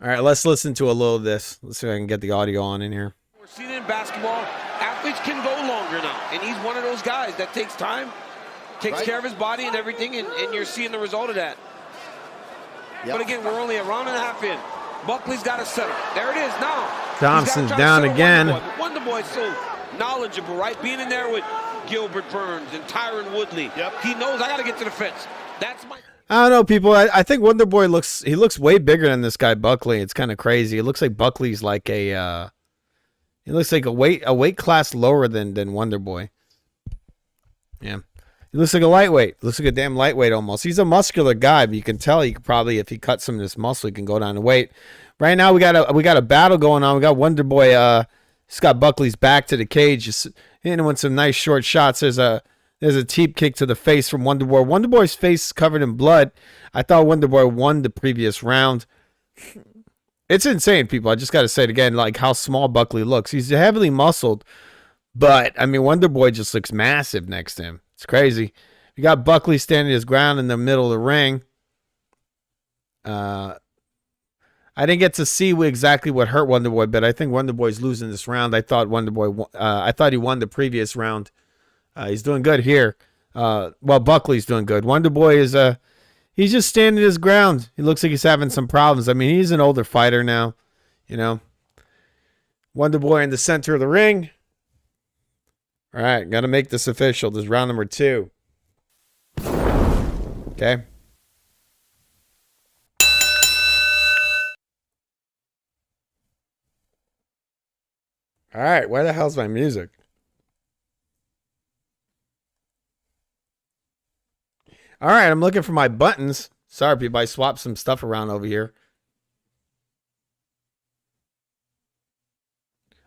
All right, let's listen to a little of this. Let's see if I can get the audio on in here. We're seeing it in basketball. Athletes can go longer now, and he's one of those guys that takes time, takes care of his body and everything, and you're seeing the result of that. Yep. But again, we're only a round and a half in. Buckley's got to settle. There it is now. Thompson's down again. Wonder Boy's so knowledgeable, right? Being in there with Gilbert Burns and Tyron Woodley. Yep. He knows I got to get to the fence. That's my... I don't know, people. I think Wonder Boy looks way bigger than this guy Buckley. It's kind of crazy. It looks like Buckley's like a he looks like a weight class lower than Wonder Boy. Yeah. He looks like a lightweight. Looks like a damn lightweight almost. He's a muscular guy, but you can tell he could probably, if he cuts some of this muscle, he can go down in weight. Right now we got a battle going on. We got Wonder Boy he's got Buckley's back to the cage, just hitting him with some nice short shots. There's a teep kick to the face from Wonder Boy. Wonder Boy's face is covered in blood. I thought Wonder Boy won the previous round. It's insane, people. I just got to say it again, like how small Buckley looks. He's heavily muscled, but, I mean, Wonder Boy just looks massive next to him. It's crazy. You got Buckley standing his ground in the middle of the ring. I didn't get to see exactly what hurt Wonder Boy, but I think Wonder Boy's losing this round. I thought he won the previous round. He's doing good here. Well, Buckley's doing good. Wonder Boy is he's just standing his ground. He looks like he's having some problems. I mean, he's an older fighter now, you know. Wonder Boy in the center of the ring. All right, got to make this official. This is round number 2. Okay. All right, where the hell's my music? All right, I'm looking for my buttons. Sorry, people, I swapped some stuff around over here.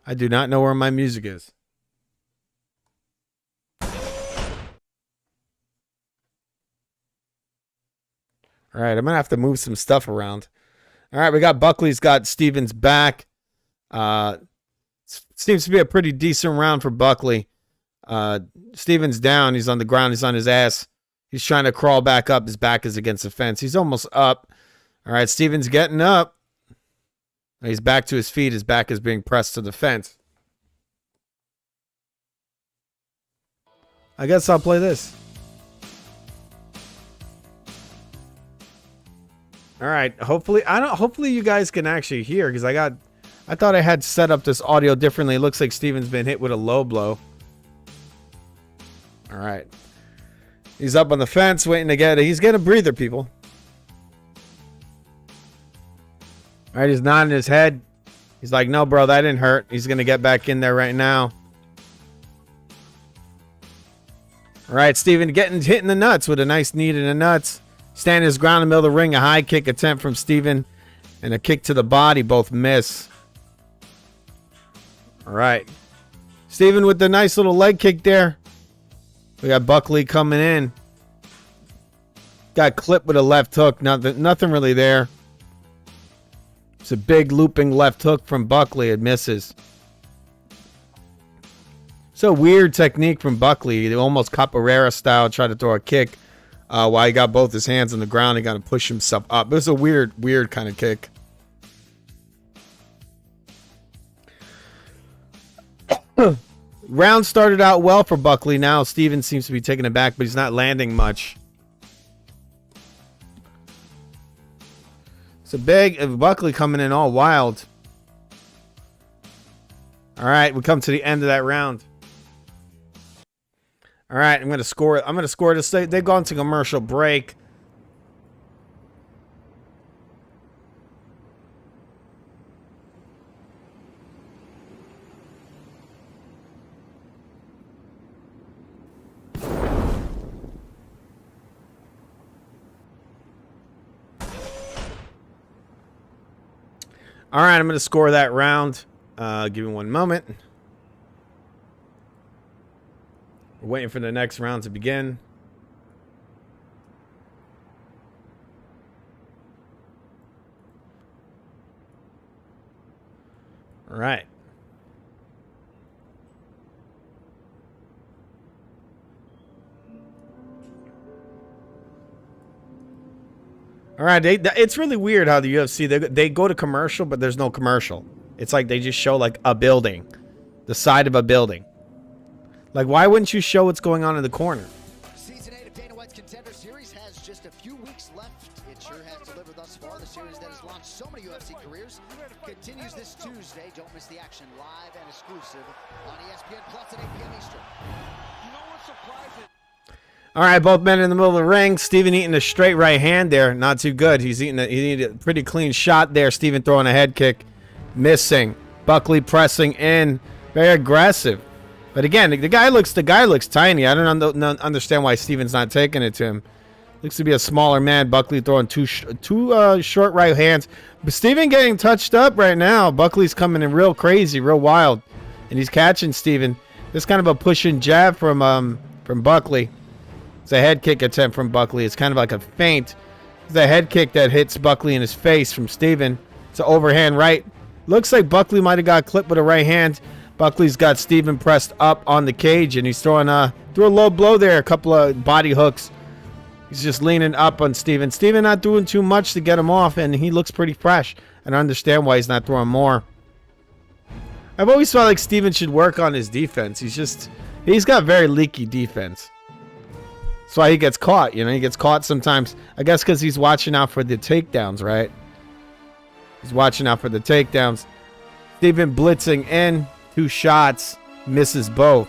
I do not know where my music is. All right, I'm going to have to move some stuff around. All right, we got Buckley's got Stevens back. Seems to be a pretty decent round for Buckley. Stevens down. He's on the ground. He's on his ass. He's trying to crawl back up. His back is against the fence. He's almost up. All right, Stevens getting up. He's back to his feet. His back is being pressed to the fence. I guess I'll play this. All right. Hopefully you guys can actually hear, because I thought I had set up this audio differently. It looks like Stevens been hit with a low blow. All right. He's up on the fence waiting to get it. He's getting a breather, people. All right, he's nodding his head. He's like, no, bro, that didn't hurt. He's going to get back in there right now. All right, Steven hitting the nuts with a nice knee to the nuts. Standing his ground in the middle of the ring. A high kick attempt from Steven and a kick to the body. Both miss. All right. Steven with the nice little leg kick there. We got Buckley coming in. Got clipped with a left hook. Nothing really there. It's a big looping left hook from Buckley. It misses. So weird technique from Buckley. He almost capoeira style. Tried to throw a kick. While he got both his hands on the ground, he got to push himself up. It was a weird kind of kick. Round started out well for Buckley. Now Steven seems to be taking it back, but he's not landing much. It's a big Buckley coming in all wild. All right, we come to the end of that round. All right, I'm going to score this. They've gone to commercial break. All right, I'm going to score that round. Give me one moment. We're waiting for the next round to begin. All right. All right, it's really weird how the UFC they go to commercial, but there's no commercial. It's like they just show like a building, the side of a building. Like, why wouldn't you show what's going on in the corner? Season 8 of Dana White's Contender Series has just a few weeks left. It sure has delivered thus far. The series that has launched so many UFC careers continues this Tuesday. Don't miss the action live and exclusive on ESPN Plus at 8 p.m. Eastern. You know what's surprising? All right, both men in the middle of the ring. Steven eating a straight right hand there. Not too good. He's eating a pretty clean shot there. Steven throwing a head kick. Missing. Buckley pressing in. Very aggressive. But again, the guy looks tiny. I don't understand why Steven's not taking it to him. Looks to be a smaller man. Buckley throwing two short right hands. But Steven getting touched up right now. Buckley's coming in real crazy, real wild. And he's catching Steven. This kind of a pushing jab from Buckley. It's a head kick attempt from Buckley. It's kind of like a feint. It's a head kick that hits Buckley in his face from Steven. It's an overhand right. Looks like Buckley might have got clipped with a right hand. Buckley's got Steven pressed up on the cage, and he's throwing a low blow there. A couple of body hooks. He's just leaning up on Steven. Steven not doing too much to get him off, and he looks pretty fresh. And I understand why he's not throwing more. I've always felt like Steven should work on his defense. He's got very leaky defense. That's why he gets caught. You know, he gets caught sometimes. I guess because he's watching out for the takedowns, right? He's watching out for the takedowns. Steven blitzing in. 2 shots. Misses both.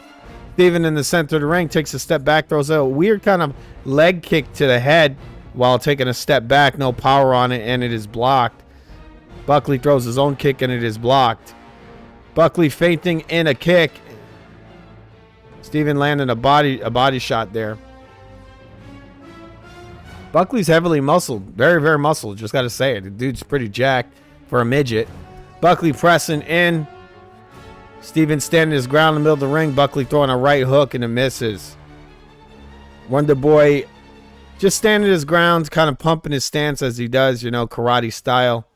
Steven in the center of the ring takes a step back. Throws a weird kind of leg kick to the head while taking a step back. No power on it, and it is blocked. Buckley throws his own kick, and it is blocked. Buckley feinting in a kick. Steven landing a body shot there. Buckley's heavily muscled. Very, very muscled. Just got to say it. The dude's pretty jacked for a midget. Buckley pressing in. Steven standing his ground in the middle of the ring. Buckley throwing a right hook and it misses. Wonder Boy just standing his ground, kind of pumping his stance as he does, you know, karate style.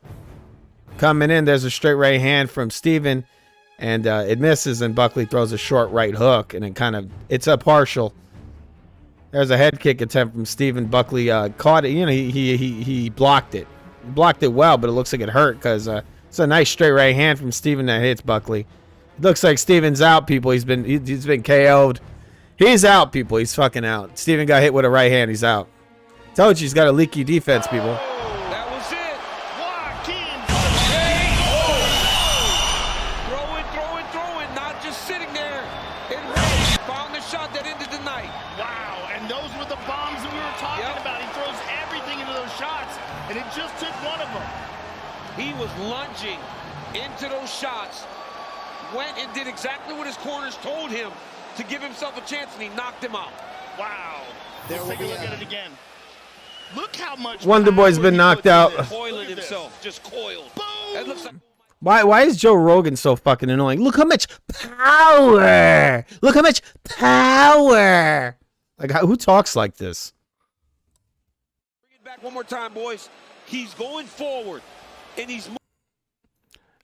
Coming in, there's a straight right hand from Steven. And it misses, and Buckley throws a short right hook. And it's a partial. There's a head kick attempt from Steven. Buckley caught it. You know, he blocked it. He blocked it well, but it looks like it hurt because it's a nice straight right hand from Steven that hits Buckley. It looks like Steven's out, people. He's been KO'd. He's out, people. He's fucking out. Steven got hit with a right hand. He's out. Told you he's got a leaky defense, people. That was it. Joaquin. Throwing, not just sitting there. It worked. Found the shot that ended the night. Wow, and those were the bombs that we were talking about. He throws everything into those shots, and it just took one of them. He was lunging into those shots, went and did exactly what his corners told him to give himself a chance, and he knocked him out. Wow. Let's take a look at it again. Look how much Wonder Boy's been knocked out. Coiling himself, just coiled. Boom. That looks like... Why is Joe Rogan so fucking annoying? Look how much power. Look how much power. Like, who talks like this? Bring it back one more time, boys. He's going forward, and he's...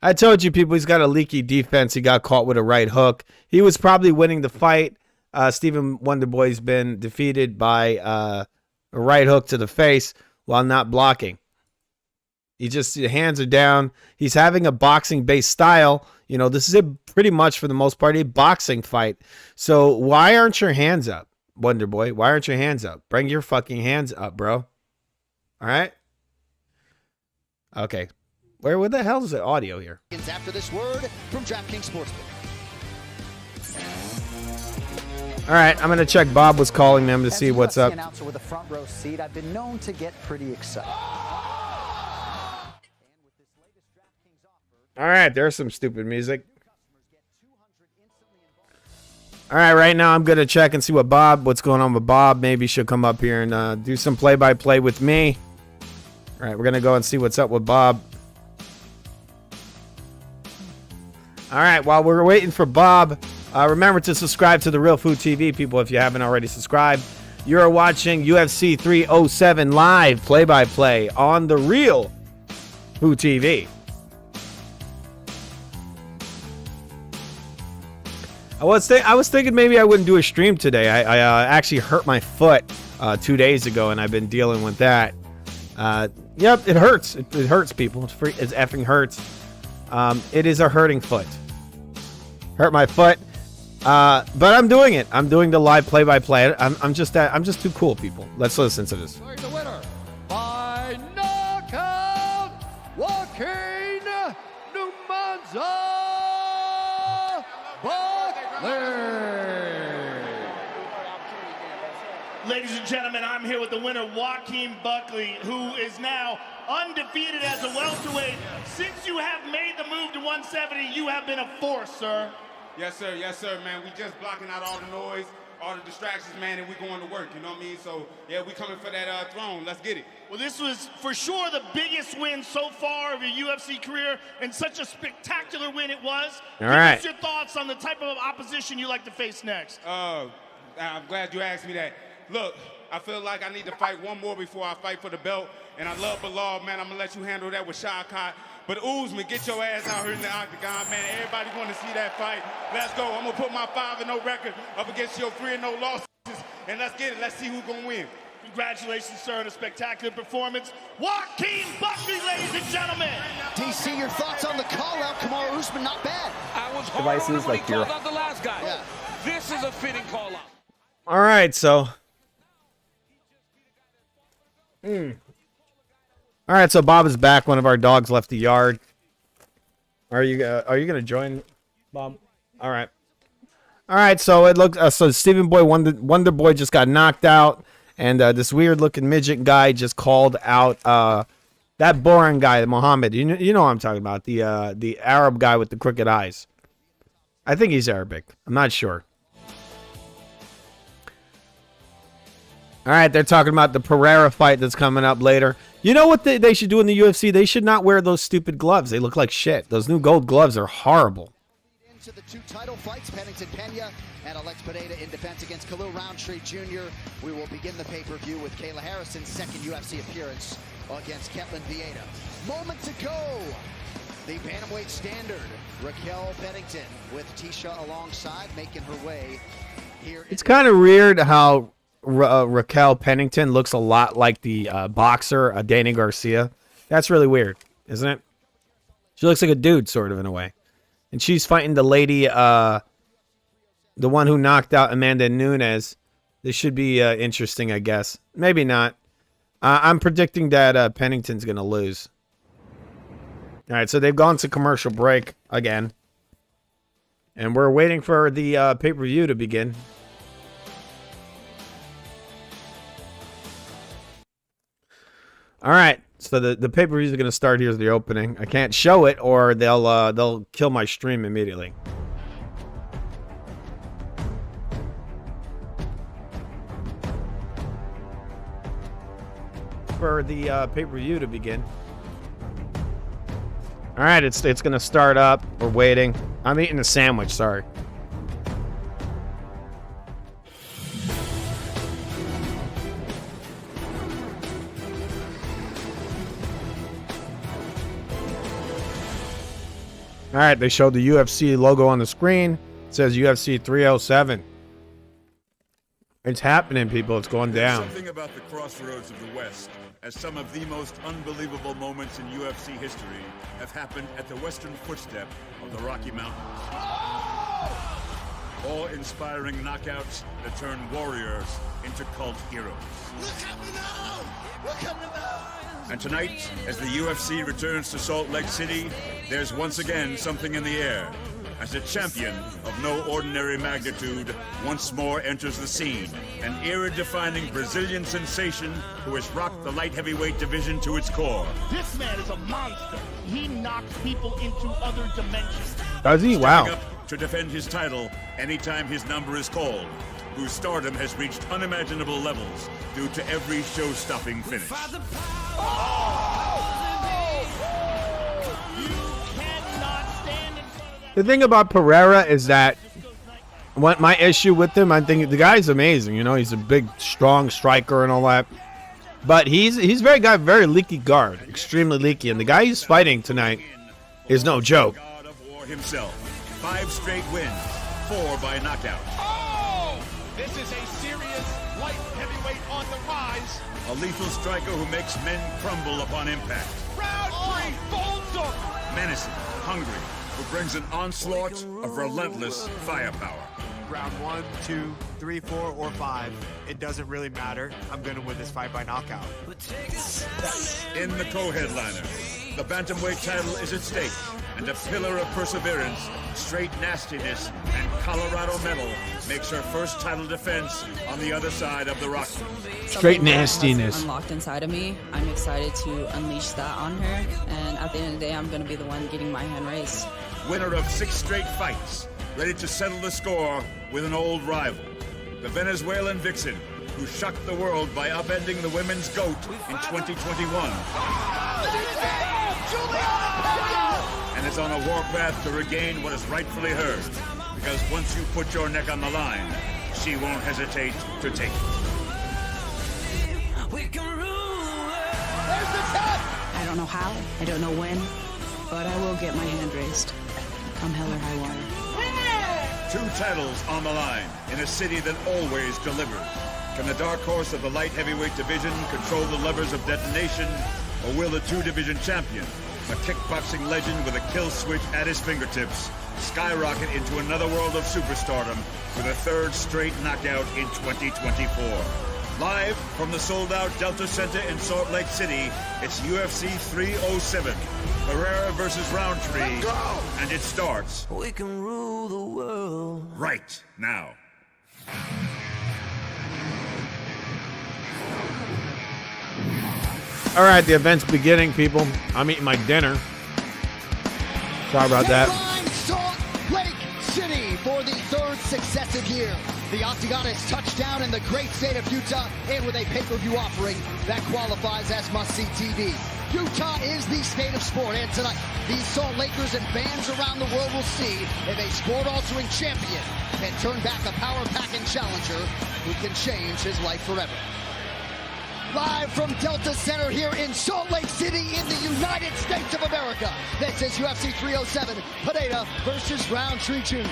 I told you, people, he's got a leaky defense. He got caught with a right hook. He was probably winning the fight. Steven Wonderboy's been defeated by a right hook to the face while not blocking. His hands are down. He's having a boxing-based style. You know, this is pretty much, for the most part, a boxing fight. So why aren't your hands up, Wonderboy? Why aren't your hands up? Bring your fucking hands up, bro. All right? Okay. Where the hell is the audio here? After this word from DraftKings Sportsbook. All right, I'm going to check. Bob was calling them to see what's up. Announcer with a front row seat, I've been known to get pretty excited. All right, there's some stupid music. All right, right now I'm going to check and see what's going on with Bob. Maybe she'll come up here and do some play-by-play with me. All right, we're going to go and see what's up with Bob. All right, while we're waiting for Bob, remember to subscribe to The Real Food TV, people, if you haven't already subscribed. You're watching UFC 307 live play-by-play on The Real Food TV. I was thinking maybe I wouldn't do a stream today. I actually hurt my foot 2 days ago, and I've been dealing with that. Yep, it hurts. It hurts, people. It's effing hurts. It is a hurting foot. Hurt my foot. But I'm doing it. I'm doing the live play-by-play. I'm just too cool, people. Let's listen to this. The winner by knockout, Joaquin Numanza Buckley. Ladies and gentlemen, I'm here with the winner, Joaquin Buckley, who is now undefeated as a welterweight. Since you have made the move to 170, you have been a force, sir. Yes, sir, man. We just blocking out all the noise, all the distractions, man, and we going to work, you know what I mean? So, yeah, we coming for that throne. Let's get it. Well, this was for sure the biggest win so far of your UFC career, and such a spectacular win it was. All right. Give us your thoughts on the type of opposition you like to face next. I'm glad you asked me that. Look, I feel like I need to fight one more before I fight for the belt, and I love Bilal, man. I'm going to let you handle that with Shawkat. But Usman, get your ass out here in the octagon, man. Everybody want to see that fight. Let's go. I'm going to put my 5-0 record up against your 3-0 losses, and let's get it. Let's see who's going to win. Congratulations, sir, on a spectacular performance. Joaquin Buckley, ladies and gentlemen. DC, your thoughts on the call-out? Kamaru Usman, not bad. I was Devices when like he your- called out the last guy. Yeah. This is a fitting call out. All right, so. All right, so Bob is back. One of our dogs left the yard. Are you gonna join, Bob? All right. All right, so it looks so Stephen Boy Wonder Boy just got knocked out, and this weird looking midget guy just called out that boring guy, Mohammed. You know what I'm talking about, the Arab guy with the crooked eyes. I think he's Arabic. I'm not sure. All right, they're talking about the Pereira fight that's coming up later. You know what they should do in the UFC? They should not wear those stupid gloves. They look like shit. Those new gold gloves are horrible. Into the two title fights, Pennington Pena and Alex Pineda in defense against Khalil Roundtree Jr. We will begin the pay-per-view with Kayla Harrison's second UFC appearance against Ketlin Vieira. Moments ago, the bantamweight standard, Raquel Pennington with Tisha alongside, making her way here. It's kind of weird how Raquel Pennington looks a lot like the boxer Dana Garcia. That's really weird, isn't it? She looks like a dude, sort of, in a way. And she's fighting the lady, the one who knocked out Amanda Nunes. This should be interesting, I guess. Maybe not. I'm predicting that Pennington's going to lose. All right, so they've gone to commercial break again. And we're waiting for the pay-per-view to begin. All right, so the pay-per-view is going to start. Here's the opening. I can't show it, or they'll kill my stream immediately. For the pay-per-view to begin. All right, it's going to start up. We're waiting. I'm eating a sandwich. Sorry. All right, they showed the UFC logo on the screen. It says UFC 307. It's happening, people. It's going down. Something about the crossroads of the West, as some of the most unbelievable moments in UFC history have happened at the western footstep of the Rocky Mountains. Awe-inspiring knockouts that turn warriors into cult heroes. And tonight, as the UFC returns to Salt Lake City, there's once again something in the air, as a champion of no ordinary magnitude once more enters the scene, an era-defining Brazilian sensation who has rocked the light heavyweight division to its core. This man is a monster. He knocks people into other dimensions. Does he? Stepping Wow. up to defend his title anytime his number is called, whose stardom has reached unimaginable levels due to every show-stopping finish. The thing about Pereira is that what my issue with him, I think the guy's amazing. You know, he's a big, strong striker and all that. But he's got very leaky guard, extremely leaky. And the guy he's fighting tonight is no joke. God of War himself. 5 straight wins, 4 by knockout. Oh! This is a serious light heavyweight on the rise. a lethal striker who makes men crumble upon impact. Roundtree folds him. Menacing, hungry, who brings an onslaught of relentless firepower. Round 1, 2, 3, 4, or 5. It doesn't really matter. I'm going to win this fight by knockout. In the co-headliner, the bantamweight title is at stake, and a pillar of perseverance, straight nastiness, and Colorado metal makes her first title defense on the other side of the rock. Straight nastiness. Unlocked inside of me. I'm excited to unleash that on her, and at the end of the day, I'm going to be the one getting my hand raised. Winner of 6 straight fights, ready to settle the score with an old rival, the Venezuelan vixen, who shocked the world by upending the women's GOAT in 2021. And is on a warpath to regain what is rightfully hers, because once you put your neck on the line, she won't hesitate to take it. I don't know how, I don't know when, but I will get my hand raised. Come hell or high water. 2 titles on the line in a city that always delivers. Can the dark horse of the light heavyweight division control the levers of detonation, or will the 2-division champion, a kickboxing legend with a kill switch at his fingertips, skyrocket into another world of superstardom with a 3rd straight knockout in 2024? Live from the sold-out Delta Center in Salt Lake City, it's UFC 307, Pereira versus Roundtree, and it starts We can rule the world right now. All right, the event's beginning, people. I'm eating my dinner. Sorry about that. Salt Lake City for the 3rd successive year. The Octagon has touched down in the great state of Utah, and with a pay-per-view offering that qualifies as must-see TV. Utah is the state of sport, and tonight, these Salt Lakers and fans around the world will see if a sport-altering champion can turn back a power-packing challenger who can change his life forever. Live from Delta Center here in Salt Lake City in the United States of America. This is UFC 307, Pereira versus Roundtree Jr.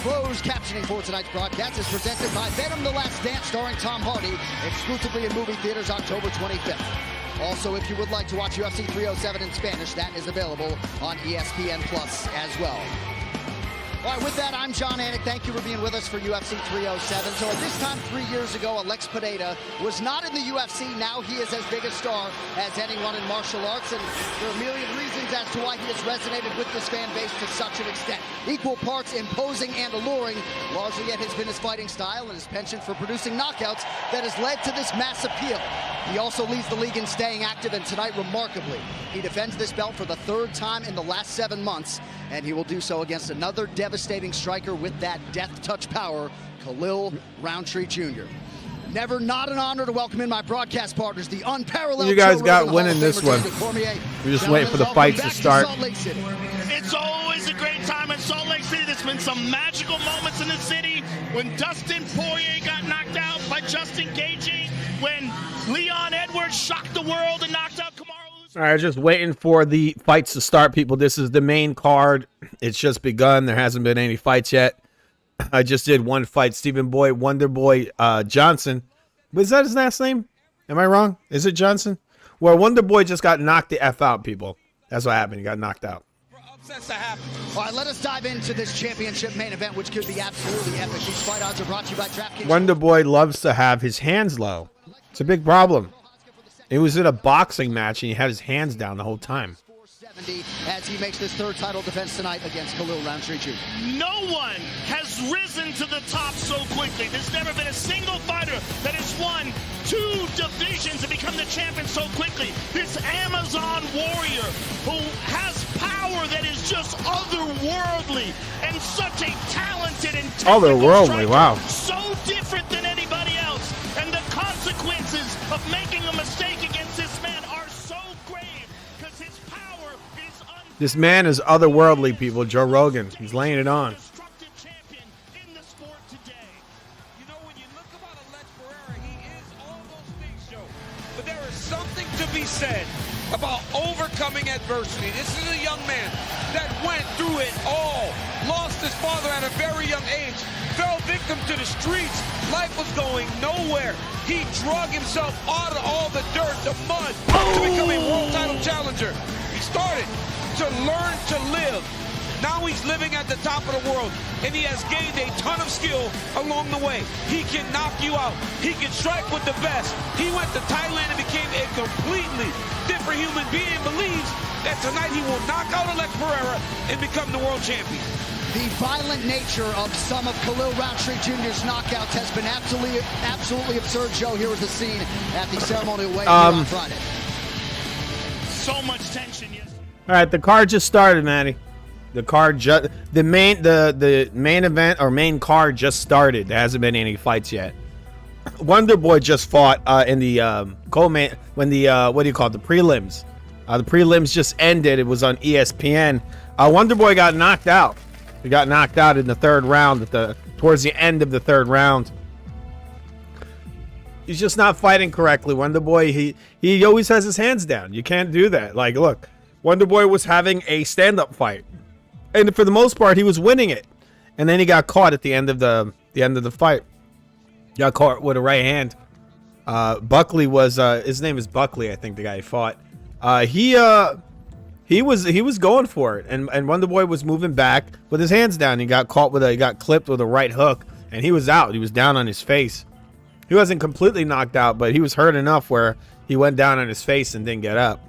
Closed captioning for tonight's broadcast is presented by Venom: The Last Dance, starring Tom Hardy, exclusively in movie theaters October 25th. Also, if you would like to watch UFC 307 in Spanish, that is available on ESPN Plus as well. All right, with that, I'm John Anik. Thank you for being with us for UFC 307. So at this time 3 years ago, Alex Pereira was not in the UFC. Now he is as big a star as anyone in martial arts, and there are a myriad reasons as to why he has resonated with this fan base to such an extent. Equal parts imposing and alluring, largely it has been his fighting style and his penchant for producing knockouts that has led to this mass appeal. He also leads the league in staying active, and tonight, remarkably, he defends this belt for the 3rd time in the last 7 months, and he will do so against another devastating striker with that death touch power, Khalil Roundtree Jr. Never not an honor to welcome in my broadcast partners, the unparalleled. You guys Joe got Rogan, winning Hall of this Famer one. David Cormier. We're just waiting for the fights to start. Salt Lake City. It's always a great time in Salt Lake City. There's been some magical moments in the city. When Dustin Poirier got knocked out by Justin Gaethje, when Leon Edwards shocked the world and knocked out Kamaru Usman. All right, just waiting for the fights to start, people. This is the main card. It's just begun. There hasn't been any fights yet. I just did one fight. Stephen Boy, Wonder Boy Johnson. Was that his last name? Am I wrong? Is it Johnson? Well, Wonder Boy just got knocked the F out, people. That's what happened. He got knocked out. All right, let us dive into this championship main event, which could be absolutely epic. These fight odds are brought to you by DraftKings. Wonder Boy loves to have his hands low. It's a big problem. He was in a boxing match and he had his hands down the whole time. As he makes this 3rd title defense tonight against Khalil Roundtree Jr. No one has risen to the top so quickly. There's never been a single fighter that has won 2 divisions and become the champion so quickly. This Amazon warrior who has power that is just otherworldly and such a talented and Otherworldly, wow. so different than anybody else. And the consequences of making a mistake against this man are so grave because his power is This man is otherworldly, people. Joe Rogan. He's laying it on. But there is something to be said about overcoming adversity. This is a young man that went through it all, lost his father at a very young age, fell victim to the streets. Life was going nowhere. He drug himself out of all the dirt, the mud, to become a world title challenger. He started to learn to live. Now he's living at the top of the world, and he has gained a ton of skill along the way. He can knock you out. He can strike with the best. He went to Thailand and became a completely different human being and believes that tonight he will knock out Alex Pereira and become the world champion. The violent nature of some of Khalil Rountree Jr.'s knockouts has been absolutely absurd. Joe, here was the scene at the ceremonial weigh-in on Friday. So much tension, yes. All right, the card just started, Matty. The card the main event or main card just started. There hasn't been any fights yet. Wonder Boy just fought in the co-main when the what do you call it, the prelims. The prelims just ended. It was on ESPN. Wonder Boy got knocked out. He got knocked out in the third round towards the end of the third round. He's just not fighting correctly. Wonder Boy, he always has his hands down. You can't do that. Like, look, Wonder Boy was having a stand-up fight, and for the most part, he was winning it. And then he got caught at the end of the fight. Got caught with a right hand. Buckley was his name is Buckley, I think, the guy he fought. He was going for it, and Wonder Boy was moving back with his hands down. He got clipped with a right hook, and he was out. He was down on his face. He wasn't completely knocked out, but he was hurt enough where he went down on his face and didn't get up.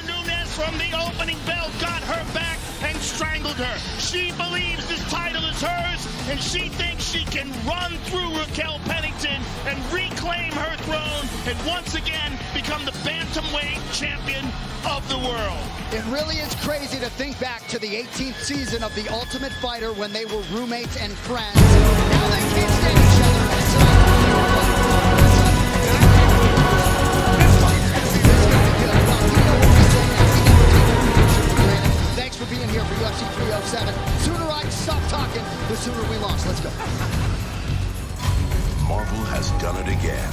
Nunes from the opening bell got her back and strangled her. She believes this title is hers, and she thinks she can run through Raquel Pennington and reclaim her throne and once again become the bantamweight champion of the world. It really is crazy to think back to the 18th season of The Ultimate Fighter when they were roommates and friends. Now they can't stand each other. Thanks for being here for UFC 307. Sooner I stop talking, the sooner we lost. Let's go. Marvel has done it again.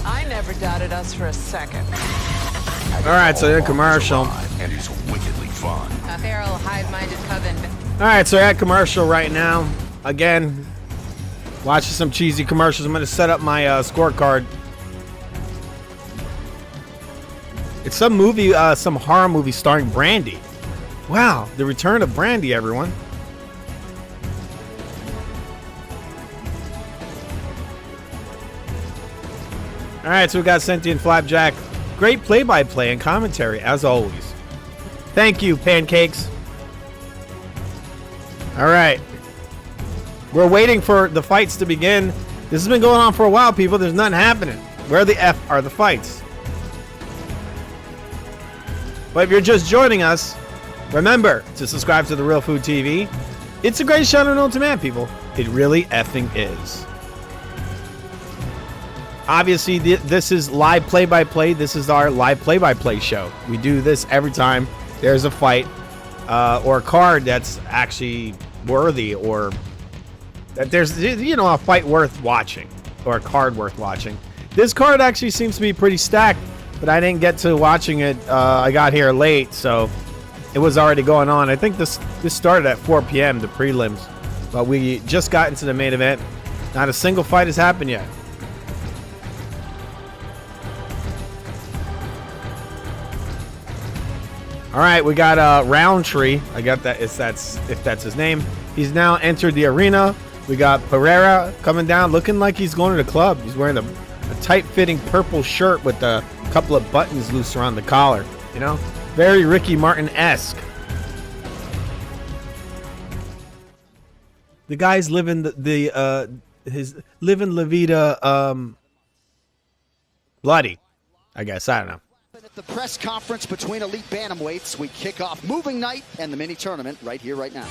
I never doubted us for a second. All right, so the commercial. And it's wickedly fun. A feral, hive-minded coven. All right, so at commercial right now. Again, watching some cheesy commercials. I'm going to set up my scorecard. It's some movie, some horror movie starring Brandy. Wow, the return of Brandy, everyone. All right, so we got Sentient Flapjack. Great play-by-play and commentary, as always. Thank you, Pancakes. All right. We're waiting for the fights to begin. This has been going on for a while, people. There's nothing happening. Where the F are the fights? But if you're just joining us, remember to subscribe to The Real Food TV. It's the greatest channel known to man, people. It really effing is. Obviously, this is live play-by-play. This is our live play-by-play show. We do this every time there's a fight or a card that's actually worthy, or that there's, you know, a fight worth watching or a card worth watching. This card actually seems to be pretty stacked, but I didn't get to watching it. I got here late, so it was already going on. I think this started at 4 p.m., the prelims, but we just got into the main event. Not a single fight has happened yet. All right, we got Roundtree. I got that if that's his name. He's now entered the arena. We got Pereira coming down, looking like he's going to the club. He's wearing a tight-fitting purple shirt with a couple of buttons loose around the collar. You know, very Ricky Martin-esque. The guy's living living La Vida bloody, I guess. I don't know. At the press conference between elite bantamweights, we kick off moving night and the mini tournament right here, right now.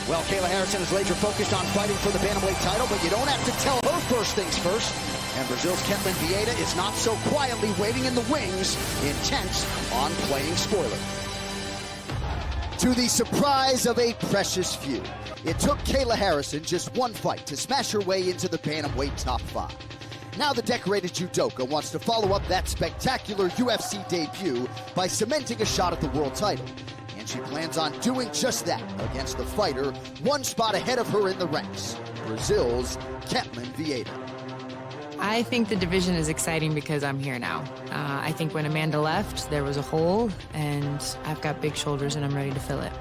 Well, Kayla Harrison is laser focused on fighting for the bantamweight title, but you don't have to tell her first things first. And Brazil's Ketlin Vieira is not so quietly waiting in the wings, intent on playing spoiler. To the surprise of a precious few, it took Kayla Harrison just one fight to smash her way into the bantamweight top 5. Now the decorated judoka wants to follow up that spectacular UFC debut by cementing a shot at the world title. And and she plans on doing just that against the fighter one spot ahead of her in the ranks, Brazil's Ketlen Vieira. I think the division is exciting because I'm here now. I think when Amanda left, there was a hole, and I've got big shoulders and I'm ready to fill it.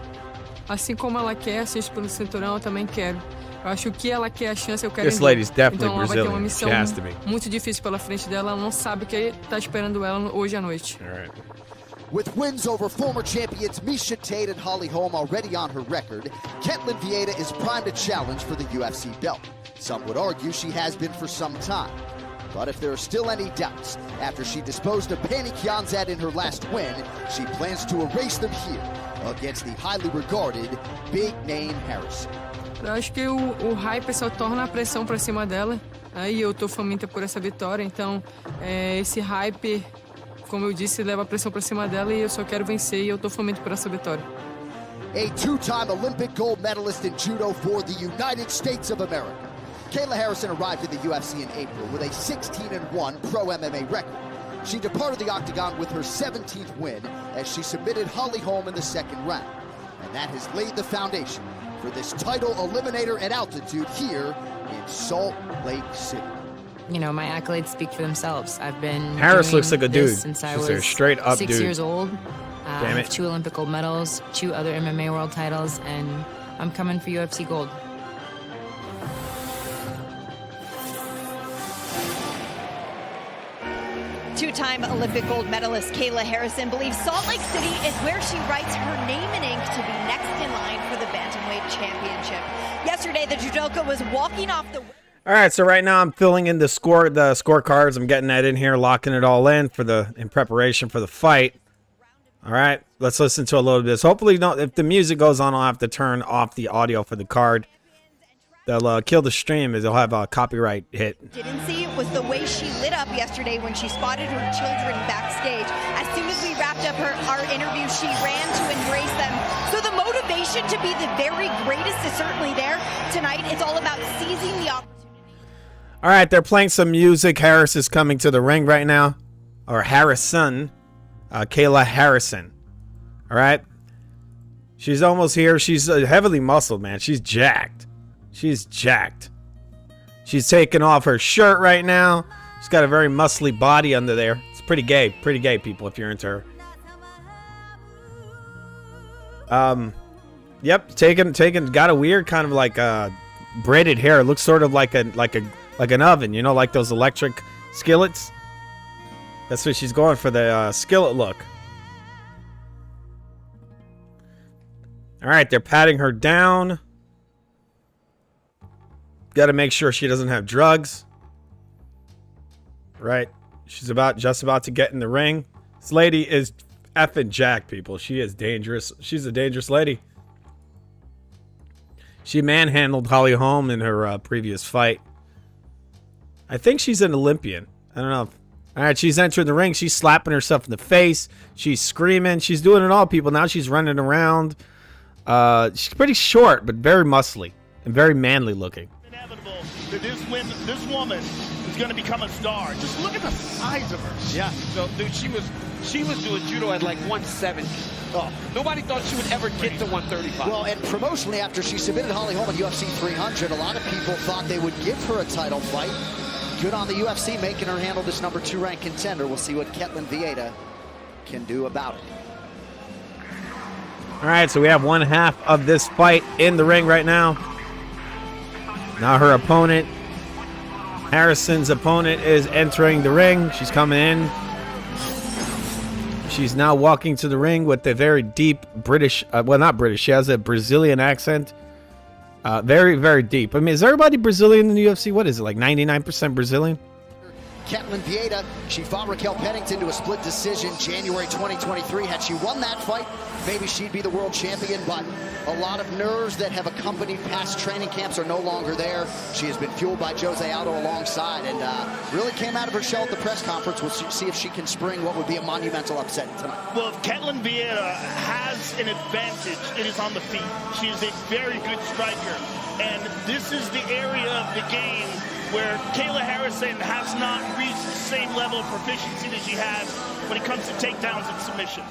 Assim como ela quer assistir pelo cinturão, eu também quero. Eu acho que ela quer a chance, eu quero. This lady's definitely então ela vai ter uma Brazilian. missão She has to be. muito difícil pela frente dela. Ela não sabe o que está esperando ela hoje à noite. All right. With wins over former champions Miesha Tate and Holly Holm already on her record, Ketlen Vieira is primed to challenge for the UFC belt. Some would argue she has been for some time. But if there are still any doubts, after she disposed of Pannie Kianzad in her last win, she plans to erase them here against the highly regarded Big Name Harrison. Eu acho que o hype só torna a pressão para cima dela. Aí eu tô faminta por essa vitória, então esse hype, como eu disse, leva a pressão para cima dela e eu só quero vencer e eu tô faminta por essa vitória. A two-time Olympic gold medalist in judo for the United States of America. Kayla Harrison arrived in the UFC in April with a 16-1 pro MMA record. She departed the octagon with her 17th win as she submitted Holly Holm in the second round. And that has laid the foundation for this title eliminator at altitude here in Salt Lake City. You know, my accolades speak for themselves. I've been Harris doing looks like a this dude. since I Just a was straight up 6 dude. years old. I Damn have it. 2 Olympic gold medals, 2 other MMA world titles, and I'm coming for UFC gold. Two-time Olympic gold medalist Kayla Harrison believes Salt Lake City is where she writes her name in ink to be next in line for the Bantamweight Championship. Yesterday, the judoka was walking off the... All right, so right now I'm filling in the scorecards. I'm getting that in here, locking it all in in preparation for the fight. All right, let's listen to a little bit of this. Hopefully, if the music goes on, I'll have to turn off the audio for the card. They'll kill the stream as they'll have a copyright hit. Didn't see was the way she lit up yesterday when she spotted her children backstage. As soon as we wrapped up our interview, she ran to embrace them. So the motivation to be the very greatest is certainly there. Tonight, it's all about seizing the opportunity. All right, they're playing some music. Harris is coming to the ring right now. Or Harrison. Kayla Harrison. All right. She's almost here. She's heavily muscled, man. She's jacked. She's jacked. She's taking off her shirt right now. She's got a very muscly body under there. It's pretty gay. Pretty gay, people, if you're into her. Yep, got a weird kind of like braided hair. It looks sort of like an oven, you know, like those electric skillets. That's what she's going for, the skillet look. All right, they're patting her down. Got to make sure she doesn't have drugs. Right. She's just about to get in the ring. This lady is effing jacked, people. She is dangerous. She's a dangerous lady. She manhandled Holly Holm in her previous fight. I think she's an Olympian. I don't know. All right, she's entering the ring. She's slapping herself in the face. She's screaming. She's doing it all, people. Now she's running around. She's pretty short, but very muscly and very manly looking. That this woman is going to become a star. Just look at the size of her. Yeah. So, dude, she was doing judo at like 170. Oh, nobody thought she would ever get to 135. Well, and promotionally, after she submitted Holly Holm at UFC 300, a lot of people thought they would give her a title fight. Good on the UFC making her handle this number 2 ranked contender. We'll see what Ketlen Vieira can do about it. All right, so we have one half of this fight in the ring right now. Now her opponent, Harrison's opponent, is entering the ring. She's coming in. She's now walking to the ring with a very deep British, well, not British. She has a Brazilian accent. Very, very deep. I mean, is everybody Brazilian in the UFC? What is it, like 99% Brazilian? Ketlen Vieira, she fought Raquel Pennington to a split decision January 2023. Had she won that fight, maybe she'd be the world champion, but a lot of nerves that have accompanied past training camps are no longer there. She has been fueled by Jose Aldo alongside and really came out of her shell at the press conference. We'll see if she can spring what would be a monumental upset tonight. Well, if Ketlen Vieira has an advantage, it is on the feet. She is a very good striker, and this is the area of the game where Kayla Harrison has not reached the same level of proficiency that she had when it comes to takedowns and submissions.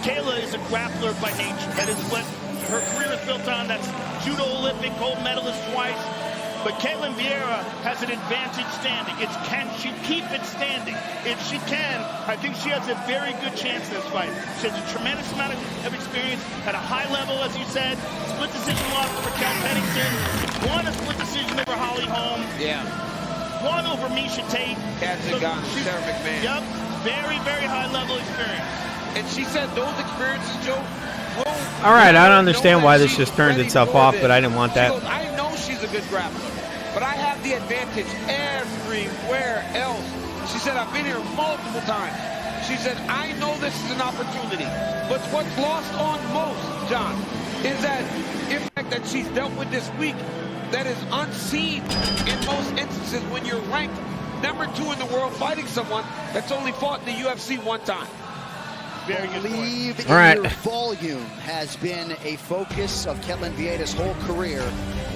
Kayla is a grappler by nature. That is what her career is built on. That's judo Olympic gold medalist twice. But Ketlen Vieira has an advantage standing. It's can she keep it standing? If she can, I think she has a very good chance in this fight. She has a tremendous amount of experience at a high level, as you said. Split decision loss over Kat Pennington. Won a split decision over Holly Holm. Yeah. Won over Misha Tate. Kat's gotten Sarah McMahon. Yep. Very, very high level experience. And she said those experiences, Joe, will... All right, I don't understand why this just turned itself off, but I didn't want that. She goes, I know she's a good grappler, but I have the advantage everywhere else. She said, I've been here multiple times. She said, I know this is an opportunity. But what's lost on most, John, is that impact that she's dealt with this week that is unseen in most instances when you're ranked #2 in the world fighting someone that's only fought in the UFC one time. Very good Believe in All right. your volume has been a focus of Ketlen Vieira's whole career.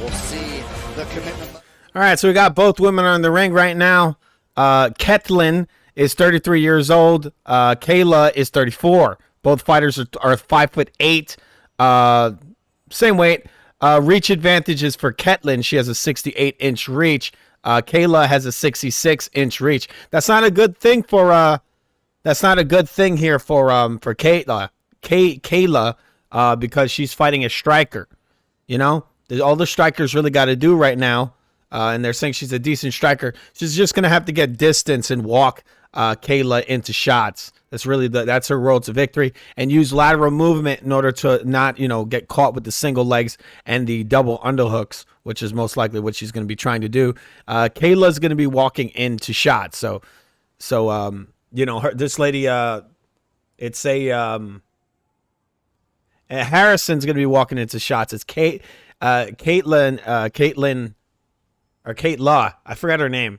We'll see the commitment. All right, so we got both women on the ring right now. Ketlen is 33 years old. Kayla is 34. Both fighters are 5'8", same weight. Reach advantage is for Ketlen. She has a 68-inch reach. Kayla has a 66-inch reach. That's not a good thing for that's not a good thing here for Kayla. Kayla because she's fighting a striker. You know, all the strikers really got to do right now, and they're saying she's a decent striker. She's just gonna have to get distance and walk Kayla into shots. That's really that's her road to victory, and use lateral movement in order to not, you know, get caught with the single legs and the double underhooks, which is most likely what she's going to be trying to do. Kayla's going to be walking into shots. So you know, this lady, it's Harrison's going to be walking into shots. It's Kayla. I forgot her name.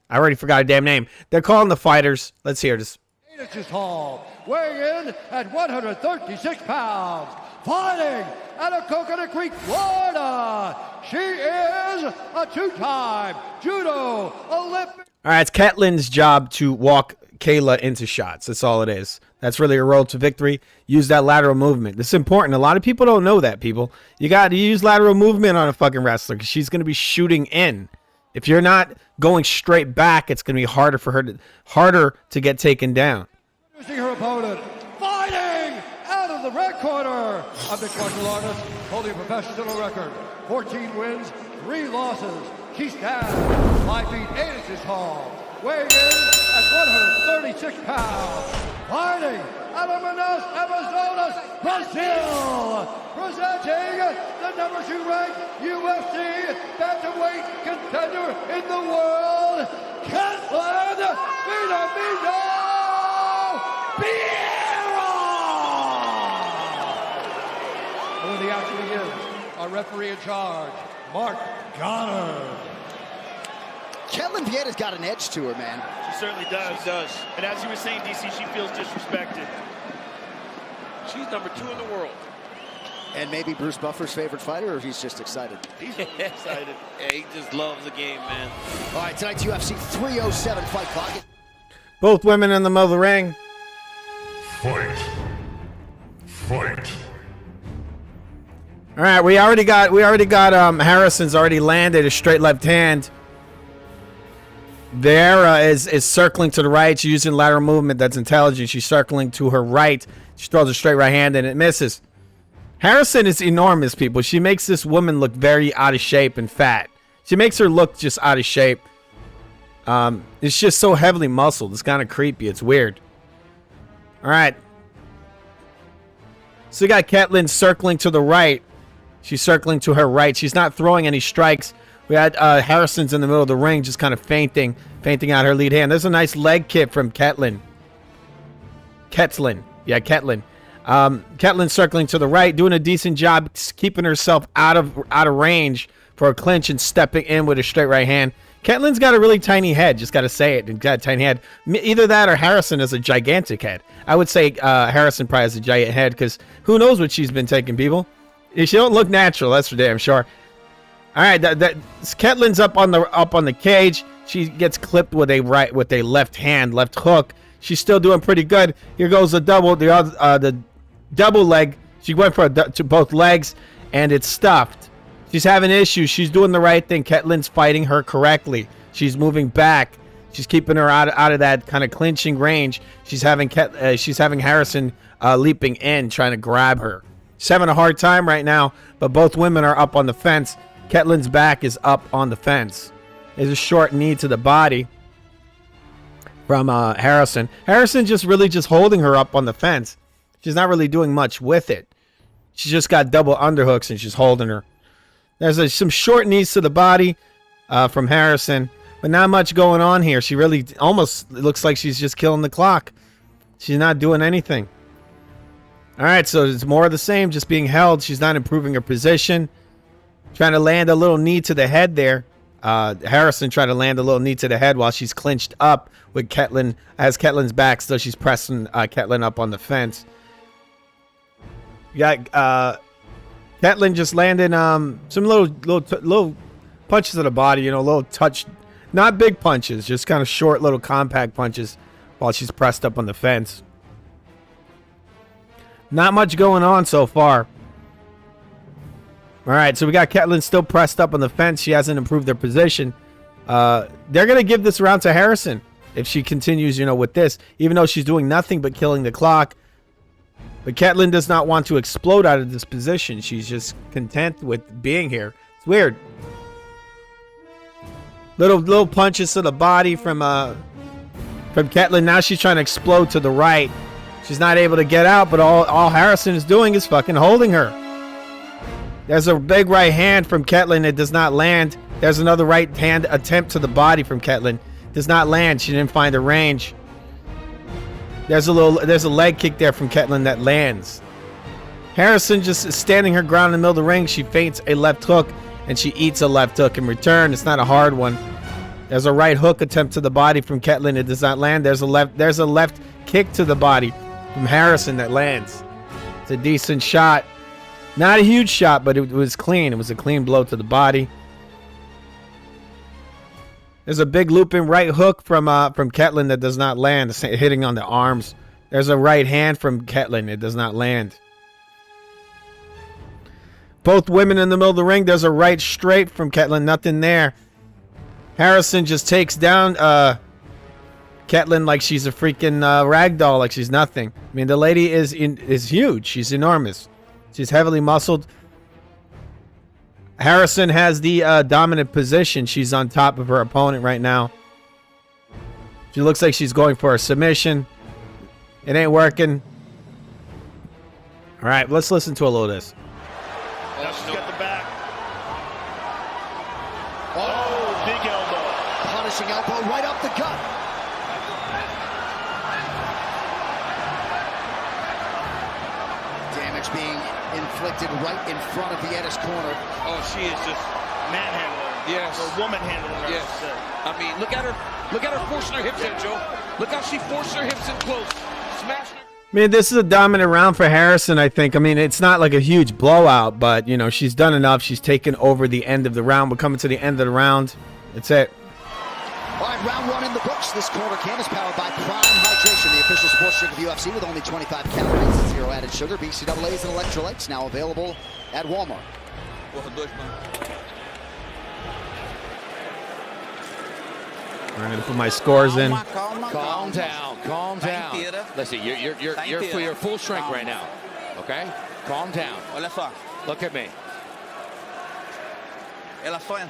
I already forgot her damn name. They're calling the fighters. Let's hear this. 8 inches tall, weighing in at 136 pounds, fighting out of Coconut Creek, Florida. She is a 2-time judo Olympic. All right, it's Ketlen's job to walk Kayla into shots. That's all it is. That's really a road to victory. Use that lateral movement. This is important. A lot of people don't know that, people. You got to use lateral movement on a fucking wrestler because she's going to be shooting in. If you're not going straight back, it's going to be harder for her to get taken down. Introducing her opponent, fighting out of the red corner, a mixed martial artist holding a professional record, 14 wins, 3 losses. She stands 5 feet 8 inches tall, weighing in at 136 pounds, fighting out of Manaus, Amazonas, Brazil, presenting the #2 ranked UFC bantamweight contender in the world, Ketlen Vieira. And when the action begins, our referee in charge, Mark Goddard. Ketlen Vieira's got an edge to her, man. She certainly does. She does. And as you were saying, DC, she feels disrespected. She's #2 in the world. And maybe Bruce Buffer's favorite fighter, or he's just excited? He's really excited. Yeah, he just loves the game, man. All right, tonight's UFC 307 fight clock. Both women in the middle of the ring. Fight. All right, we already got Harrison's already landed a straight left hand. Vieira is circling to the right. She's using lateral movement. That's intelligent. She's circling to her right. She throws a straight right hand and it misses. Harrison is enormous, people. She makes this woman look very out of shape and fat. She makes her look just out of shape. It's just so heavily muscled. It's kind of creepy. It's weird. All right. So you got Ketlen circling to the right. She's circling to her right. She's not throwing any strikes. We had Harrison's in the middle of the ring, just kind of feinting out her lead hand. There's a nice leg kick from Ketlen. Ketlen. Ketlen circling to the right, doing a decent job keeping herself out of range for a clinch and stepping in with a straight right hand. Ketlen's got a really tiny head, just got to say it. It's got a tiny head. Either that or Harrison has a gigantic head. I would say Harrison probably has a giant head because who knows what she's been taking, people. She don't look natural, that's for damn sure. All right, Ketlen's up on the cage. She gets clipped with a left hook. she's still doing pretty good. Here goes the double leg. She went for to both legs, and it's stuffed. She's having issues. She's doing the right thing. Ketlin's fighting her correctly. She's moving back. She's keeping her out of that kind of clinching range. She's having Harrison leaping in, trying to grab her. She's having a hard time right now, but both women are up on the fence. Ketlin's back is up on the fence. There's a short knee to the body from Harrison. Harrison just holding her up on the fence. She's not really doing much with it. She's just got double underhooks and she's holding her. There's some short knees to the body from Harrison, but not much going on here. She really almost looks like she's just killing the clock. She's not doing anything. All right, so it's more of the same, just being held. She's not improving her position. Trying to land a little knee to the head there. Harrison tried to land a little knee to the head while she's clinched up with Ketlin. Has Ketlin's back, so she's pressing Ketlin up on the fence. You got Ketlin just landing some little punches to the body, you know, little touch, not big punches, just kind of short little compact punches while she's pressed up on the fence. Not much going on so far. All right, so we got Ketlin still pressed up on the fence. She hasn't improved her position. They're going to give this round to Harrison if she continues, you know, with this, even though she's doing nothing but killing the clock. But Ketlin does not want to explode out of this position. She's just content with being here. It's weird. Little punches to the body from Ketlin. Now she's trying to explode to the right. She's not able to get out, but all Harrison is doing is fucking holding her. There's a big right hand from Ketlin. It does not land. There's another right hand attempt to the body from Ketlin. Does not land. She didn't find the range. There's a leg kick there from Ketlin that lands. Harrison just is standing her ground in the middle of the ring. She feints a left hook and she eats a left hook in return. It's not a hard one. There's a right hook attempt to the body from Ketlin. It does not land. There's a left kick to the body from Harrison that lands. It's a decent shot. Not a huge shot, but it was clean. It was a clean blow to the body. There's a big looping right hook from Ketlin that does not land, hitting on the arms. There's a right hand from Ketlin. It does not land. Both women in the middle of the ring. There's a right straight from Ketlin. Nothing there. Harrison just takes down Ketlin like she's a freaking rag doll, like she's nothing. I mean, the lady is huge. She's enormous. She's heavily muscled. Harrison has the dominant position. She's on top of her opponent right now. She looks like she's going for a submission. It ain't working. All right, let's listen to a little of this. Now she's got the back. Oh, big elbow. Punishing elbow right up the gut. Damage being inflicted right in front of Vietta's corner. Oh, she is just manhandling. Yes. Or woman handling her. Yes. I mean, look at her forcing her hips in, Joe. Look how she forced her hips in close. Smashed her. I mean, this is a dominant round for Harrison, I think. I mean, it's not like a huge blowout, but, you know, she's done enough. She's taken over the end of the round. We're coming to the end of the round. That's it. All right, round one in the books. This corner cam is powered by Prime Hydration, the official sports drink of UFC with only 25 calories, zero added sugar, BCAAs, and electrolytes. Now available at Walmart. I'm going to put my scores in. Calm down, calm down. Listen, you're full strength right now, okay? Calm down. Look at me.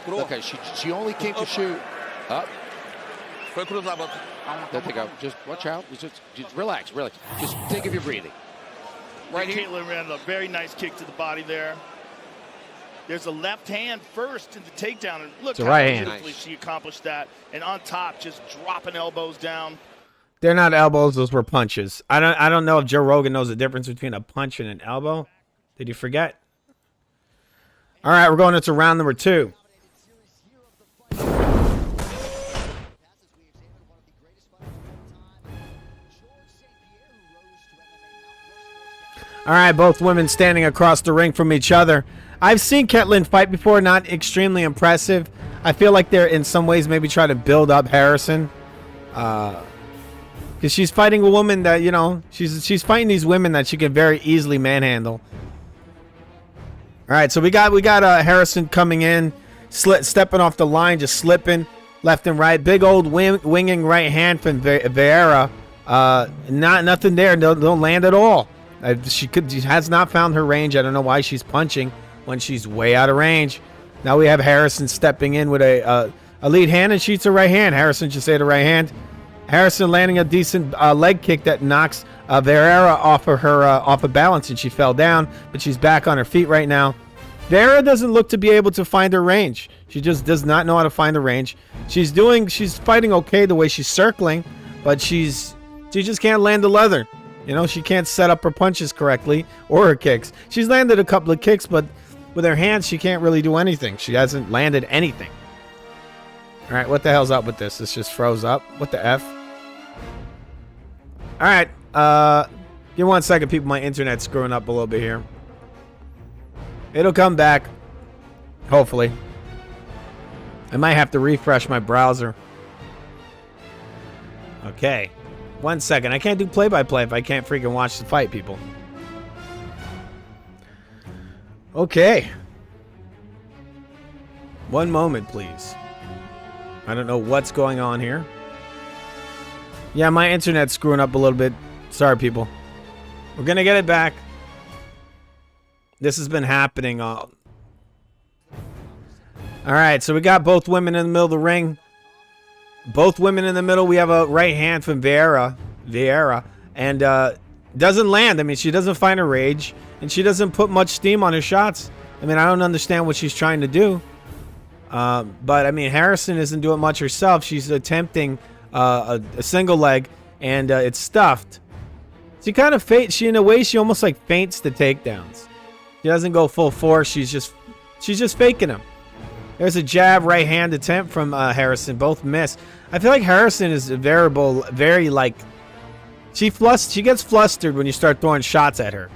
Okay, she only came to shoot. Up. There they go. Just watch out. Just relax. Just think of your breathing. Right here. Caitlin ran a very nice kick to the body there. There's a left hand first in the takedown. And look how beautifully she accomplished that. And on top, just dropping elbows down. They're not elbows. Those were punches. I don't know if Joe Rogan knows the difference between a punch and an elbow. Did you forget? All right, we're going into round number 2. All right, both women standing across the ring from each other. I've seen Ketlin fight before, not extremely impressive. I feel like they're in some ways maybe trying to build up Harrison. Because she's fighting a woman that, you know, she's fighting these women that she can very easily manhandle. All right, so we got Harrison coming in, stepping off the line, just slipping left and right. Big old winging right hand from Vieira. Nothing there. Don't land at all. She has not found her range. I don't know why she's punching when she's way out of range. Now we have Harrison stepping in with a lead hand, and she's a right hand. Harrison just ate a right hand. Harrison landing a decent leg kick that knocks Vieira off of balance, and she fell down, but she's back on her feet right now. Vieira doesn't look to be able to find her range. She just does not know how to find the range. She's fighting okay the way she's circling, but she just can't land the leather. You know, she can't set up her punches correctly or her kicks. She's landed a couple of kicks, but with her hands, she can't really do anything. She hasn't landed anything. All right, what the hell's up with this? This just froze up. What the F? All right, give me 1 second, people. My internet's screwing up a little bit here. It'll come back, hopefully. I might have to refresh my browser. Okay, 1 second. I can't do play-by-play if I can't freaking watch the fight, people. Okay. 1 moment, please. I don't know what's going on here. Yeah, my internet's screwing up a little bit. Sorry, people. We're going to get it back. This has been happening. All right, so we got both women in the middle of the ring. Both women in the middle. We have a right hand from Vieira. And doesn't land. I mean, she doesn't find her range. And she doesn't put much steam on her shots. I mean, I don't understand what she's trying to do. But, I mean, Harrison isn't doing much herself. She's attempting a single leg, and it's stuffed. She kind of in a way, she almost like feints the takedowns. She doesn't go full force. She's just faking them. There's a jab right hand attempt from Harrison. Both miss. I feel like Harrison is very like she gets flustered when you start throwing shots at her.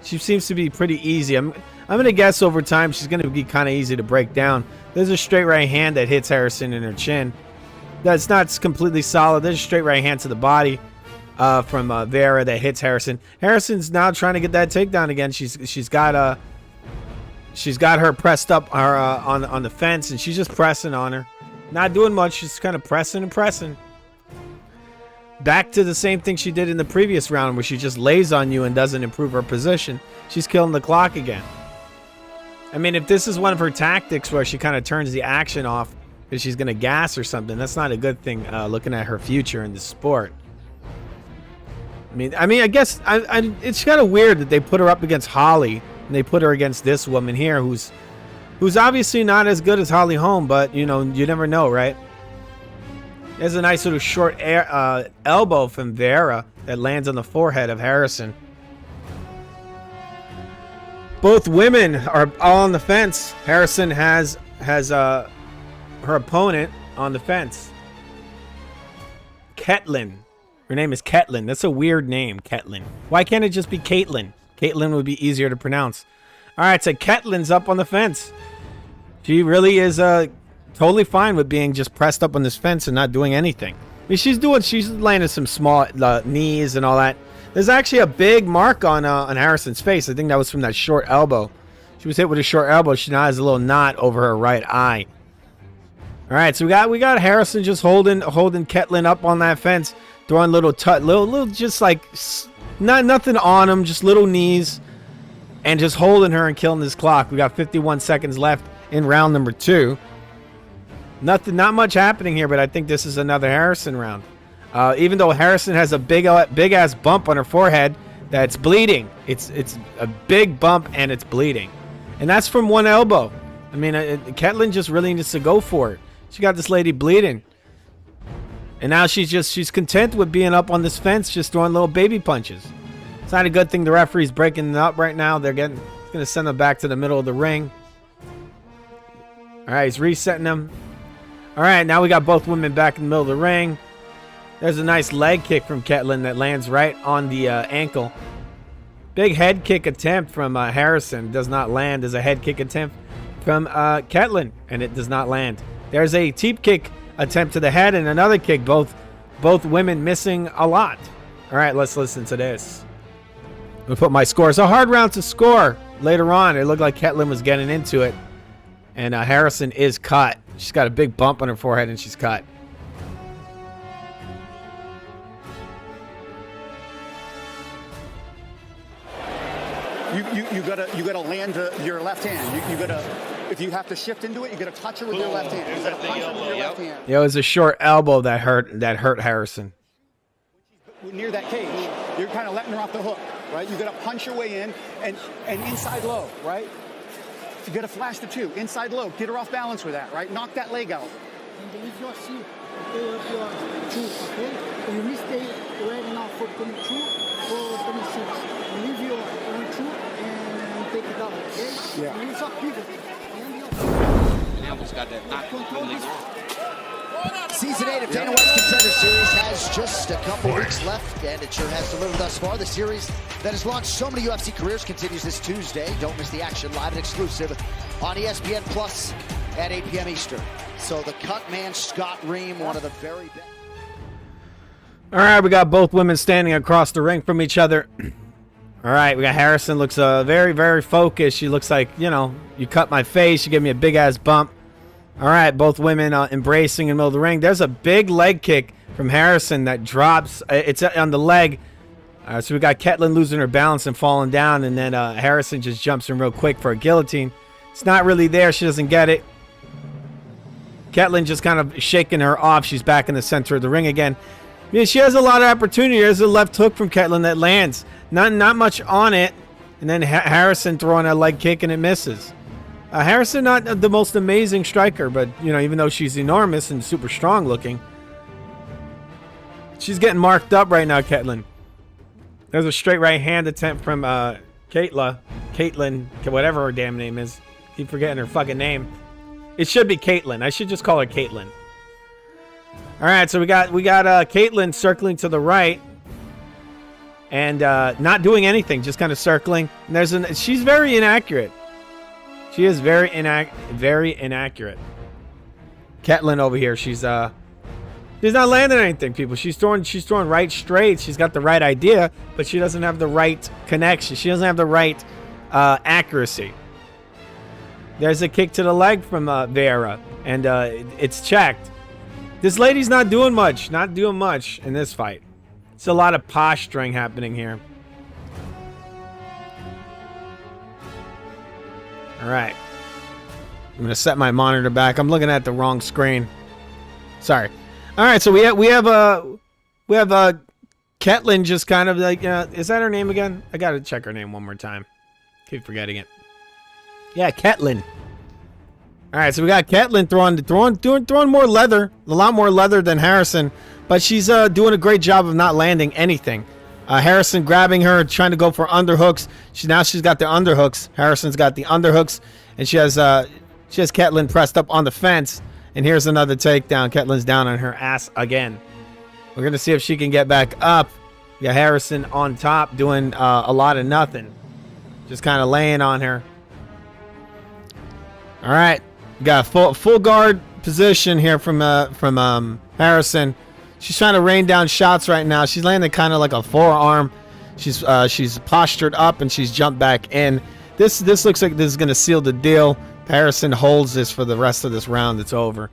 She seems to be pretty easy. I'm gonna guess over time she's gonna be kind of easy to break down. There's a straight right hand that hits Harrison in her chin. That's not completely solid. There's a straight right hand to the body from Vieira that hits Harrison. Harrison's now trying to get that takedown again. She's got her pressed up on the fence, and she's just pressing on her. Not doing much. She's kind of pressing and pressing. Back to the same thing she did in the previous round, where she just lays on you and doesn't improve her position. She's killing the clock again. I mean, if this is one of her tactics where she kind of turns the action off because she's going to gas or something, that's not a good thing looking at her future in the sport. I mean, I guess it's kind of weird that they put her up against Holly and they put her against this woman here who's obviously not as good as Holly Holm, but, you know, you never know, right? There's a nice little short elbow from Vieira that lands on the forehead of Harrison. Both women are all on the fence. Harrison has her opponent on the fence. Ketlin. Her name is Ketlin. That's a weird name, Ketlin. Why can't it just be Caitlin? Caitlin would be easier to pronounce. All right, so Ketlin's up on the fence. She really is totally fine with being just pressed up on this fence and not doing anything. I mean, she's landed some small knees and all that. There's actually a big mark on Harrison's face. I think that was from that short elbow. She was hit with a short elbow. She now has a little knot over her right eye. All right, so we got Harrison just holding Ketlin up on that fence, throwing little just like nothing on him, just little knees, and just holding her and killing this clock. We got 51 seconds left in round number 2. Not much happening here, but I think this is another Harrison round. Even though Harrison has a big ass bump on her forehead that's bleeding. It's a big bump and it's bleeding, and that's from one elbow. I mean, Ketlin just really needs to go for it. She got this lady bleeding, and now she's content with being up on this fence, just throwing little baby punches. It's not a good thing. The referee's breaking it up right now. He's gonna send them back to the middle of the ring. All right, he's resetting them. All right, now we got both women back in the middle of the ring. There's a nice leg kick from Ketlin that lands right on the ankle. Big head kick attempt from Harrison. Does not land. There's a head kick attempt from Ketlin, and it does not land. There's a teep kick attempt to the head and another kick. Both Both women missing a lot. All right, let's listen to this. I'm going to put my score. It's a hard round to score. Later on, it looked like Ketlin was getting into it. And Harrison is cut. She's got a big bump on her forehead, and she's cut. You gotta land your left hand. You gotta, if you have to shift into it, you gotta touch it with your left hand. You gotta punch it with your left hand. Yeah, it was a short elbow that hurt Harrison. Near that cage, you're kind of letting her off the hook, right? You gotta punch your way in and inside low, right? You gotta flash the 2, inside low, get her off balance with that, right? Knock that leg out. And if you see, okay, if you are 2, okay? You mistake right now for 22 or 26. Leave your 1, 2 and take it down, okay? Yeah. And it's a pivot. He almost got that knock completely wrong. Season 8 of Dana White's Contender Series has just a couple weeks left, and it sure has delivered thus far. The series that has launched so many UFC careers continues this Tuesday. Don't miss the action, live and exclusive on ESPN Plus at 8 p.m. Eastern. So the cut man, Scott Ream, one of the very best. All right, we got both women standing across the ring from each other. All right, we got Harrison looks very, very focused. She looks like, you know, you cut my face, you give me a big-ass bump. All right, both women embracing in the middle of the ring. There's a big leg kick from Harrison that drops. It's on the leg. So we got Ketlin losing her balance and falling down, and then Harrison just jumps in real quick for a guillotine. It's not really there. She doesn't get it. Ketlin just kind of shaking her off. She's back in the center of the ring again. I mean, she has a lot of opportunity. There's a left hook from Ketlin that lands. Not much on it. And then Harrison throwing a leg kick, and it misses. Harrison, not the most amazing striker, but, you know, even though she's enormous and super strong looking, she's getting marked up right now, Ketlin. There's a straight right hand attempt from Caitlin, whatever her damn name is. Keep forgetting her fucking name. It should be Caitlin. I should just call her Caitlin. All right, so we got Caitlin circling to the right and not doing anything, just kind of circling. And she's very inaccurate. She is very inaccurate. Ketlin over here, she's not landing anything, people. She's throwing right straight. She's got the right idea, but she doesn't have the right connection. She doesn't have the right accuracy. There's a kick to the leg from Vera, and it's checked. This lady's not doing much in this fight. It's a lot of posturing happening here. All right. I'm going to set my monitor back. I'm looking at the wrong screen. Sorry. All right, so we have Ketlin just kind of like, is that her name again? I got to check her name one more time. Keep forgetting it. Yeah, Ketlin. All right, so we got Ketlin throwing more leather, a lot more leather than Harrison, but she's doing a great job of not landing anything. Harrison grabbing her, trying to go for underhooks. She's got the underhooks. Harrison's got the underhooks, and she has Ketlin pressed up on the fence. And here's another takedown. Ketlin's down on her ass again. We're gonna see if she can get back up. We got Harrison on top doing a lot of nothing, just kind of laying on her. All right, we got a full guard position here from Harrison. She's trying to rain down shots right now. She's landing kind of like a forearm. She's postured up and she's jumped back in. This looks like this is going to seal the deal. Harrison holds this for the rest of this round. It's over.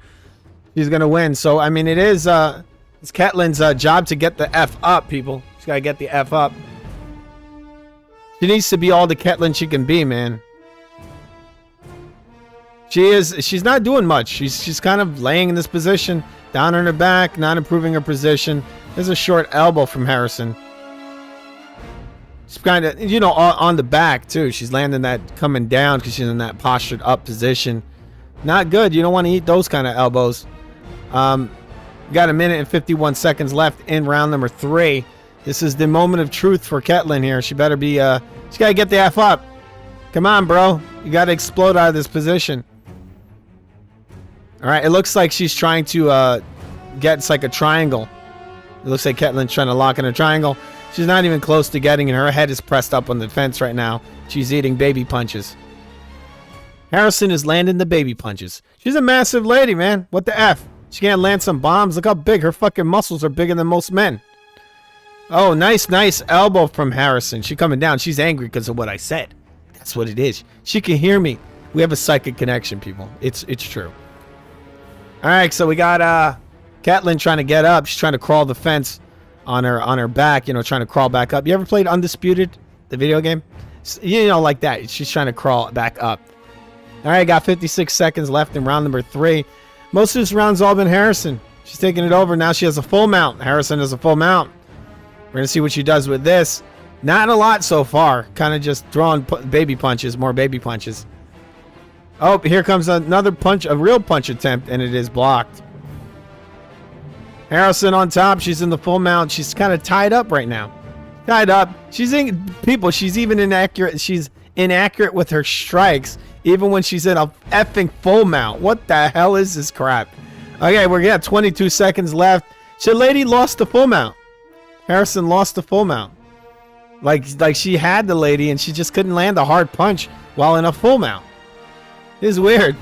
She's going to win. So, I mean, it's Ketlin's job to get the F up, people. She's got to get the F up. She needs to be all the Ketlin she can be, man. She's not doing much. She's kind of laying in this position, down on her back, not improving her position. There's a short elbow from Harrison. She's kind of, on the back too. She's landing that coming down because she's in that postured up position. Not good. You don't want to eat those kind of elbows. Got a minute and 51 seconds left in round number 3. This is the moment of truth for Ketlin here. She better be, she got to get the F up. Come on, bro. You got to explode out of this position. All right, it looks like she's trying to it's like a triangle. It looks like Ketlin's trying to lock in a triangle. She's not even close to getting it. Her head is pressed up on the fence right now. She's eating baby punches. Harrison is landing the baby punches. She's a massive lady, man. What the F? She can't land some bombs. Look how big. Her fucking muscles are bigger than most men. Oh, nice elbow from Harrison. She coming down. She's angry because of what I said. That's what it is. She can hear me. We have a psychic connection, people. It's true. All right, so we got Ketlin trying to get up. She's trying to crawl the fence on her back, you know, trying to crawl back up. You ever played Undisputed, the video game? You know, like that. She's trying to crawl back up. All right, got 56 seconds left in round number 3. Most of this round's all been Harrison. She's taking it over. Now she has a full mount. Harrison has a full mount. We're going to see what she does with this. Not a lot so far. Kind of just throwing baby punches, more baby punches. Oh, here comes another punch, a real punch attempt, and it is blocked. Harrison on top. She's in the full mount. She's kind of tied up right now. Tied up. She's even inaccurate. She's inaccurate with her strikes, even when she's in a effing full mount. What the hell is this crap? Okay, we're got 22 seconds left. The lady lost the full mount. Harrison lost the full mount. Like she had the lady, and she just couldn't land a hard punch while in a full mount. It's weird.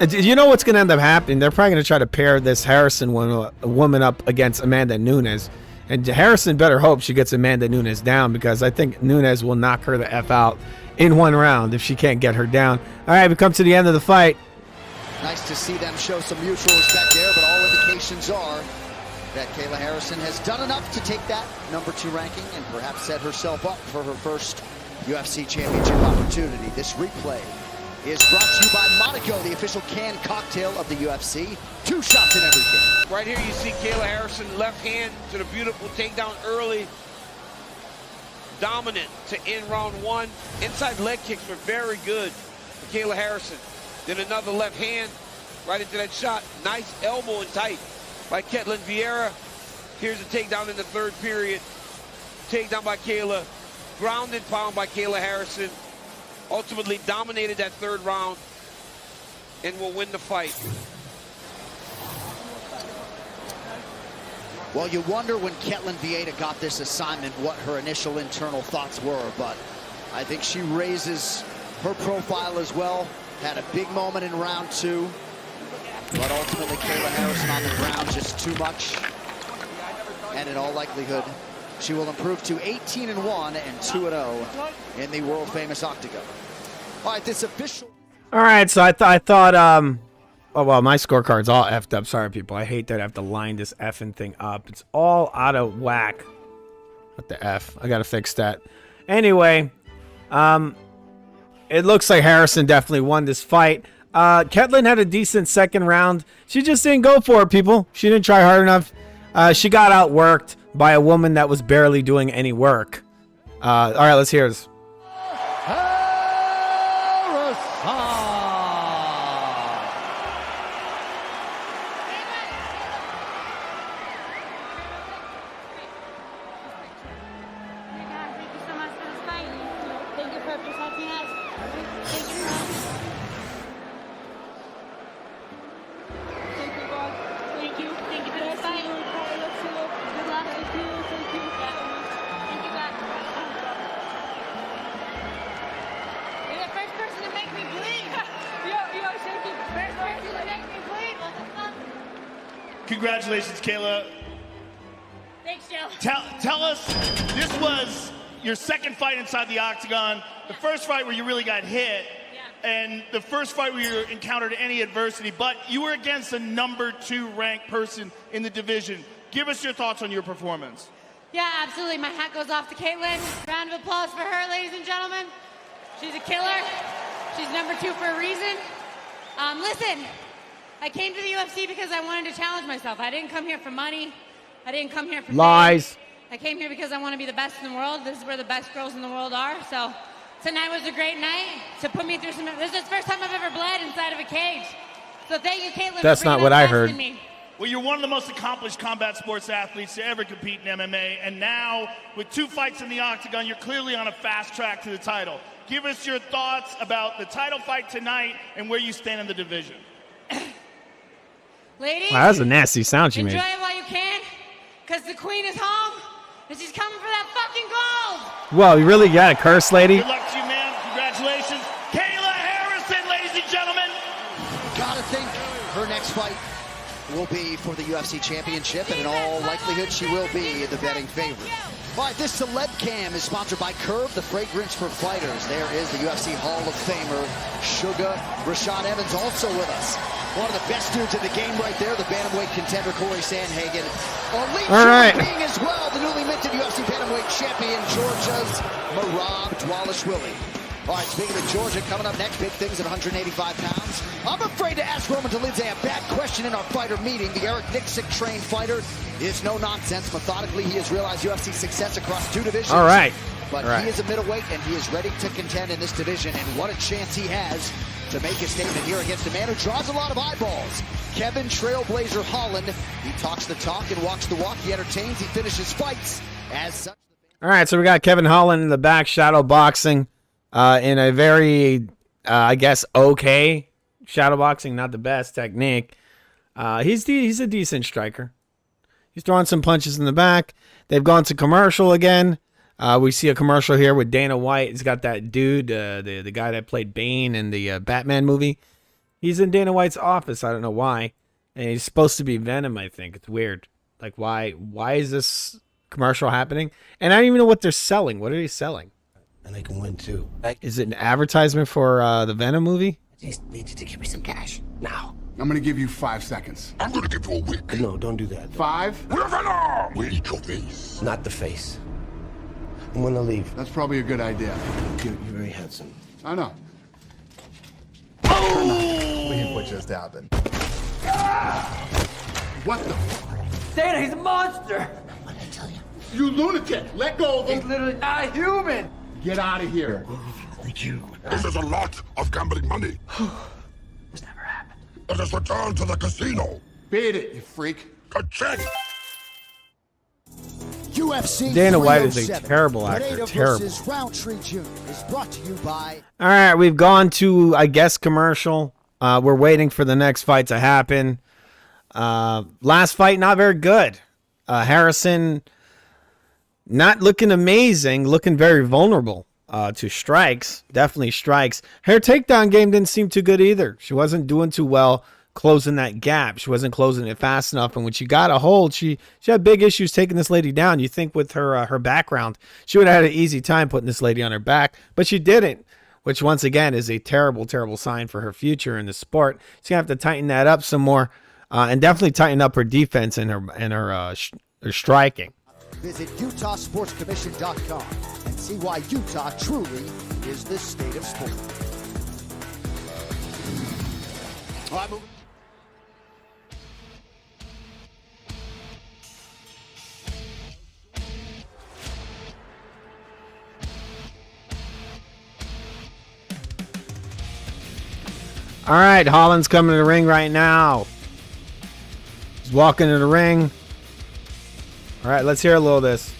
You know what's going to end up happening? They're probably going to try to pair this Harrison woman up against Amanda Nunes. And Harrison better hope she gets Amanda Nunes down, because I think Nunes will knock her the F out in one round if she can't get her down. All right, we come to the end of the fight. Nice to see them show some mutual respect there, but all indications are that Kayla Harrison has done enough to take that number 2 ranking and perhaps set herself up for her first UFC championship opportunity. This replay is brought to you by Monaco, the official canned cocktail of the UFC. 2 shots in everything. Right here you see Kayla Harrison, left hand to the beautiful takedown early. Dominant to end round 1. Inside leg kicks were very good for Kayla Harrison. Then another left hand right into that shot. Nice elbow and tight by Ketlin Vieira. Here's a takedown in the 3rd period. Takedown by Kayla. Ground and pound by Kayla Harrison. Ultimately dominated that 3rd round and will win the fight. Well, you wonder when Ketlin Vieira got this assignment what her initial internal thoughts were, but I think she raises her profile as well. Had a big moment in round 2, but ultimately Kayla Harrison on the ground just too much. And in all likelihood, she will improve to 18-1 and 2-0 in the world famous Octagon. All right, this official. All right, so I thought, oh, well, my scorecard's all effed up. Sorry, people. I hate that I have to line this effing thing up. It's all out of whack. What the F? I got to fix that. Anyway, it looks like Harrison definitely won this fight. Ketlin had a decent 2nd round. She just didn't go for it, people. She didn't try hard enough. She got outworked by a woman that was barely doing any work. All right, let's hear this. Congratulations, Kayla. Thanks, Joe. Tell us, this was your 2nd fight inside the Octagon, the 1st fight where you really got hit, and the 1st fight where you encountered any adversity, but you were against a number 2 ranked person in the division. Give us your thoughts on your performance. Yeah, absolutely. My hat goes off to Caitlin. Round of applause for her, ladies and gentlemen. She's a killer. She's number 2 for a reason. Listen, I came to the UFC because I wanted to challenge myself. I didn't come here for money. I didn't come here for lies. fame. I came here because I want to be the best in the world. This is where the best girls in the world are. So tonight was a great night to put me through some. This is the first time I've ever bled inside of a cage. So thank you, Caitlin. That's not what I heard. Well, you're one of the most accomplished combat sports athletes to ever compete in MMA, and now with 2 fights in the Octagon, you're clearly on a fast track to the title. Give us your thoughts about the title fight tonight and where you stand in the division. Ladies, wow, that's a nasty sound you made. Enjoy it while you can, because the queen is home, and she's coming for that fucking gold. Well, you really got a curse, lady. Good luck to you, man. Congratulations. Kayla Harrison, ladies and gentlemen. Gotta think her next fight will be for the UFC Championship, and in all likelihood, she will be the betting favorite. All right, this Celeb Cam is sponsored by Curve, the fragrance for fighters. There is the UFC Hall of Famer, Sugar Rashad Evans, also with us. One of the best dudes in the game right there, the bantamweight contender, Corey Sandhagen. All right. King as well, the newly minted UFC bantamweight champion, Georgia's Merab Dvalishvili. All right, speaking of Georgia, coming up next, big things at 185 pounds. I'm afraid to ask Roman Dolidze a bad question in our fighter meeting. The Eric Nicksick-trained fighter is no nonsense. Methodically, he has realized UFC success across 2 divisions. All right. But he is a middleweight, and he is ready to contend in this division. And what a chance he has to make a statement here against a man who draws a lot of eyeballs. Kevin Trailblazer Holland. He talks the talk and walks the walk. He entertains. He finishes fights. As such. All right, so we got Kevin Holland in the back, shadow boxing. In a very, I guess, okay shadow boxing, not the best technique. He's a decent striker. He's throwing some punches in the back. They've gone to commercial again. We see a commercial here with Dana White. He's got that dude, the guy that played Bane in the Batman movie. He's in Dana White's office. I don't know why. And he's supposed to be Venom, I think. It's weird. Like, why is this commercial happening? And I don't even know what they're selling. What are they selling? And I can win too. Is it an advertisement for the Venom movie? I just need you to give me some cash now. I'm gonna give you 5 seconds. I'm gonna give you a week. No, don't do that. 5? We're Venom! We eat your face. Not the face. I'm gonna leave. That's probably a good idea. You're very handsome. I know. Oh! Believe what just happened. What the? Dana, he's a monster! What did I tell you? You lunatic! Let go of him! He's literally not human! Get out of here. Thank you. This is a lot of gambling money. This never happened. Let us return to the casino. Beat it, you freak. Ka-ching! UFC Dana White is a 307. terrible actor. Pineda Terrible. versus Roundtree Jr. is brought to you by. All right, we've gone to, I guess, commercial. We're waiting for the next fight to happen. Last fight, not very good. Harrison, not looking amazing, looking very vulnerable to strikes. Definitely strikes. Her takedown game didn't seem too good either. She wasn't doing too well closing that gap. She wasn't closing it fast enough. And when she got a hold, she had big issues taking this lady down. You think with her background, she would have had an easy time putting this lady on her back, but she didn't, which once again is a terrible, terrible sign for her future in the sport. She's going to have to tighten that up some more and definitely tighten up her defense and her striking. Visit UtahSportsCommission.com and see why Utah truly is the state of sport. All right, moving. All right, Holland's coming to the ring right now. He's walking to the ring. All right, let's hear a little of this.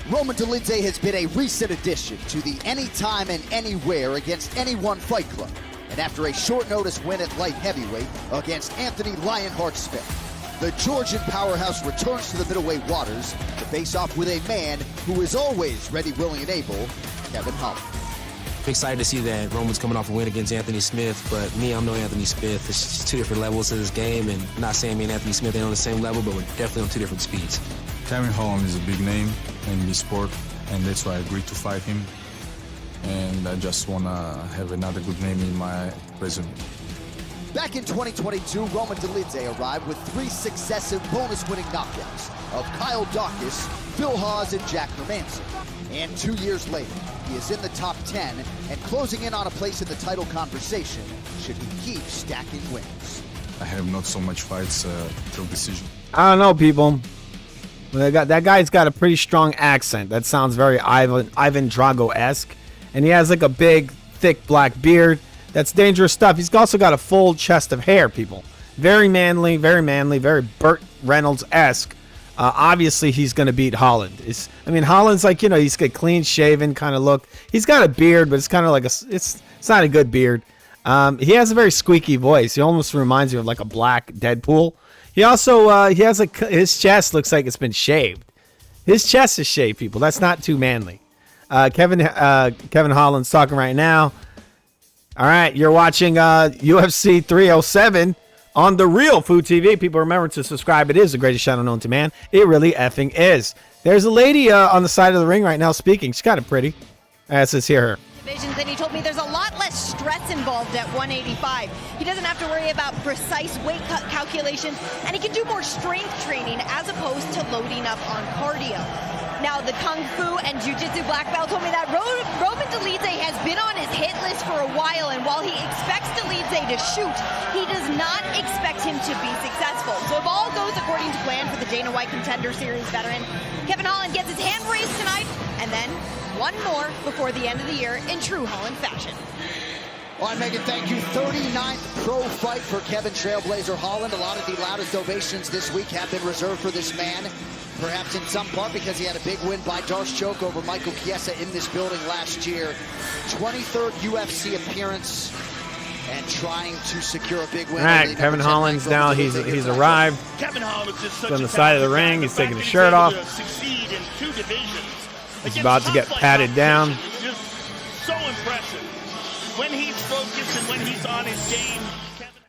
Roman Dolidze has been a recent addition to the Anytime and Anywhere Against Anyone Fight Club. And after a short notice win at light heavyweight against Anthony Lionheart Smith, the Georgian powerhouse returns to the middleweight waters to face off with a man who is always ready, willing, and able, Kevin Holland. I'm excited to see that Roman's coming off a win against Anthony Smith, but me, I'm no Anthony Smith. It's just 2 different levels of this game, and I'm not saying me and Anthony Smith ain't on the same level, but we're definitely on 2 different speeds. Kevin Holland is a big name in the sport, and that's why I agreed to fight him. And I just want to have another good name in my resume. Back in 2022, Roman Dolidze arrived with 3 successive bonus-winning knockouts of Kyle Dawkins, Phil Hawes, and Jack Hermanson. And 2 years later, he is in the top 10 and closing in on a place in the title conversation should he keep stacking wins. I have not so much fights till decision. I don't know, people. That guy's got a pretty strong accent. That sounds very Ivan Drago-esque. And he has like a big, thick black beard. That's dangerous stuff. He's also got a full chest of hair, people. Very manly, very Burt Reynolds-esque. Obviously, he's going to beat Holland. Holland's like, he's got clean-shaven kind of look. He's got a beard, but it's kind of like it's not a good beard. He has a very squeaky voice. He almost reminds me of like a black Deadpool. He also, he has his chest looks like it's been shaved. His chest is shaved, people. That's not too manly. Kevin Holland's talking right now. All right, you're watching UFC 307. on The Real Food TV. People remember to subscribe. It is the greatest channel known to man. It really effing is. There's a lady on the side of the ring right now speaking. She's kind of pretty. Let's hear her. Divisions, and he told me there's a lot less stress involved at 185. He doesn't have to worry about precise weight calculations, and he can do more strength training as opposed to loading up on cardio. Now, the Kung Fu and Jiu-Jitsu black belt told me that Roman Dolidze has been on his hit list for a while, and while he expects Dolidze to shoot, he does not expect him to be successful. So if all goes according to plan for the Dana White Contender Series veteran, Kevin Holland gets his hand raised tonight, and then one more before the end of the year in true Holland fashion. All right, Megan, thank you. 39th pro fight for Kevin Trailblazer Holland. A lot of the loudest ovations this week have been reserved for this man, perhaps in some part because he had a big win by Darce Choke over Michael Chiesa in this building last year. 23rd UFC appearance and trying to secure a big win. All right, Kevin Holland's now. He's arrived. Kevin Holland is just such on the side of the ring. He's taking his shirt off. Succeed in 2 divisions. He's about to get patted down. It's just so impressive. When he's focused and when he's on his game.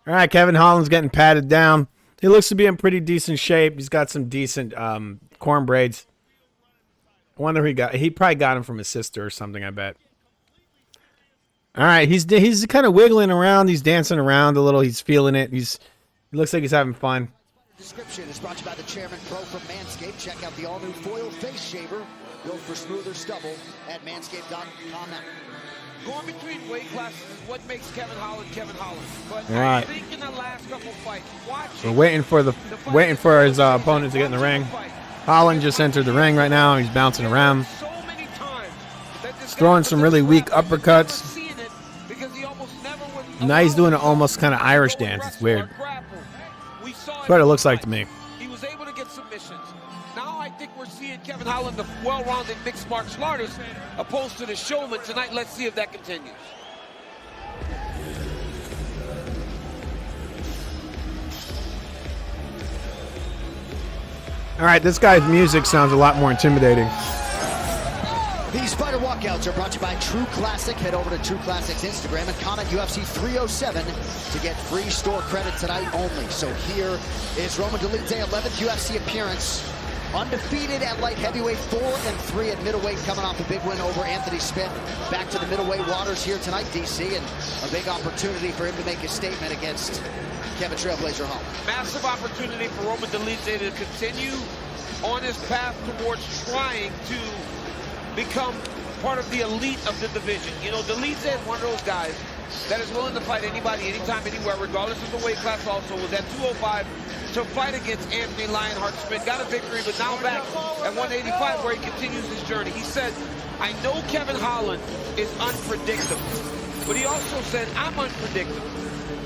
All right, Kevin Holland's getting patted down. He looks to be in pretty decent shape. He's got some decent corn braids. I wonder who he got. He probably got him from his sister or something, I bet. All right, he's kind of wiggling around. He's dancing around a little. He's feeling it. He looks like he's having fun. Description is brought to you by the Chairman Pro from Manscaped. Check out the all-new foil face shaver built for smoother stubble at manscaped.com now. Going between weight classes is what makes Kevin Holland Kevin Holland. But all right. I think in the last couple fights, We're waiting for his opponent to get in the ring. Holland just entered the ring right now. He's bouncing around. He's throwing some really weak uppercuts. Now he's doing an almost kind of Irish dance. It's weird. That's what it looks like to me. He was able to get submissions. Now I think we're seeing Kevin Holland, the well-rounded mixed martial artist, opposed to the showman tonight. Let's see if that continues. All right, this guy's music sounds a lot more intimidating. These Spider Walkouts are brought to you by True Classic. Head over to True Classic's Instagram and comment UFC 307 to get free store credit tonight only. So here is Roman Dolidze, 11th UFC appearance. Undefeated at light heavyweight, 4-3 at middleweight, coming off a big win over Anthony Smith. Back to the middleweight waters here tonight, DC, and a big opportunity for him to make a statement against Kevin Trailblazer Holland. Massive opportunity for Roman Dolidze to continue on his path towards trying to become part of the elite of the division. You know, Dolidze is one of those guys that is willing to fight anybody, anytime, anywhere, regardless of the weight class also. Was at 205 to fight against Anthony Lionheart Smith. Got a victory, but now back at 185 where he continues his journey. He said, I know Kevin Holland is unpredictable, but he also said, I'm unpredictable.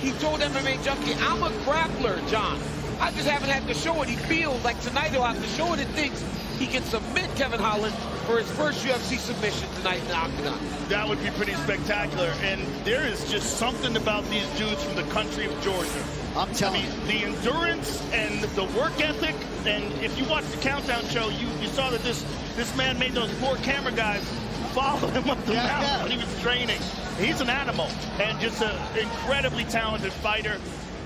He told MMA Junkie, I'm a grappler, John. I just haven't had to show it. He feels like tonight he'll have to show it and thinks he can submit Kevin Holland for his first UFC submission tonight in the Octagon. That would be pretty spectacular. And there is just something about these dudes from the country of Georgia. I'm telling you. The endurance and the work ethic. And if you watch the Countdown show, you saw that this man made those poor camera guys follow him up the mountain when he was training. He's an animal and just an incredibly talented fighter.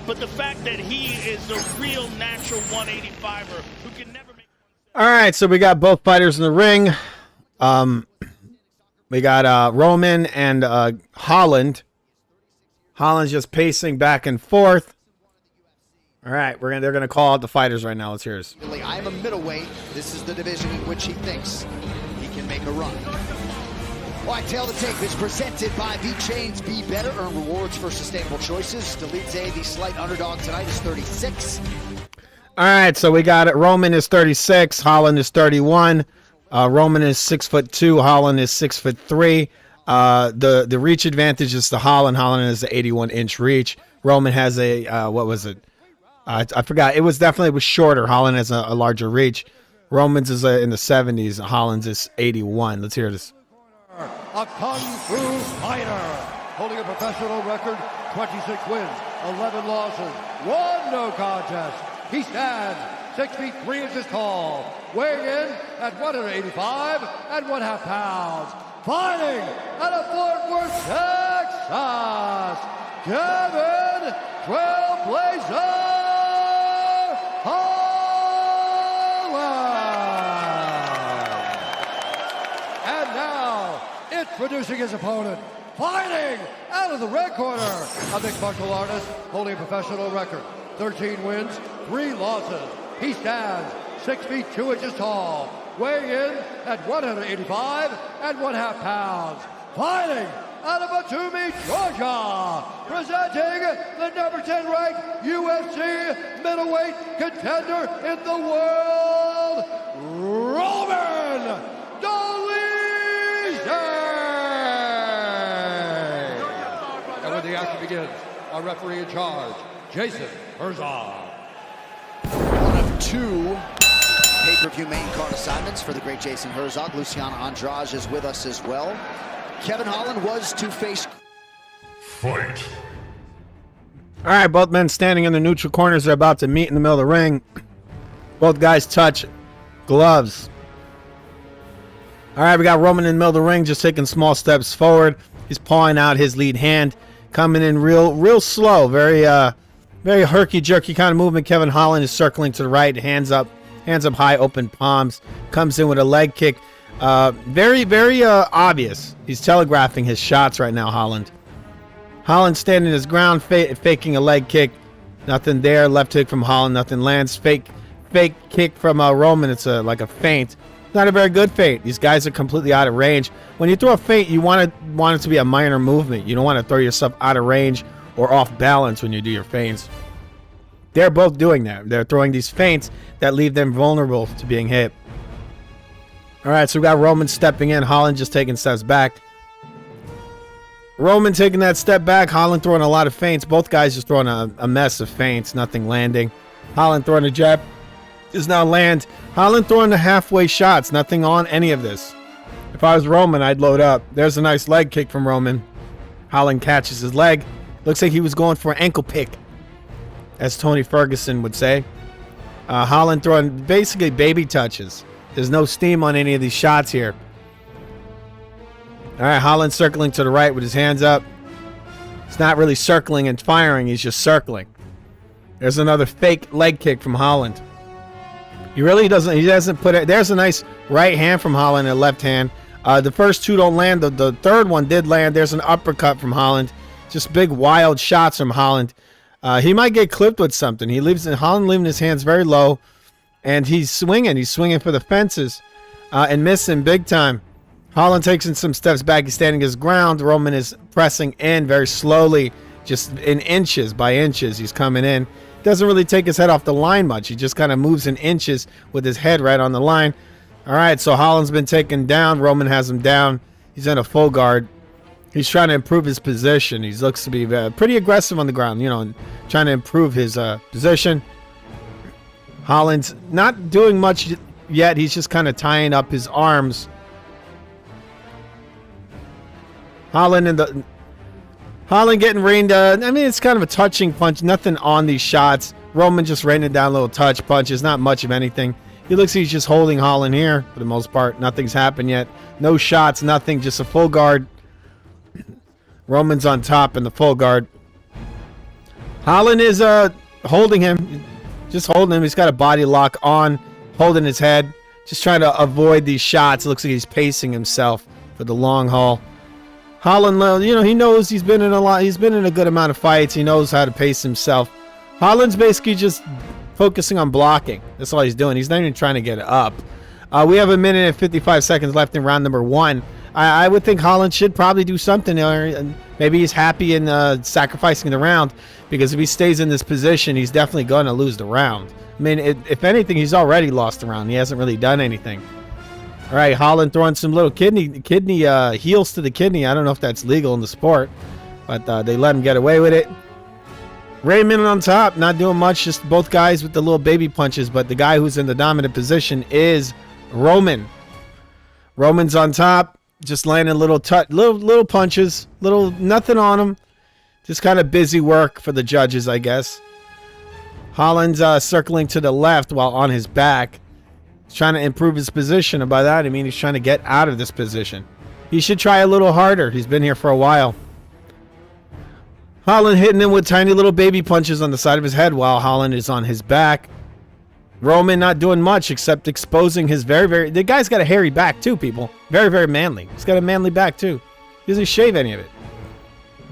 But the fact that he is a real natural 185er who can never make... All right, so we got both fighters in the ring. We got Roman and Holland. Holland's just pacing back and forth. All right, they're gonna call out the fighters right now. Let's hear this. I am a middleweight. This is the division in which he thinks he can make a run. All right, Tail the Tape is presented by V-Chains. Be better, earn rewards for sustainable choices. Dolidze, the slight underdog tonight, is 36. All right, so we got it. Roman is 36. Holland is 31. Roman is 6'2". Holland is 6'3". The reach advantage is to Holland. Holland has the 81-inch reach. Roman has a what was it? I forgot. It was shorter. Holland has a larger reach. Roman's is in the 70s. Holland's is 81. Let's hear this. A Kung Fu fighter, holding a professional record, 26 wins, 11 losses, 1 no contest. He stands 6 feet 3 inches tall, weighing in at 185 1/2 pounds. Fighting out of Fort Worth, Texas, Kevin Trailblazer Trailblazer Holland. And now, introducing his opponent, fighting out of the red corner, a mixed martial artist holding a professional record. 13 wins, 3 losses. He stands 6 feet 2 inches tall, weighing in at 185 1/2 pounds. Fighting out of Batumi, Georgia, presenting the number 10 ranked UFC middleweight contender in the world, Roman Dolidze. And when the action begins, our referee in charge, Jason Herzog. One of 2 pay-per-view main card assignments for the great Jason Herzog. Luciana Andrade is with us as well. Kevin Holland was to face... Fight. All right, both men standing in the neutral corners are about to meet in the middle of the ring. Both guys touch gloves. All right, we got Roman in the middle of the ring, just taking small steps forward. He's pawing out his lead hand, coming in real slow, very herky-jerky kind of movement. Kevin Holland is circling to the right, hands up high, open palms, comes in with a leg kick. Very obvious. He's telegraphing his shots right now, Holland. Holland standing his ground, faking a leg kick. Nothing there. Left hook from Holland. Nothing lands. Fake kick from Roman. It's like a feint. Not a very good feint. These guys are completely out of range. When you throw a feint, you want it to be a minor movement. You don't want to throw yourself out of range or off balance when you do your feints. They're both doing that. They're throwing these feints that leave them vulnerable to being hit. All right, so we got Roman stepping in. Holland just taking steps back. Roman taking that step back. Holland throwing a lot of feints. Both guys just throwing a mess of feints. Nothing landing. Holland throwing a jab. Does not land. Holland throwing the halfway shots. Nothing on any of this. If I was Roman, I'd load up. There's a nice leg kick from Roman. Holland catches his leg. Looks like he was going for an ankle pick, as Tony Ferguson would say. Holland throwing basically baby touches. There's no steam on any of these shots here. All right, Holland circling to the right with his hands up. He's not really circling and firing. He's just circling. There's another fake leg kick from Holland. He doesn't put it. There's a nice right hand from Holland and left hand. The first 2 don't land. The third one did land. There's an uppercut from Holland. Just big wild shots from Holland. He might get clipped with something. Holland leaving his hands very low. And he's swinging. He's swinging for the fences and missing big time. Holland takes in some steps back. He's standing his ground. Roman is pressing in very slowly, just in inches by inches. He's coming in. Doesn't really take his head off the line much. He just kind of moves in inches with his head right on the line. All right, so Holland's been taken down. Roman has him down. He's in a full guard. He's trying to improve his position. He looks to be pretty aggressive on the ground, trying to improve his position. Holland's not doing much yet. He's just kind of tying up his arms. Holland getting rained. It's kind of a touching punch. Nothing on these shots. Roman just raining down little touch punches. Not much of anything. He looks like he's just holding Holland here for the most part. Nothing's happened yet. No shots, nothing. Just a full guard. Roman's on top in the full guard. Holland is holding him. Just holding him. He's got a body lock on, holding his head. Just trying to avoid these shots. It looks like he's pacing himself for the long haul. Holland, he knows he's been in a good amount of fights. He knows how to pace himself. Holland's basically just focusing on blocking. That's all he's doing. He's not even trying to get up. We have 1 minute and 55 seconds left in round number 1. I would think Holland should probably do something. Maybe he's happy in sacrificing the round, because if he stays in this position, he's definitely going to lose the round. If anything, he's already lost the round. He hasn't really done anything. All right, Holland throwing some little kidney heels to the kidney. I don't know if that's legal in the sport, but they let him get away with it. Raymond on top, not doing much, just both guys with the little baby punches, but the guy who's in the dominant position is Roman. Roman's on top, just landing little punches, nothing on him. Just kind of busy work for the judges, I guess. Holland's circling to the left while on his back. He's trying to improve his position, and by that I mean he's trying to get out of this position. He should try a little harder. He's been here for a while. Holland hitting him with tiny little baby punches on the side of his head while Holland is on his back. Roman not doing much except exposing his the guy's got a hairy back too, people. Very, very manly. He's got a manly back too. He doesn't shave any of it.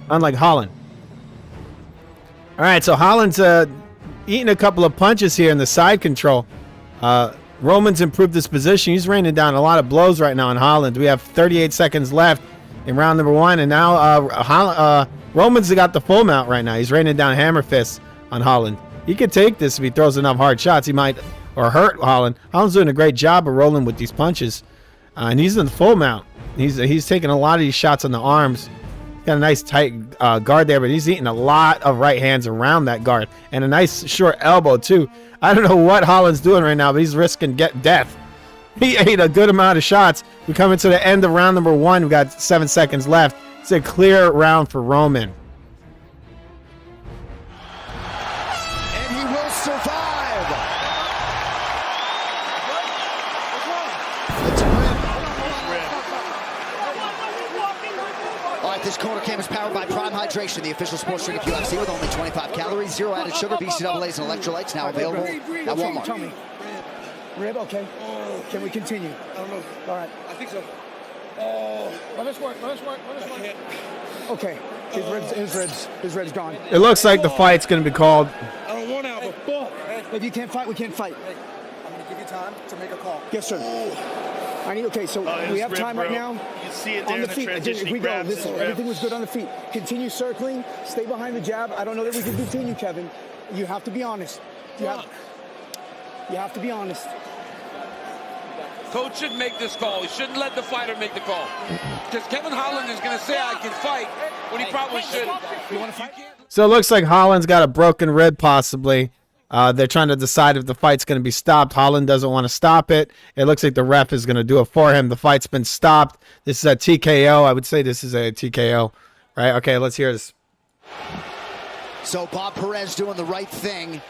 Unlike Holland. All right, so Holland's eating a couple of punches here in the side control. Roman's improved his position. He's raining down a lot of blows right now on Holland. We have 38 seconds left in round number 1, and now Roman's got the full mount right now. He's raining down hammer fists on Holland. He could take this if he throws enough hard shots. He might hurt Holland. Holland's doing a great job of rolling with these punches, and he's in the full mount. He's taking a lot of these shots on the arms. Got a nice tight guard there, but he's eating a lot of right hands around that guard and a nice short elbow too. I don't know what Holland's doing right now, but he's risking death. He ate a good amount of shots. We come into the end of round number 1. We've got 7 seconds left. It's a clear round for Roman. And he will survive. It's a rib. All right, this corner cam is powered by Prime Hydration, the official sports drink of UFC with only 25 calories, 0 added sugar, BCAAs, and electrolytes, now available at Walmart. Tell me. Rib, okay. Can we continue? I don't know. All right. I think so. Let us work. Okay. His ribs gone. It looks like the fight's going to be called. I don't want out, but if you can't fight, we can't fight. I'm going to give you time to make a call. Yes, sir. Okay, so we have time right now. You see it there on the in feet. transition. If we go, listen, everything was good on the feet. Continue circling. Stay behind the jab. I don't know that we can continue, Kevin. You have to be honest. You have to be honest. Coach should make this call. He shouldn't let the fighter make the call. Because Kevin Holland is going to say, I can fight, when he probably shouldn't. You want to fight? So it looks like Holland's got a broken rib possibly. They're trying to decide if the fight's going to be stopped. Holland doesn't want to stop it. It looks like the ref is going to do it for him. The fight's been stopped. This is a TKO. I would say this is a TKO. Right? Okay, let's hear this. So Bob Perez doing the right thing.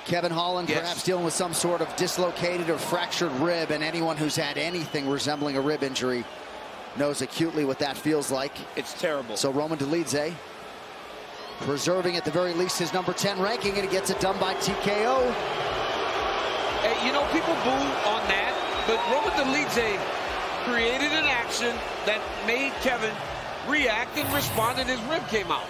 Kevin Holland perhaps dealing with some sort of dislocated or fractured rib, and anyone who's had anything resembling a rib injury knows acutely what that feels like. It's terrible. So Roman Dolidze preserving at the very least his number 10 ranking, and he gets it done by TKO. Hey, you know, people boo on that, but Roman Dolidze created an action that made Kevin react and respond, and his rib came out.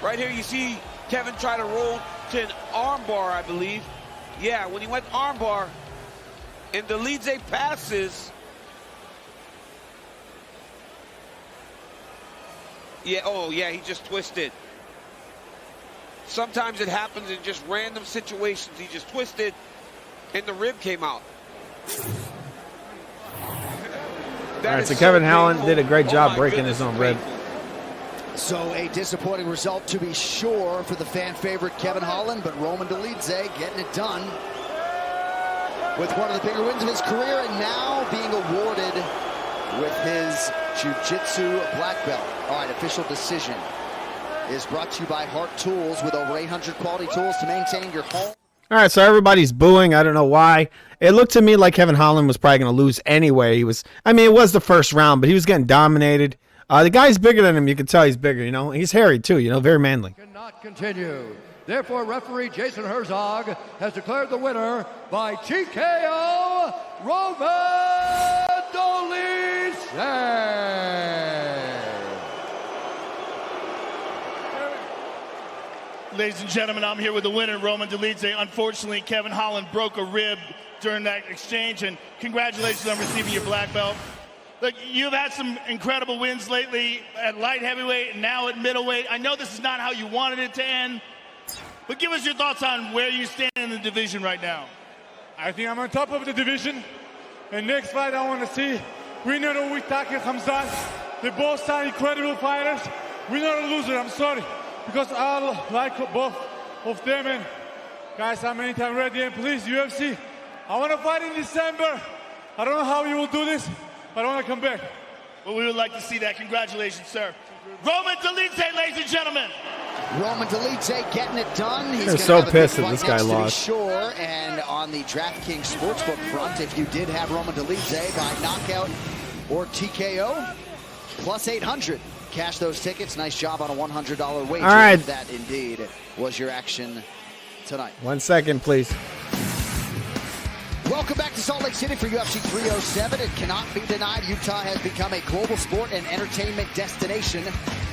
Right here you see Kevin try to roll to an armbar, I believe. Yeah, when he went armbar, and Dolidze passes. Yeah, oh yeah, he just twisted. Sometimes it happens in just random situations. He just twisted, and the rib came out. All right, so Kevin Holland did a great job breaking his own rib. So a disappointing result to be sure for the fan favorite Kevin Holland, but Roman Dolidze getting it done with one of the bigger wins of his career, and now being awarded with his Jiu-Jitsu black belt. All right, official decision is brought to you by Hart Tools, with over 800 quality tools to maintain your home. All right, so everybody's booing. I don't know why. It looked to me like Kevin Holland was probably going to lose anyway. It was the first round, but he was getting dominated. The guy's bigger than him. You can tell he's bigger, you know. He's hairy, too, you know, very manly. Cannot continue. Therefore, referee Jason Herzog has declared the winner by TKO, Roman Dolidze. Ladies and gentlemen, I'm here with the winner, Roman Dolidze. Unfortunately, Kevin Holland broke a rib during that exchange, and congratulations on receiving your black belt. Look, you've had some incredible wins lately at light heavyweight and now at middleweight. I know this is not how you wanted it to end, but give us your thoughts on where you stand in the division right now. I think I'm on top of the division. And next fight I want to see winner of Whittaker Khamzat. They both are incredible fighters. Winner or loser, I'm sorry. Because I like both of them. And guys, I'm anytime ready. And please, UFC, I want to fight in December. I don't know how you will do this. I don't want to come back. Well, we would like to see that. Congratulations, sir. Roman Dolidze, ladies and gentlemen. Roman Dolidze getting it done. They're so pissed that this guy lost. Sure, and on the DraftKings Sportsbook front, if you did have Roman Dolidze by knockout or TKO, plus 800. cash those tickets. Nice job on a $100 wager. All right. That indeed was your action tonight. 1 second, please. Welcome back to Salt Lake City for UFC 307. It cannot be denied, Utah has become a global sport and entertainment destination,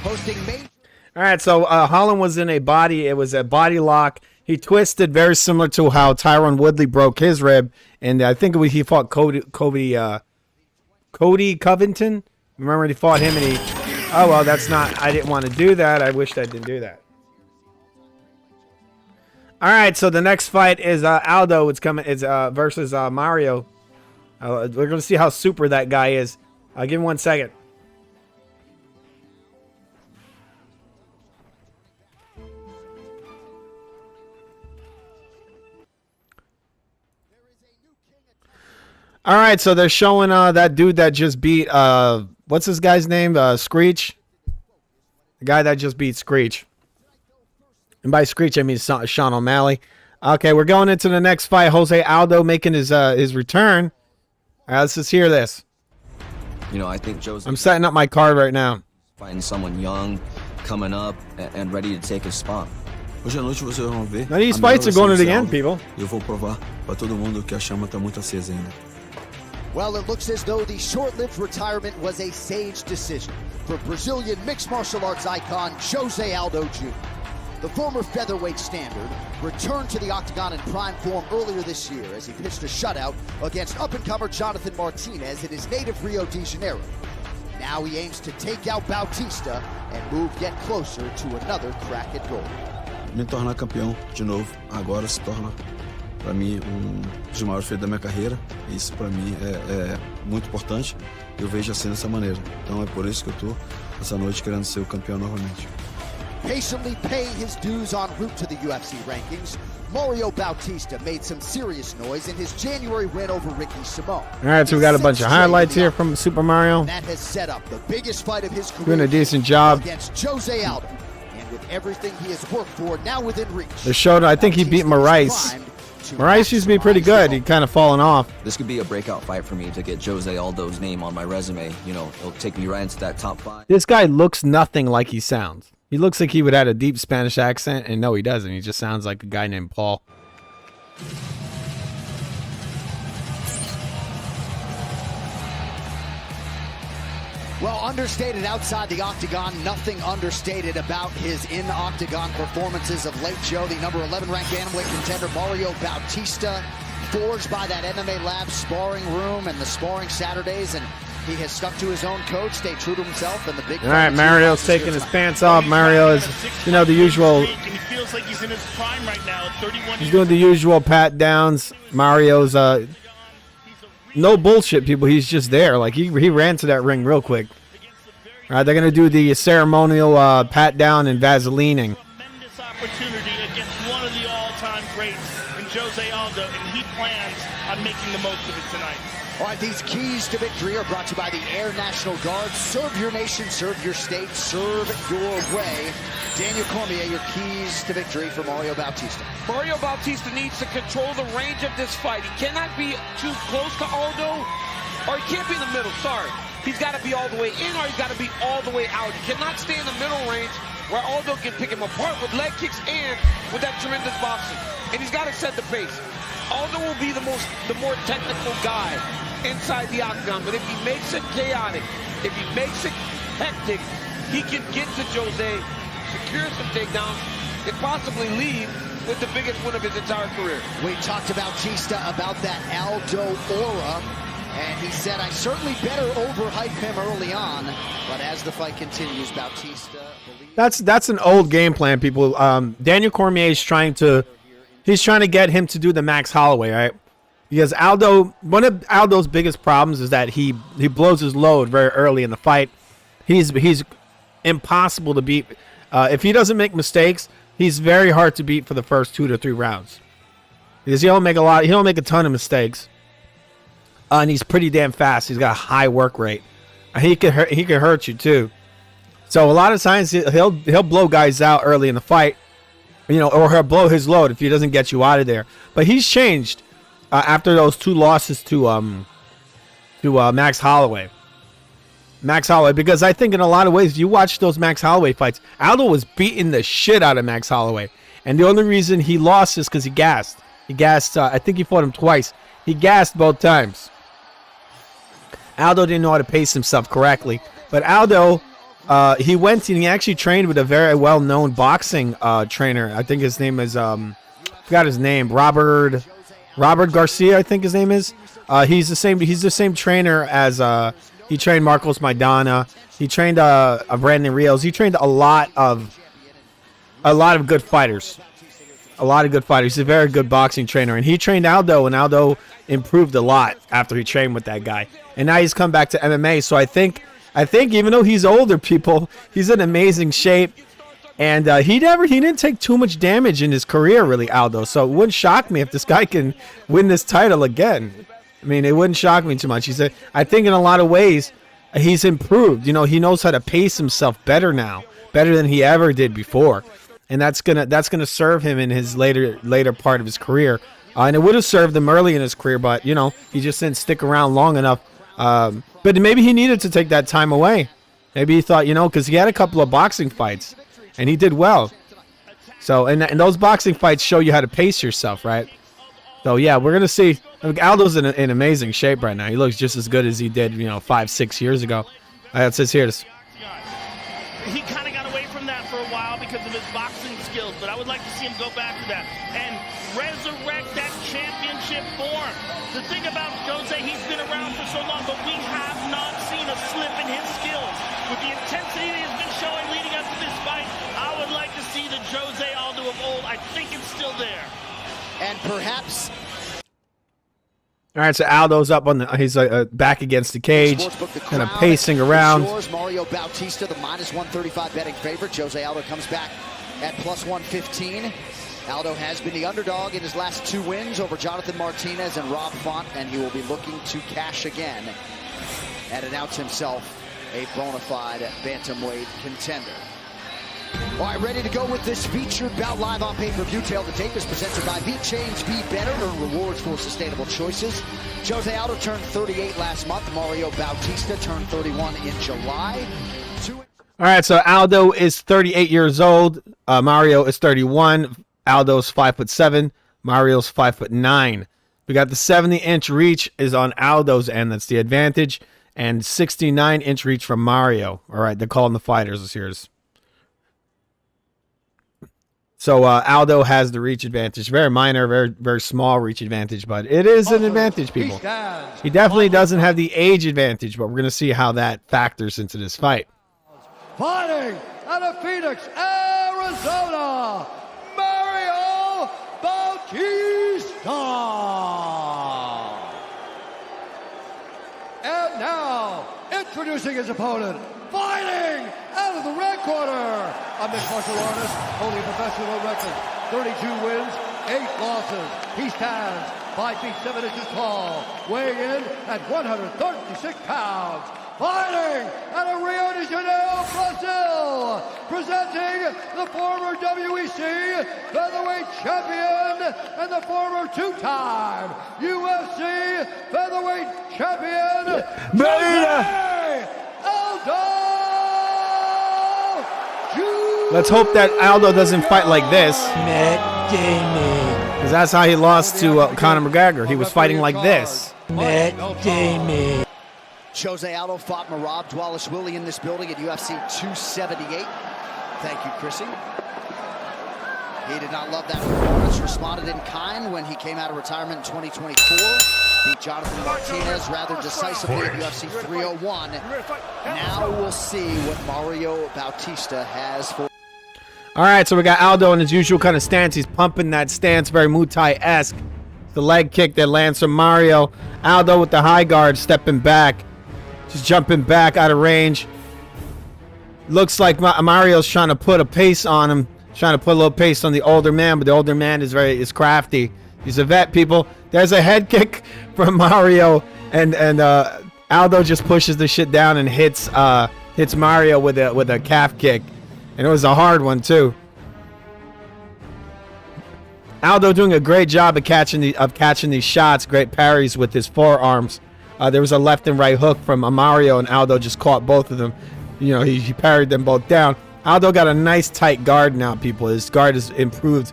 hosting major... All right, so Holland was in a body. It was a body lock. He twisted, very similar to how Tyron Woodley broke his rib, and I think he fought Cody Covington. Remember, he fought him, and he. Oh well, that's not. I didn't want to do that. I wished I didn't do that. All right, so the next fight is Aldo. It's coming. It's versus Mario. We're gonna see how super that guy is. Give him 1 second. All right, so they're showing that dude that just beat what's this guy's name? Screech. The guy that just beat Screech. And by Screech, I mean Sean O'Malley. Okay, we're going into the next fight. Jose Aldo making his return. All right, let's just hear this. You know, I think I'm setting up my card right now. Fighting someone young, coming up, and ready to take his spot. Hoje à noite vocês vão ver. Now these fights are going to the end, people. Eu vou provar para todo mundo que a chama está muito acesa ainda. Well, it looks as though the short-lived retirement was a sage decision for Brazilian mixed martial arts icon Jose Aldo Jr. The former featherweight standard returned to the octagon in prime form earlier this year as he pitched a shutout against up-and-comer Jonathan Martinez in his native Rio de Janeiro. Now he aims to take out Bautista and move yet closer to another crack at gold. Me tornar campeão de novo agora se torna para mim dos maiores feitos da minha carreira. Isso para mim é muito importante. Eu vejo assim dessa maneira. Então é por isso que eu tô essa noite querendo ser o campeão novamente. Patiently paying his dues en route to the UFC rankings, Mario Bautista made some serious noise in his January win over Ricky Simón. All right, so we got a bunch of highlights here from Super Mario. That has set up the biggest fight of his career. Doing a decent job Against Jose Aldo. And with everything he has worked for now within reach. They showed, I think he beat Moraes. Moraes used to be pretty good. He kind of fallen off. This could be a breakout fight for me to get Jose Aldo's name on my resume. You know, it'll take me right into that top 5. This guy looks nothing like he sounds. He looks like he would have a deep Spanish accent, and no, he doesn't. He just sounds like a guy named Paul. Well, understated outside the octagon, nothing understated about his in-octagon performances of late, Joe. The number 11 ranked bantamweight contender Mario Bautista, forged by that MMA Lab sparring room and the sparring Saturdays, and he has stuck to his own code, stayed true to himself, and the big... All right, Mario's taking his pants off. Mario is, you know, the usual... He feels like he's in his prime right now at 31 He's doing the usual pat downs. Mario's, no bullshit, people. He's just there. Like, he ran to that ring real quick. All right, they're going to do the ceremonial pat down and vaselining. Tremendous opportunity against one of the all-time greats in Jose Aldo, and he plans on making the most of it tonight. All right, these keys to victory are brought to you by the Air National Guard. Serve your nation, serve your state, serve your way. Daniel Cormier, your keys to victory for Mario Bautista. Mario Bautista needs to control the range of this fight. He cannot be too close to Aldo, or he can't be in the middle, sorry. He's got to be all the way in, or he's got to be all the way out. He cannot stay in the middle range where Aldo can pick him apart with leg kicks and with that tremendous boxing. And he's got to set the pace. Aldo will be the more technical guy inside the octagon, but if he makes it chaotic, if he makes it hectic, he can get to Jose, secure some takedowns, and possibly leave with the biggest win of his entire career. We talked to Bautista about that Aldo aura, and he said, I certainly better overhype him early on, but as the fight continues, Bautista believes... That's an old game plan, people. Daniel Cormier is trying to get him to do the Max Holloway, right? Because one of Aldo's biggest problems is that he blows his load very early in the fight. He's impossible to beat. If he doesn't make mistakes, he's very hard to beat for the first 2 to 3 rounds. Because he don't make a ton of mistakes. And he's pretty damn fast. He's got a high work rate. He can hurt you too. So a lot of times he'll blow guys out early in the fight, you know, or he'll blow his load if he doesn't get you out of there. But he's changed after those 2 losses to Max Holloway. Max Holloway, because I think in a lot of ways, you watch those Max Holloway fights, Aldo was beating the shit out of Max Holloway. And the only reason he lost is because he gassed. He gassed, I think he fought him twice. He gassed both times. Aldo didn't know how to pace himself correctly. But Aldo, he went and he actually trained with a very well-known boxing trainer. I think his name is, forgot his name, Robert Garcia, I think his name is. He's the same trainer as, he trained Marcos Maidana. He trained Brandon Rios. He trained a lot of good fighters. A lot of good fighters. He's a very good boxing trainer. And he trained Aldo, and Aldo improved a lot after he trained with that guy. And now he's come back to MMA. So I think even though he's older, people, he's in amazing shape. And he didn't take too much damage in his career, really, Aldo. So it wouldn't shock me if this guy can win this title again. I mean, it wouldn't shock me too much. He said, I think in a lot of ways, he's improved. You know, he knows how to pace himself better now, better than he ever did before. And that's gonna serve him in his later part of his career. And it would have served him early in his career, but, you know, he just didn't stick around long enough. But maybe he needed to take that time away. Maybe he thought, you know, because he had a couple of boxing fights, and he did well. So, and those boxing fights show you how to pace yourself, right? So, yeah, we're going to see. Aldo's in amazing shape right now. He looks just as good as he did, 5-6 years ago. It says here. He kind of got away from that for a while because of his boxing skills, but I would like to see him go back to that and resurrect that championship form. The thing about Jose, he's been around for so long, but we have not seen a slip in his skills. With the intensity that he's been showing leading up to this fight, I would like to see the Jose Aldo of old. I think it's still there. And perhaps... All right, so Aldo's up on he's back against the cage, kind of pacing around. Mario Bautista, the -135 betting favorite. Jose Aldo comes back at +115. Aldo has been the underdog in his last 2 wins over Jonathan Martinez and Rob Font, and he will be looking to cash again and announce himself a bona fide bantamweight contender. All right, ready to go with this featured bout live on pay-per-view. Tail the tape is presented by Beat Change. Be better. Earn rewards for sustainable choices. Jose Aldo turned 38 last month. Mario Bautista turned 31 in July. All right, so Aldo is 38 years old. Mario is 31. Aldo's 5'7". Mario's 5'9". We got the 70-inch reach is on Aldo's end. That's the advantage. And 69-inch reach from Mario. All right, they're calling the fighters. This here's. So Aldo has the reach advantage. Very minor, very, very small reach advantage, but it is an advantage, people. He definitely doesn't have the age advantage, but we're going to see how that factors into this fight. Fighting out of Phoenix, Arizona, Mario Bautista. And now, introducing his opponent, fighting out of the red corner, a mixed martial artist holding a professional record, 32 wins, 8 losses. He stands 5 feet 7 inches tall, weighing in at 136 pounds. Fighting out of Rio de Janeiro, Brazil, presenting the former WEC featherweight champion and the former 2-time UFC featherweight champion, Jose Aldo. Let's hope that Aldo doesn't fight like this. Matt Damon. Because that's how he lost to Conor McGregor. He was fighting like this. Matt Damon. Jose Aldo fought Merab Dvalishvili in this building at UFC 278. Thank you, Chrissy. He did not love that performance. Responded in kind when he came out of retirement in 2024. Beat Jonathan Martinez rather decisively at UFC 301. Now we'll see what Mario Bautista has for. All right, so we got Aldo in his usual kind of stance. He's pumping that stance, very Muay Thai-esque. The leg kick that lands from Mario. Aldo with the high guard, stepping back. Just jumping back out of range. Looks like Mario's trying to put a pace on him. Trying to put a little pace on the older man, but the older man is crafty. He's a vet, people. There's a head kick from Mario, and Aldo just pushes the shit down and hits Mario with a calf kick. And it was a hard one too. Aldo doing a great job of catching these shots. Great parries with his forearms. There was a left and right hook from Mario, and Aldo just caught both of them. You know, he parried them both down. Aldo got a nice tight guard now, people. His guard has improved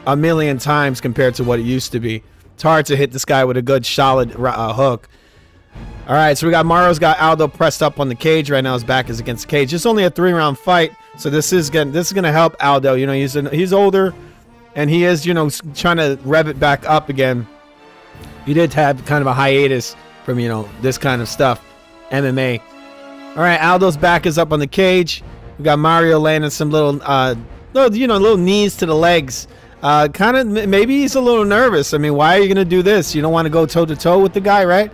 a million times compared to what it used to be. It's hard to hit this guy with a good solid hook. All right, so we got Mario's got Aldo pressed up on the cage right now. His back is against the cage. It's only a 3-round fight, so this is gonna help Aldo. You know, he's older, and he is, you know, trying to rev it back up again. He did have kind of a hiatus from, you know, this kind of stuff, MMA. All right, Aldo's back is up on the cage. We got Mario landing some little knees to the legs. Kind of, maybe he's a little nervous. I mean, why are you gonna do this? You don't want to go toe to toe with the guy, right?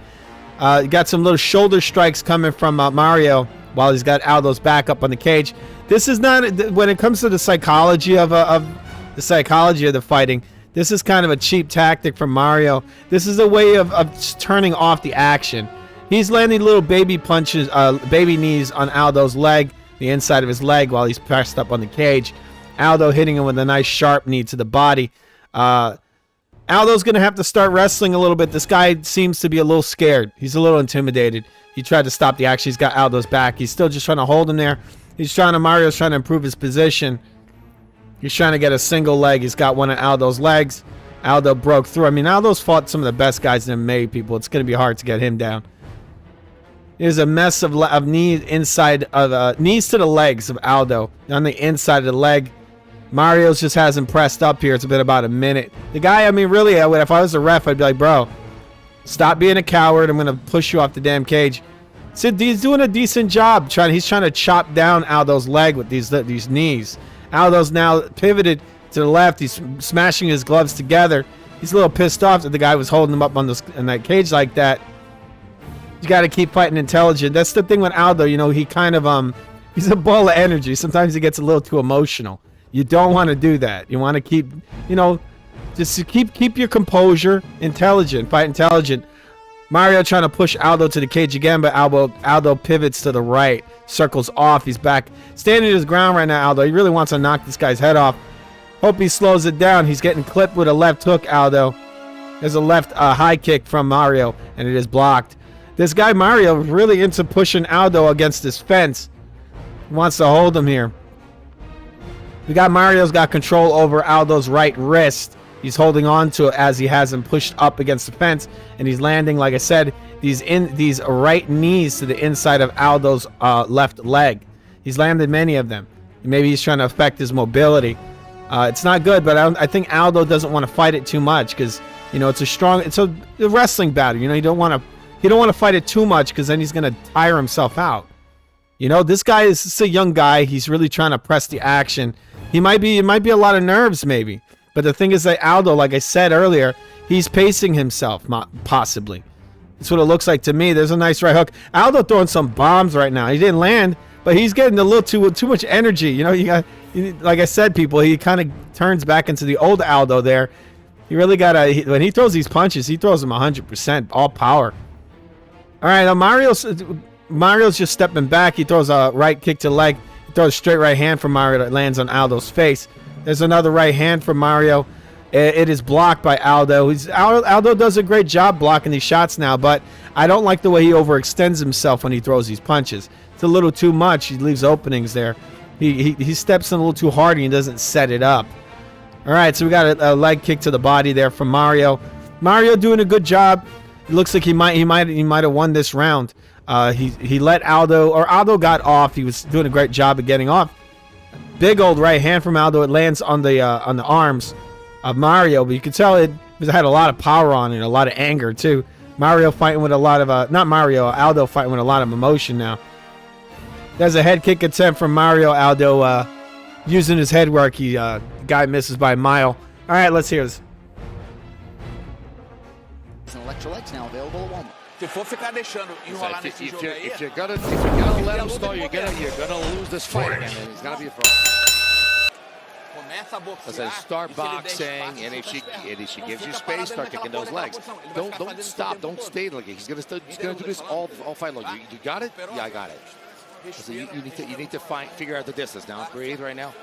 You got some little shoulder strikes coming from Mario while he's got Aldo's back up on the cage. This is not, when it comes to the psychology of the fighting, this is kind of a cheap tactic from Mario. This is a way of turning off the action. He's landing little baby punches, baby knees on Aldo's leg, the inside of his leg, while he's pressed up on the cage. Aldo hitting him with a nice sharp knee to the body. Aldo's going to have to start wrestling a little bit. This guy seems to be a little scared. He's a little intimidated. He tried to stop the action. He's got Aldo's back. He's still just trying to hold him there. Mario's trying to improve his position. He's trying to get a single leg. He's got one of Aldo's legs. Aldo broke through. I mean, Aldo's fought some of the best guys in MMA, people. It's going to be hard to get him down. There's a mess of knees inside of knees to the legs of Aldo on the inside of the leg. Mario's just has him pressed up here. It's been about a minute. The guy, I mean, really, if I was a ref, I'd be like, bro, stop being a coward. I'm going to push you off the damn cage. So he's doing a decent job. He's trying to chop down Aldo's leg with these knees. Aldo's now pivoted to the left. He's smashing his gloves together. He's a little pissed off that the guy was holding him up in that cage like that. You got to keep fighting intelligent. That's the thing with Aldo. You know, he kind of he's a ball of energy. Sometimes he gets a little too emotional. You don't want to do that. You want to keep, you know, just keep your composure, intelligent, fight intelligent. Mario trying to push Aldo to the cage again, but Aldo pivots to the right, circles off. He's back, standing his ground right now, Aldo. He really wants to knock this guy's head off. Hope he slows it down. He's getting clipped with a left hook, Aldo. There's a left high kick from Mario, and it is blocked. This guy, Mario, really into pushing Aldo against this fence. He wants to hold him here. Mario's got control over Aldo's right wrist. He's holding on to it as he has him pushed up against the fence, and he's landing, like I said, these right knees to the inside of Aldo's left leg. He's landed many of them. Maybe he's trying to affect his mobility. It's not good, but I think Aldo doesn't want to fight it too much because, you know, it's a wrestling battle. You know, he don't want to fight it too much because then he's gonna tire himself out. You know, this is a young guy. He's really trying to press the action. It might be a lot of nerves, maybe. But the thing is that Aldo, like I said earlier, he's pacing himself, possibly. That's what it looks like to me. There's a nice right hook. Aldo throwing some bombs right now. He didn't land, but he's getting a little too much energy. You know, like I said, people, he kind of turns back into the old Aldo there. He really when he throws these punches, he throws them 100%, all power. All right, now Mario's just stepping back. He throws a right kick to the leg. He throws a straight right hand from Mario that lands on Aldo's face. There's another right hand from Mario. It is blocked by Aldo. Aldo does a great job blocking these shots now, but I don't like the way he overextends himself when he throws these punches. It's a little too much. He leaves openings there. He steps in a little too hard and he doesn't set it up. All right, so we got a leg kick to the body there from Mario. Mario doing a good job. It looks like he might have won this round. He let Aldo got off. He was doing a great job of getting off. Big old right hand from Aldo. It lands on the arms of Mario, but you can tell it had a lot of power on it, a lot of anger too. Aldo fighting with a lot of emotion now. There's a head kick attempt from Mario. Aldo using his head work. Guy misses by a mile. All right, let's hear this. Electrolytes now available at Walmart. If you're gonna let him stall, you're gonna lose this fight again. He's gonna be a fraud. Listen, start boxing, and if she gives you space, start kicking those legs. Don't stop. Don't stay like he's gonna do this all fight long. You got it? Yeah, I got it. Listen, you need to figure out the distance now. Breathe right now.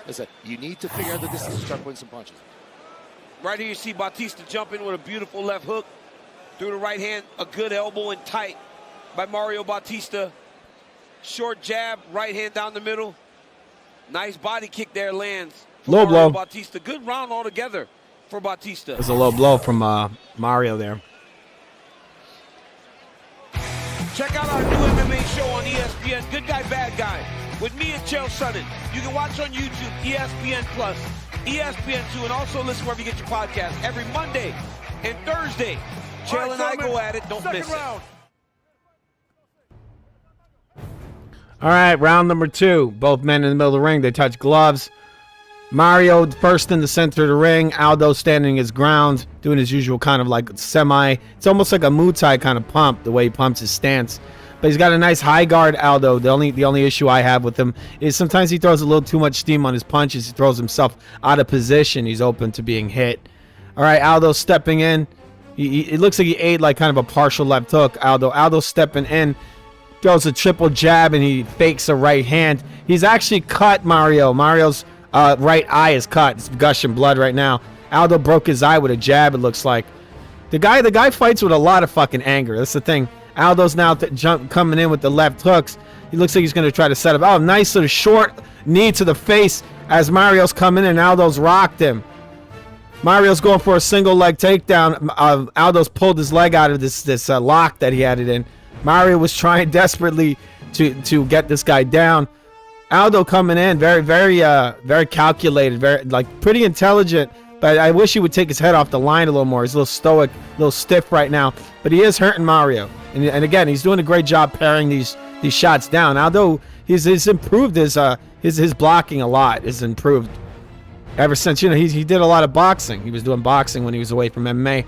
Listen, you need to figure out the distance and start putting some punches. Right here, you see Batista jump in with a beautiful left hook. Through the right hand, a good elbow and tight by Mario Bautista. Short jab, right hand down the middle. Nice body kick there lands. Low Mario blow. Bautista. Good round altogether for Bautista. There's a low blow from Mario there. Check out our new MMA show on ESPN, Good Guy, Bad Guy, with me and Chael Sonnen. You can watch on YouTube, ESPN Plus, ESPN2, and also listen wherever you get your podcast every Monday and Thursday. Chael and I go at it. Don't miss it. All right, round number 2. Both men in the middle of the ring. They touch gloves. Mario first in the center of the ring. Aldo standing his ground, doing his usual kind of like semi. It's almost like a Muay Thai kind of pump, the way he pumps his stance. But he's got a nice high guard, Aldo. The only issue I have with him is sometimes he throws a little too much steam on his punches. He throws himself out of position. He's open to being hit. All right, Aldo stepping in. It looks like he ate like kind of a partial left hook. Aldo stepping in. Throws a triple jab and he fakes a right hand. He's actually cut Mario. Mario's right eye is cut. It's gushing blood right now. Aldo broke his eye with a jab, it looks like. The guy fights with a lot of fucking anger. That's the thing. Aldo's now coming in with the left hooks. He looks like he's going to try to set up. Oh, nice sort of short knee to the face as Mario's coming in and Aldo's rocked him. Mario's going for a single leg takedown. Aldo's pulled his leg out of this lock that he had it in. Mario was trying desperately to get this guy down. Aldo coming in, very calculated, pretty intelligent. But I wish he would take his head off the line a little more. He's a little stoic, a little stiff right now. But he is hurting Mario, and again, he's doing a great job paring these shots down. Aldo, he's improved his blocking a lot. Has improved ever since he did a lot of boxing. He was doing boxing when he was away from MMA.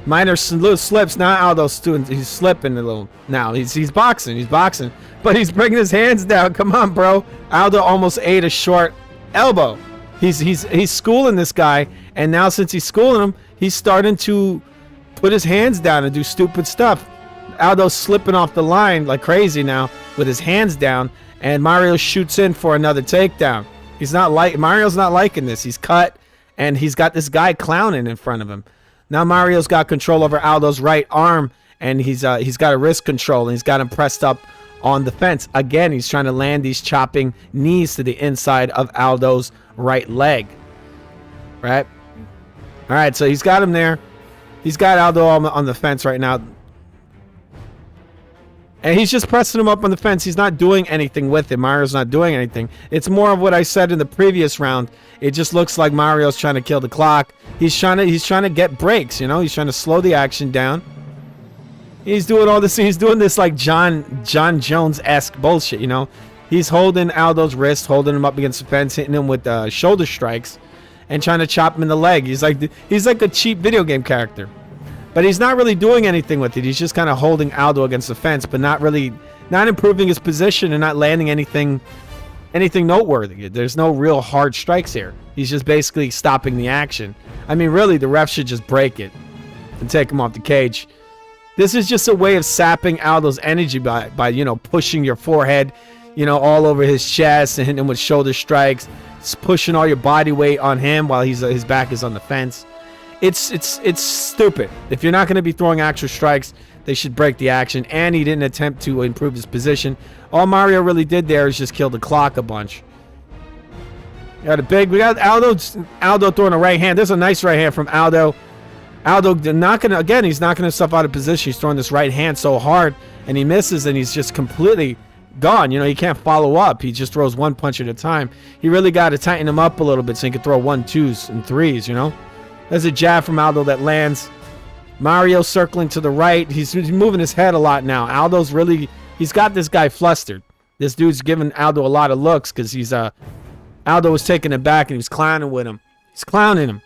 Minor little slips. Now Aldo's he's slipping a little. Now he's boxing, but he's bringing his hands down. Come on, bro. Aldo almost ate a short elbow. He's schooling this guy, and now since he's schooling him, he's starting to put his hands down and do stupid stuff. Aldo's slipping off the line like crazy now with his hands down, and Mario shoots in for another takedown. Mario's not liking this. He's cut, and he's got this guy clowning in front of him. Now Mario's got control over Aldo's right arm, and he's got a wrist control, and he's got him pressed up on the fence. Again, he's trying to land these chopping knees to the inside of Aldo's right leg. Right? All right, so he's got him there. He's got Aldo on the fence right now. And he's just pressing him up on the fence. He's not doing anything with it. Mario's not doing anything. It's more of what I said in the previous round. It just looks like Mario's trying to kill the clock. He's trying to get breaks, He's trying to slow the action down. He's doing all this. He's doing this like John Jones-esque bullshit, He's holding Aldo's wrist, holding him up against the fence, hitting him with shoulder strikes, and trying to chop him in the leg. He's like a cheap video game character. But he's not really doing anything with it. He's just kind of holding Aldo against the fence, but not improving his position and not landing anything noteworthy. There's no real hard strikes here. He's just basically stopping the action. I mean, really, the ref should just break it and take him off the cage. This is just a way of sapping Aldo's energy by pushing your forehead, all over his chest and hitting him with shoulder strikes, pushing all your body weight on him while his back is on the fence. It's stupid. If you're not going to be throwing actual strikes, they should break the action. And he didn't attempt to improve his position. All Mario really did there is just kill the clock a bunch. We got Aldo throwing a right hand. There's a nice right hand from Aldo. Aldo he's knocking himself out of position. He's throwing this right hand so hard, and he misses, and he's just completely gone. He can't follow up. He just throws one punch at a time. He really got to tighten him up a little bit so he can throw 1, 2s, and 3s, There's a jab from Aldo that lands. Mario circling to the right. He's moving his head a lot now. He's got this guy flustered. This dude's giving Aldo a lot of looks because Aldo was taking it back and he was clowning with him. He's clowning him.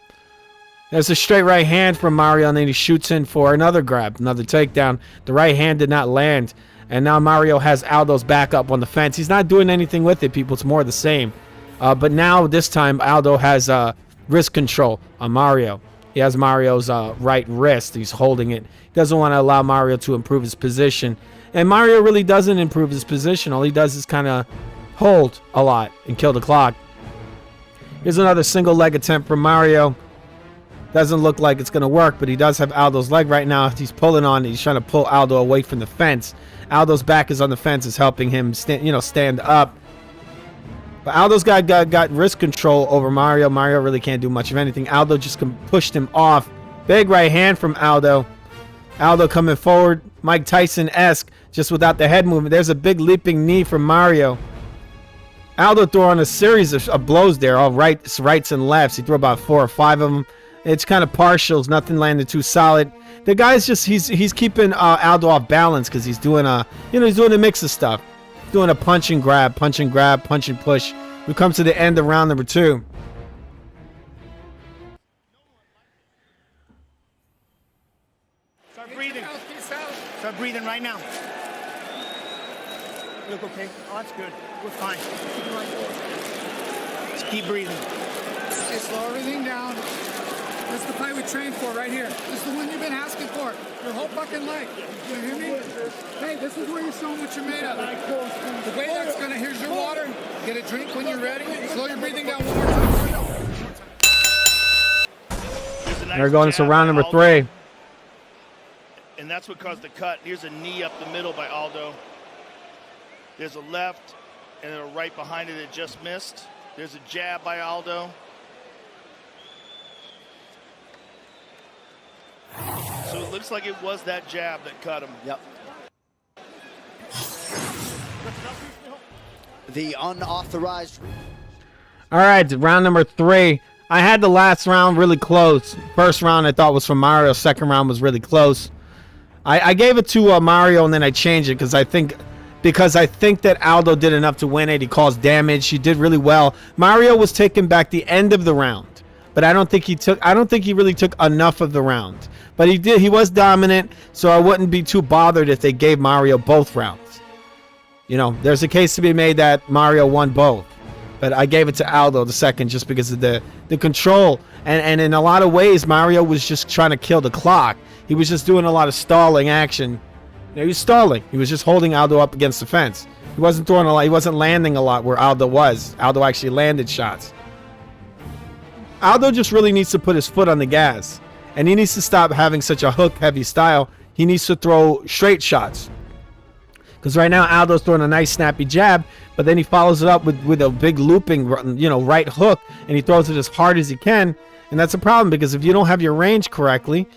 There's a straight right hand from Mario, and then he shoots in for another grab, another takedown. The right hand did not land, and now Mario has Aldo's back up on the fence. He's not doing anything with it, people. It's more the same. But now, this time, Aldo has wrist control on Mario. He has Mario's right wrist. He's holding it. He doesn't want to allow Mario to improve his position. And Mario really doesn't improve his position. All he does is kind of hold a lot and kill the clock. Here's another single leg attempt from Mario. Doesn't look like it's going to work, but he does have Aldo's leg right now. He's pulling on. He's trying to pull Aldo away from the fence. Aldo's back is on the fence, is helping him stand up. But Aldo's got wrist control over Mario. Mario really can't do much of anything. Aldo just pushed him off. Big right hand from Aldo. Aldo coming forward, Mike Tyson-esque, just without the head movement. There's a big leaping knee from Mario. Aldo threw on a series of blows there, all rights and lefts. He threw about 4 or 5 of them. It's kind of partials. Nothing landed too solid. The guy's just he's keeping Aldo off balance because he's doing he's doing a mix of stuff. Doing a punch and grab, punch and grab, punch and push. We come to the end of round number 2. Start breathing. Start breathing right now. You look okay? Oh, that's good. We're fine. Just keep breathing. Okay, slow everything down. That's the fight we trained for right here. This is the one you've been asking for. Your whole fucking leg. You hear me? Hey, this is where you're showing what you're made of. The way that's gonna, here's your water. Get a drink when you're ready. Slow your breathing down one more time. They're going to round number 3. And that's what caused the cut. Here's a knee up the middle by Aldo. There's a left and then a right behind it that just missed. There's a jab by Aldo. So it looks like it was that jab that cut him. Yep. The unauthorized. All right, round number 3. I had the last round really close. First round I thought was from Mario. Second round was really close. I gave it to Mario and then I changed it because I think that Aldo did enough to win it. He caused damage. He did really well. Mario was taking back the end of the round, but I don't think he really took enough of the round. But he did. He was dominant, so I wouldn't be too bothered if they gave Mario both rounds. There's a case to be made that Mario won both. But I gave it to Aldo the second just because of the control. And in a lot of ways, Mario was just trying to kill the clock. He was just doing a lot of stalling action. He was stalling. He was just holding Aldo up against the fence. He wasn't throwing a lot. He wasn't landing a lot where Aldo was. Aldo actually landed shots. Aldo just really needs to put his foot on the gas. And he needs to stop having such a hook-heavy style. He needs to throw straight shots. Because right now, Aldo's throwing a nice snappy jab, but then he follows it up with a big looping, right hook, and he throws it as hard as he can. And that's a problem because if you don't have your range correctly,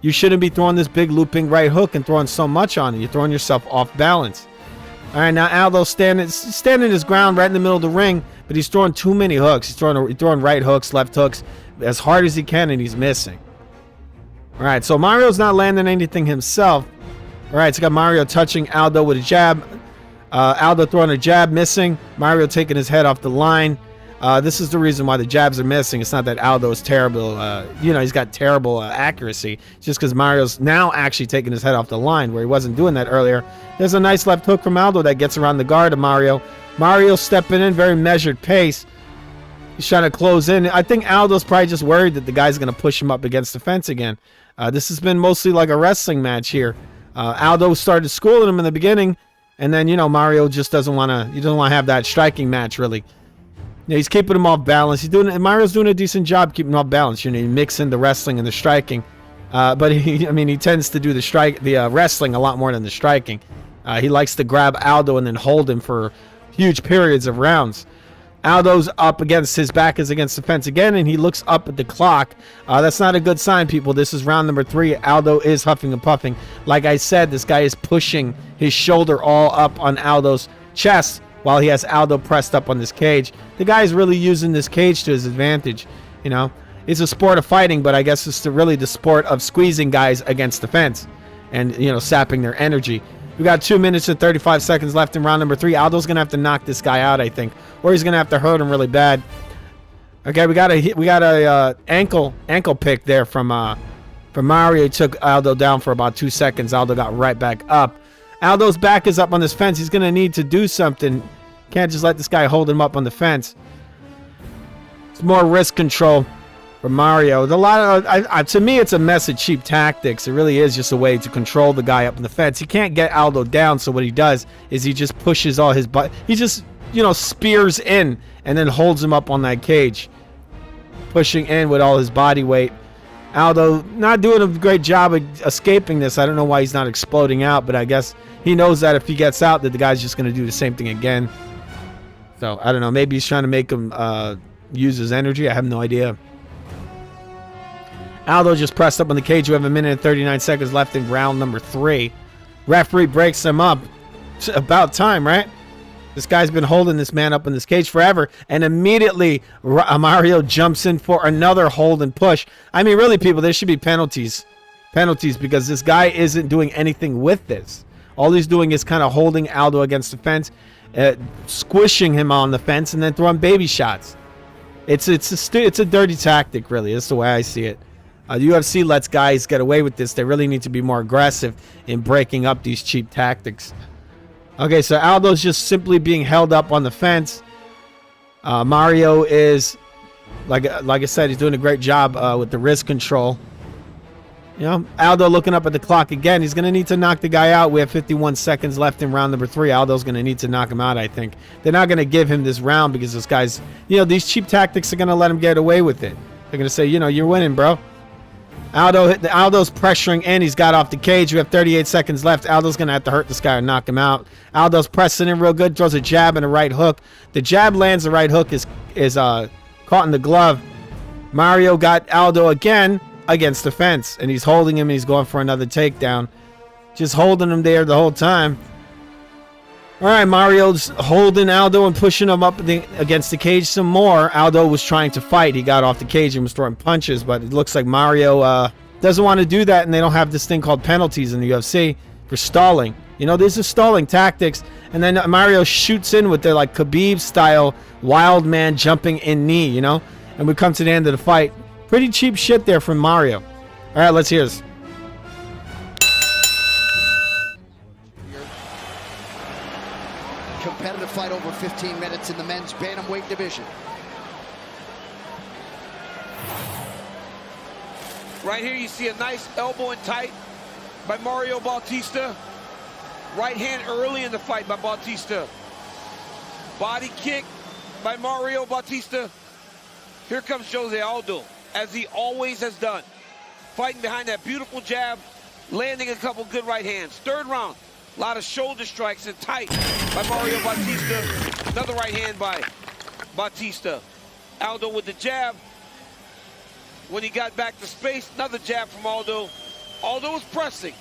you shouldn't be throwing this big looping right hook and throwing so much on it. You're throwing yourself off balance. All right, now Aldo's standing his ground right in the middle of the ring, but he's throwing too many hooks. He's throwing right hooks, left hooks, as hard as he can, and he's missing. All right, so Mario's not landing anything himself. All right, so got Mario touching Aldo with a jab. Aldo throwing a jab, missing. Mario taking his head off the line. This is the reason why the jabs are missing. It's not that Aldo is terrible. He's got terrible accuracy. It's just because Mario's now actually taking his head off the line where he wasn't doing that earlier. There's a nice left hook from Aldo that gets around the guard of Mario. Mario stepping in, very measured pace. He's trying to close in. I think Aldo's probably just worried that the guy's going to push him up against the fence again. This has been mostly like a wrestling match here. Aldo started schooling him in the beginning, and then Mario just doesn't want to have that striking match really. He's keeping him off balance. Mario's doing a decent job keeping him off balance. He mixing the wrestling and the striking, but he tends to do the wrestling a lot more than the striking. He likes to grab Aldo and then hold him for huge periods of rounds. Aldo's up against his back is against the fence again, and he looks up at the clock. That's not a good sign, people. This is round number 3. Aldo is huffing and puffing. Like I said, this guy is pushing his shoulder all up on Aldo's chest while he has Aldo pressed up on this cage. The guy is really using this cage to his advantage. It's a sport of fighting, but I guess it's really the sport of squeezing guys against the fence and, sapping their energy. We got 2 minutes and 35 seconds left in round number 3. Aldo's gonna have to knock this guy out, I think, or he's gonna have to hurt him really bad. Okay, we got a ankle pick there from Mario. He took Aldo down for about 2 seconds. Aldo got right back up. Aldo's back is up on this fence. He's gonna need to do something. Can't just let this guy hold him up on the fence. It's more wrist control for Mario. To me, it's a mess of cheap tactics. It really is just a way to control the guy up on the fence. He can't get Aldo down, so what he does is he just pushes all his butt. He just, spears in and then holds him up on that cage, pushing in with all his body weight. Aldo not doing a great job of escaping this. I don't know why he's not exploding out, but I guess he knows that if he gets out, that the guy's just going to do the same thing again. So, I don't know. Maybe he's trying to make him use his energy. I have no idea. Aldo just pressed up on the cage. We have 1 minute and 39 seconds left in round number 3. Referee breaks him up. It's about time, right? This guy's been holding this man up in this cage forever. And immediately, Mario jumps in for another hold and push. I mean, really, people, there should be penalties. Penalties, because this guy isn't doing anything with this. All he's doing is kind of holding Aldo against the fence, squishing him on the fence, and then throwing baby shots. It's a dirty tactic, really. That's the way I see it. The UFC lets guys get away with this. They really need to be more aggressive in breaking up these cheap tactics. Okay, so Aldo's just simply being held up on the fence. Mario is, like I said, he's doing a great job with the wrist control. You know, Aldo looking up at the clock again. He's going to need to knock the guy out. We have 51 seconds left in round number 3. Aldo's going to need to knock him out, I think. They're not going to give him this round because this guy's, you know, these cheap tactics are going to let him get away with it. They're going to say, you know, you're winning, bro. Aldo's pressuring in. He's got off the cage. We have 38 seconds left. Aldo's going to have to hurt this guy and knock him out. Aldo's pressing in real good. Throws a jab and a right hook. The jab lands. The right hook is caught in the glove. Mario got Aldo again against the fence. And he's holding him. And he's going for another takedown. Just holding him there the whole time. All right, Mario's holding Aldo and pushing him up against the cage some more. Aldo was trying to fight. He got off the cage and was throwing punches, but it looks like Mario doesn't want to do that, and they don't have this thing called penalties in the UFC for stalling. You know, these are stalling tactics, and then Mario shoots in with their, like, Khabib-style wild man jumping in knee, you know? And we come to the end of the fight. Pretty cheap shit there from Mario. All right, let's hear this. Competitive fight over 15 minutes in the men's bantamweight division. Right here you see a nice elbow and tight by Mario Bautista. Right hand early in the fight by Bautista. Body kick by Mario Bautista. Here comes Jose Aldo, as he always has done. Fighting behind that beautiful jab, landing a couple good right hands. Third round. A lot of shoulder strikes and tight by Mario Bautista. Another right hand by Bautista. Aldo with the jab. When he got back to space, another jab from Aldo. Aldo was pressing.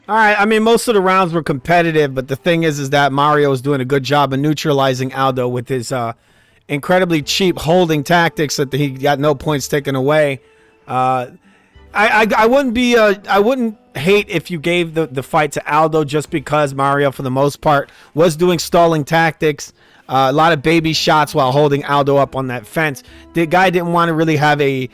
All right, I mean, most of the rounds were competitive, but the thing is that Mario is doing a good job of neutralizing Aldo with his incredibly cheap holding tactics that he got no points taken away. I wouldn't hate if you gave the fight to Aldo just because Mario, for the most part, was doing stalling tactics. A lot of baby shots while holding Aldo up on that fence. The guy didn't want to really have a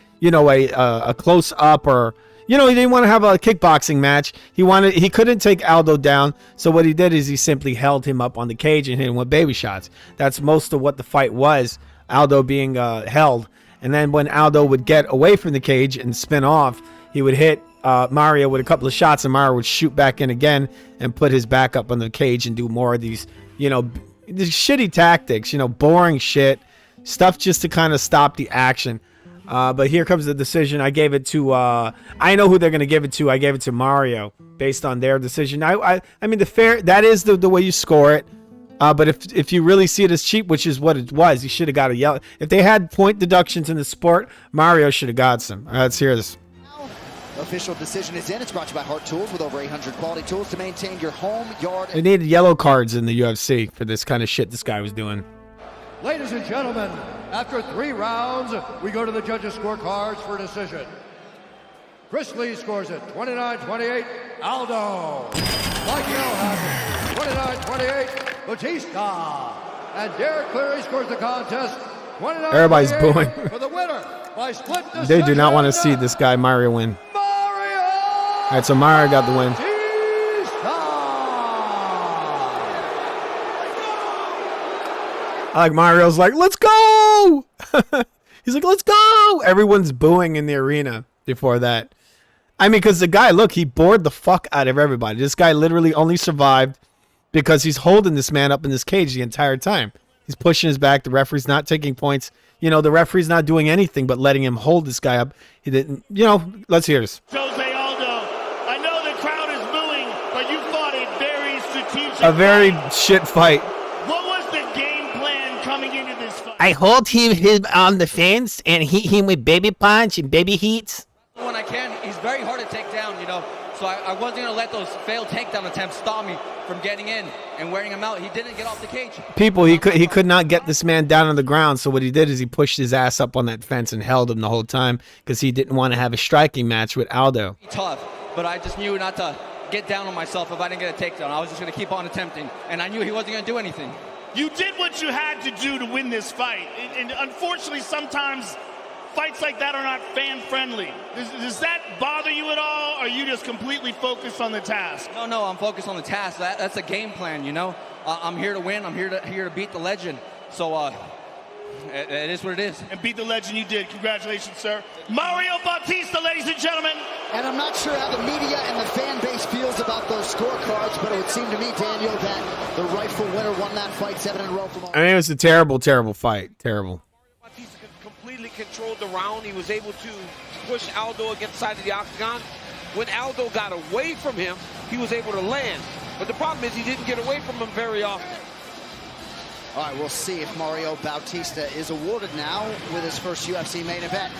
close up, or he didn't want to have a kickboxing match. He couldn't take Aldo down, so what he did is he simply held him up on the cage and hit him with baby shots. That's most of what the fight was, Aldo being held. And then when Aldo would get away from the cage and spin off, he would hit Mario with a couple of shots, and Mario would shoot back in again and put his back up on the cage and do more of these, these shitty tactics, boring shit, stuff just to kind of stop the action. But here comes the decision. I gave it to, I know who they're going to give it to. I gave it to Mario based on their decision. I mean, that is the way you score it. But if you really see it as cheap, which is what it was, you should have got a yellow. If they had point deductions in the sport, Mario should have got some. All right, let's hear this. Official decision is in. It's brought to you by Hart Tools, with over 800 quality tools to maintain your home, yard. They needed yellow cards in the UFC for this kind of shit this guy was doing. Ladies and gentlemen, after 3 rounds, we go to the judges' scorecards for decision. Chris Lee scores it 29-28, Aldo. Michael has it 29-28, Bautista. And Derek Cleary scores the contest 29-28. Everybody's booing. For the winner by split decision. They do not want to see this guy Mario win. All right, so Mario got the win. I like Mario's like, let's go. He's like, let's go. Everyone's booing in the arena before that. I mean, because the guy, look, he bored the fuck out of everybody. This guy literally only survived because he's holding this man up in this cage the entire time. He's pushing his back. The referee's not taking points. You know, the referee's not doing anything but letting him hold this guy up. He didn't, you know, let's hear this. Jose Aldo, I know the crowd is booing, but you fought a very strategic A very shit fight. What was the game plan coming into this fight? I hold him on the fence and hit him with baby punch and baby heats. When I can, he's very hard to take down, you know. So I wasn't going to let those failed takedown attempts stop me from getting in and wearing him out. He didn't get off the cage. People, he could not get this man down on the ground. So what he did is he pushed his ass up on that fence and held him the whole time because he didn't want to have a striking match with Aldo. Tough, but I just knew not to get down on myself if I didn't get a takedown. I was just going to keep on attempting, and I knew he wasn't going to do anything. You did what you had to do to win this fight. And unfortunately, sometimes fights like that are not fan-friendly. Does that bother you at all, or are you just completely focused on the task? No, I'm focused on the task. That's a game plan, you know. I'm here to win. I'm here to beat the legend. So it is what it is. And beat the legend you did. Congratulations, sir. Mario Bautista, ladies and gentlemen. And I'm not sure how the media and the fan base feels about those scorecards, but it would seem to me, Daniel, that the rightful winner won that fight 7 in a row from all. I mean, it was a terrible, terrible fight. Terrible. Bautista completely controlled the round. He was able to push Aldo against the side of the octagon. When Aldo got away from him, he was able to land. But the problem is he didn't get away from him very often. All right, we'll see if Mario Bautista is awarded now with his first UFC main event.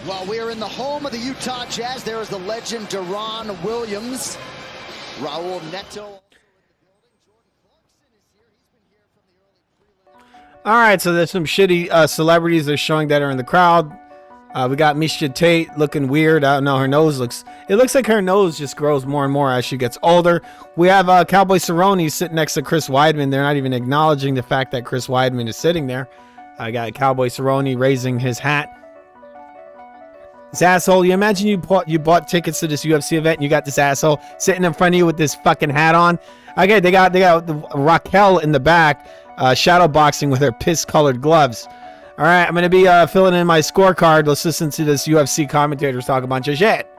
While we're in the home of the Utah Jazz, there is the legend Deron Williams, Raul Neto. All right, so there's some shitty celebrities they're showing that are in the crowd. We got Misha Tate looking weird. I don't know. Her nose looks like her nose just grows more and more as she gets older. We have Cowboy Cerrone sitting next to Chris Weidman. They're not even acknowledging the fact that Chris Weidman is sitting there. I got Cowboy Cerrone raising his hat. This asshole, you imagine you bought tickets to this UFC event and you got this asshole sitting in front of you with this fucking hat on. Okay, they got Raquel in the back, shadow boxing with her piss-colored gloves. All right, I'm going to be filling in my scorecard. Let's listen to this UFC commentators talk a bunch of shit.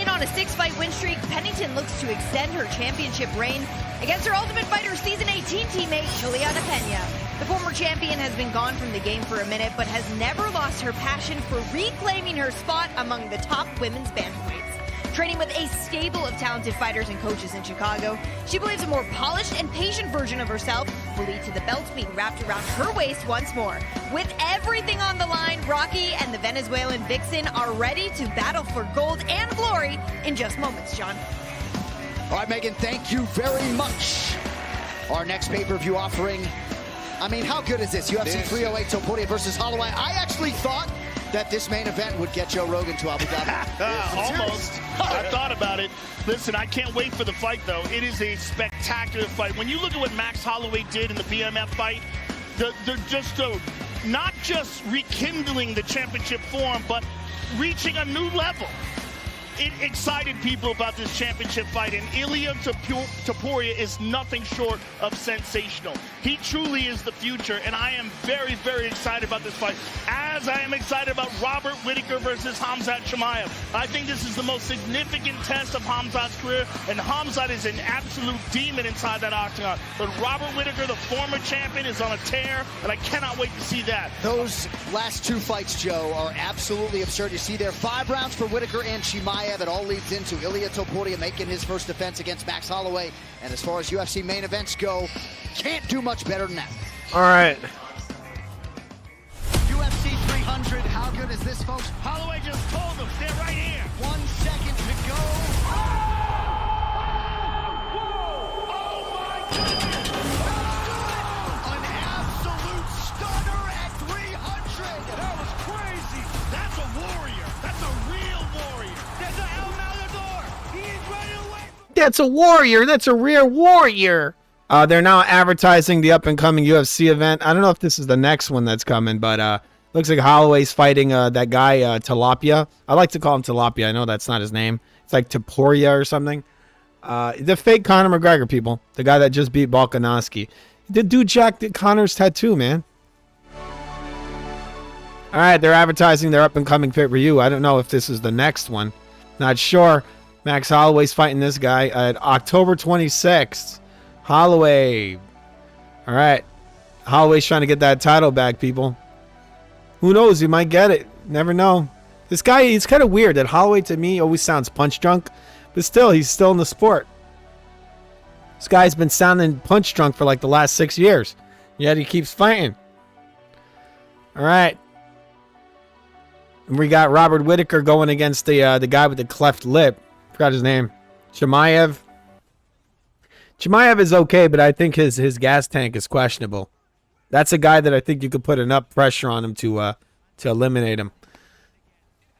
On a 6-fight win streak, Pennington looks to extend her championship reign against her Ultimate Fighter Season 18 teammate, Juliana Pena. The former champion has been gone from the game for a minute, but has never lost her passion for reclaiming her spot among the top women's bantamweights. Training with a stable of talented fighters and coaches in Chicago, she believes a more polished and patient version of herself will lead to the belts being wrapped around her waist once more. With everything on the line, Rocky and the Venezuelan Vixen are ready to battle for gold and glory in just moments, John. All right, Megan, thank you very much. Our next pay-per-view offering, I mean, how good is this? UFC 308 Topuria versus Holloway. I actually thought that this main event would get Joe Rogan to Abu Dhabi. Almost. I thought about it. Listen, I can't wait for the fight, though. It is a spectacular fight. When you look at what Max Holloway did in the BMF fight, not just rekindling the championship form, but reaching a new level. It excited people about this championship fight, and Ilia Topuria is nothing short of sensational. He truly is the future, and I am very, very excited about this fight, as I am excited about Robert Whittaker versus Khamzat Chimaev. I think this is the most significant test of Khamzat's career, and Khamzat is an absolute demon inside that octagon. But Robert Whittaker, the former champion, is on a tear, and I cannot wait to see that. Those last two fights, Joe, are absolutely absurd. You see there, 5 rounds for Whittaker and Chimaev. It all leads into Ilia Topuria making his first defense against Max Holloway. And as far as UFC main events go, can't do much better than that. All right. UFC 300, how good is this, folks? Holloway just told them, they're right here. 1 second to go. An absolute stunner at 300. That was crazy. That's a warrior. That's a real warrior. There's a El Matador. He is ready to win. That's a warrior. That's a real warrior. They're now advertising the up-and-coming UFC event. I don't know if this is the next one that's coming, but looks like Holloway's fighting that guy, Tilapia. I like to call him Tilapia. I know that's not his name. It's like Topuria or something. The fake Conor McGregor, people. The guy that just beat Volkanovski. The dude jacked Conor's tattoo, man. All right, they're advertising their up-and-coming pay-per-view. I don't know if this is the next one. Not sure. Max Holloway's fighting this guy at October 26th. Holloway. All right. Holloway's trying to get that title back, people. Who knows? He might get it. Never know. This guy, he's kind of weird. That Holloway, to me, always sounds punch drunk. But still, he's still in the sport. This guy's been sounding punch drunk for like the last 6 years. Yet he keeps fighting. All right. And we got Robert Whittaker going against the guy with the cleft lip. Forgot his name. Chimaev. Chimaev is okay, but I think his gas tank is questionable. That's a guy that I think you could put enough pressure on him to eliminate him.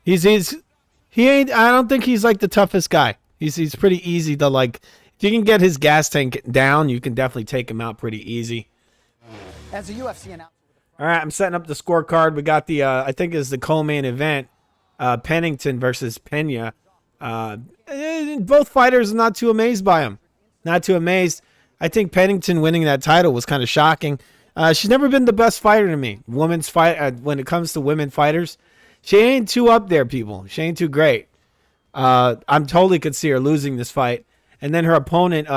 He ain't. I don't think he's like the toughest guy. He's pretty easy to like. If you can get his gas tank down, you can definitely take him out pretty easy. As a UFC announcer. All right, I'm setting up the scorecard. We got the I think it's the co-main event, Pennington versus Pena. Both fighters are not too amazed by him. Not too amazed. I think Pennington winning that title was kind of shocking. She's never been the best fighter to me. Women's fight when it comes to women fighters, she ain't too up there, people. She ain't too great. I'm totally could see her losing this fight. And then her opponent,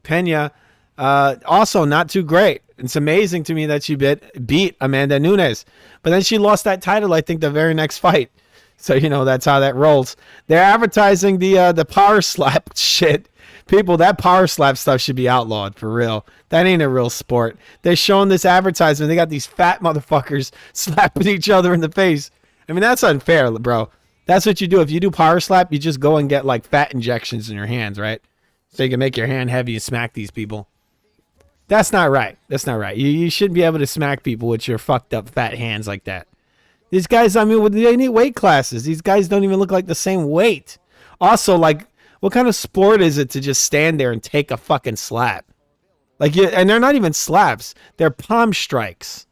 Pena, also not too great. It's amazing to me that she beat Amanda Nunes. But then she lost that title, I think, the very next fight. So, you know, that's how that rolls. They're advertising the power slap shit. People, that power slap stuff should be outlawed, for real. That ain't a real sport. They're showing this advertisement. They got these fat motherfuckers slapping each other in the face. I mean, that's unfair, bro. That's what you do. If you do power slap, you just go and get, like, fat injections in your hands, right? So you can make your hand heavy and smack these people. That's not right. That's not right. You shouldn't be able to smack people with your fucked up fat hands like that. These guys, I mean, they need weight classes. These guys don't even look like the same weight. Also, like, what kind of sport is it to just stand there and take a fucking slap? Like, and they're not even slaps. They're palm strikes.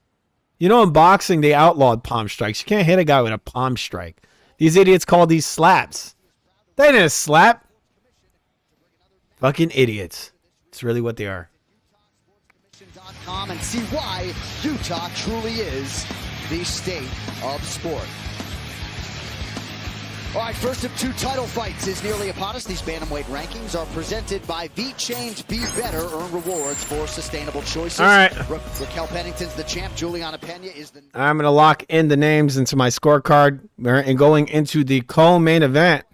You know, in boxing, they outlawed palm strikes. You can't hit a guy with a palm strike. These idiots call these slaps. They didn't slap. Fucking idiots. It's really what they are. And see why Utah truly is the state of sport. All right, first of two title fights is nearly upon us. These bantamweight rankings are presented by V-Change. Be better, earn rewards for sustainable choices. All right. Raquel Pennington's the champ. Juliana Pena is the... I'm going to lock in the names into my scorecard and going into the co-main event.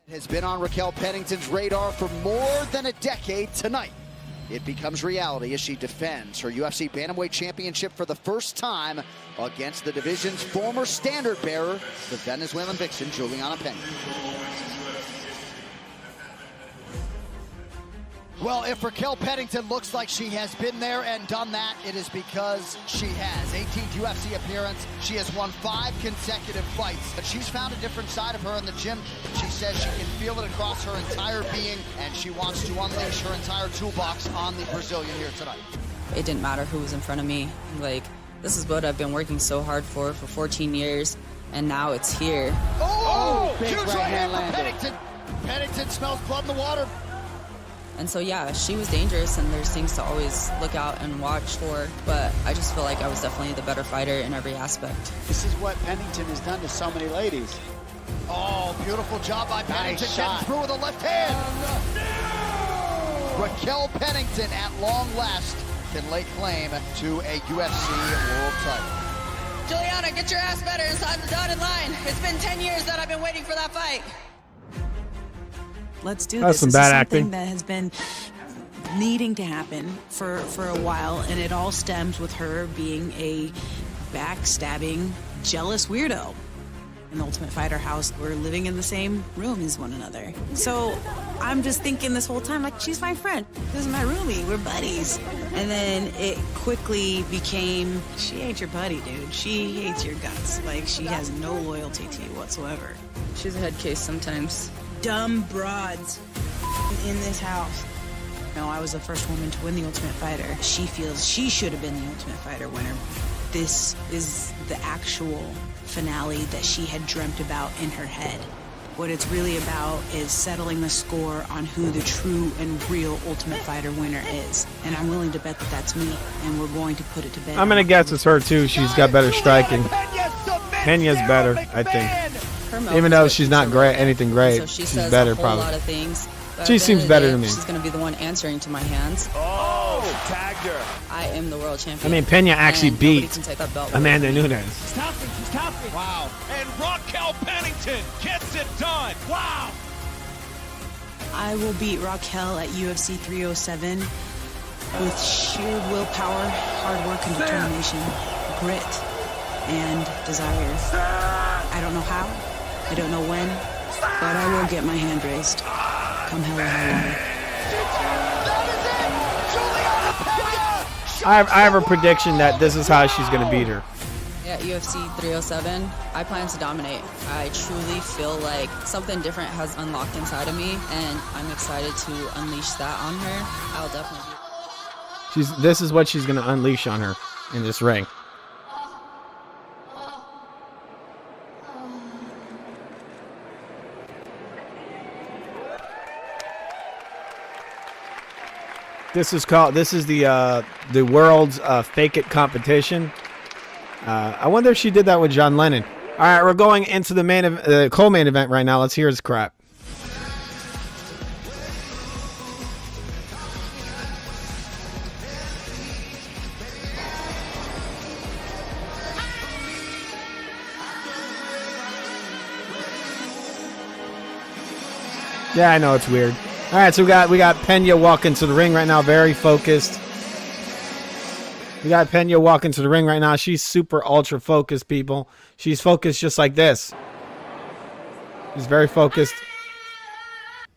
Has been on Raquel Pennington's radar for more than a decade. Tonight, it becomes reality as she defends her UFC Bantamweight Championship for the first time against the division's former standard bearer, the Venezuelan vixen, Juliana Pena. Well, if Raquel Pennington looks like she has been there and done that, it is because she has. 18th UFC appearance. She has won 5 consecutive fights. But she's found a different side of her in the gym. She says she can feel it across her entire being, and she wants to unleash her entire toolbox on the Brazilian here tonight. It didn't matter who was in front of me. Like, this is what I've been working so hard for 14 years, and now it's here. Oh, huge right hand from Pennington. Pennington smells blood in the water. And so, yeah, she was dangerous, and there's things to always look out and watch for, but I just feel like I was definitely the better fighter in every aspect. This is what Pennington has done to so many ladies. Oh, beautiful job by Pennington. Getting through with a left hand. No! Raquel Pennington, at long last, can lay claim to a UFC world title. Juliana, get your ass better inside the dotted line. It's been 10 years that I've been waiting for that fight. Let's do That's this. some This bad is acting. something that has been needing to happen for a while, and it all stems with her being a backstabbing, jealous weirdo. In the Ultimate Fighter house, we're living in the same room as one another. So I'm just thinking this whole time, like, she's my friend. This is my roomie. We're buddies. And then it quickly became, she ain't your buddy, dude. She hates your guts. Like, she has no loyalty to you whatsoever. She's a head case sometimes. Dumb broads in this house. No, I was the first woman to win the Ultimate Fighter. She feels she should have been the Ultimate Fighter winner. This is the actual finale that she had dreamt about in her head. What it's really about is settling the score on who the true and real Ultimate Fighter winner is. And I'm willing to bet that that's me, and we're going to put it to bed. I'm going to guess it's her, too. She's got better striking. Pena's better, I think. Even though she's not great, anything great, So she she's says better a whole probably. lot of things. But She at the seems end of the better day, to me. She's going to be the one answering to my hands. Oh, tagged her. I am the world champion. I mean, Pena actually and nobody beat can take that belt. Amanda Nunes. She's tapping. Wow. And Raquel Pennington gets it done. Wow. I will beat Raquel at UFC 307 with sheer willpower, hard work, and determination, grit, and desire. I don't know how, I don't know when, but I will get my hand raised. Come hell or high water. I have a prediction that this is how she's going to beat her. At UFC 307, I plan to dominate. I truly feel like something different has unlocked inside of me, and I'm excited to unleash that on her. I'll definitely do. This is what she's going to unleash on her in this ring. This is the world's Fake It competition. I wonder if she did that with John Lennon. All right, we're going into the co-main event right now. Let's hear his crap. Yeah, I know it's weird. All right, so we got Pena walking to the ring right now, very focused. We got Pena walking to the ring right now. She's super ultra focused, people. She's focused just like this. She's very focused.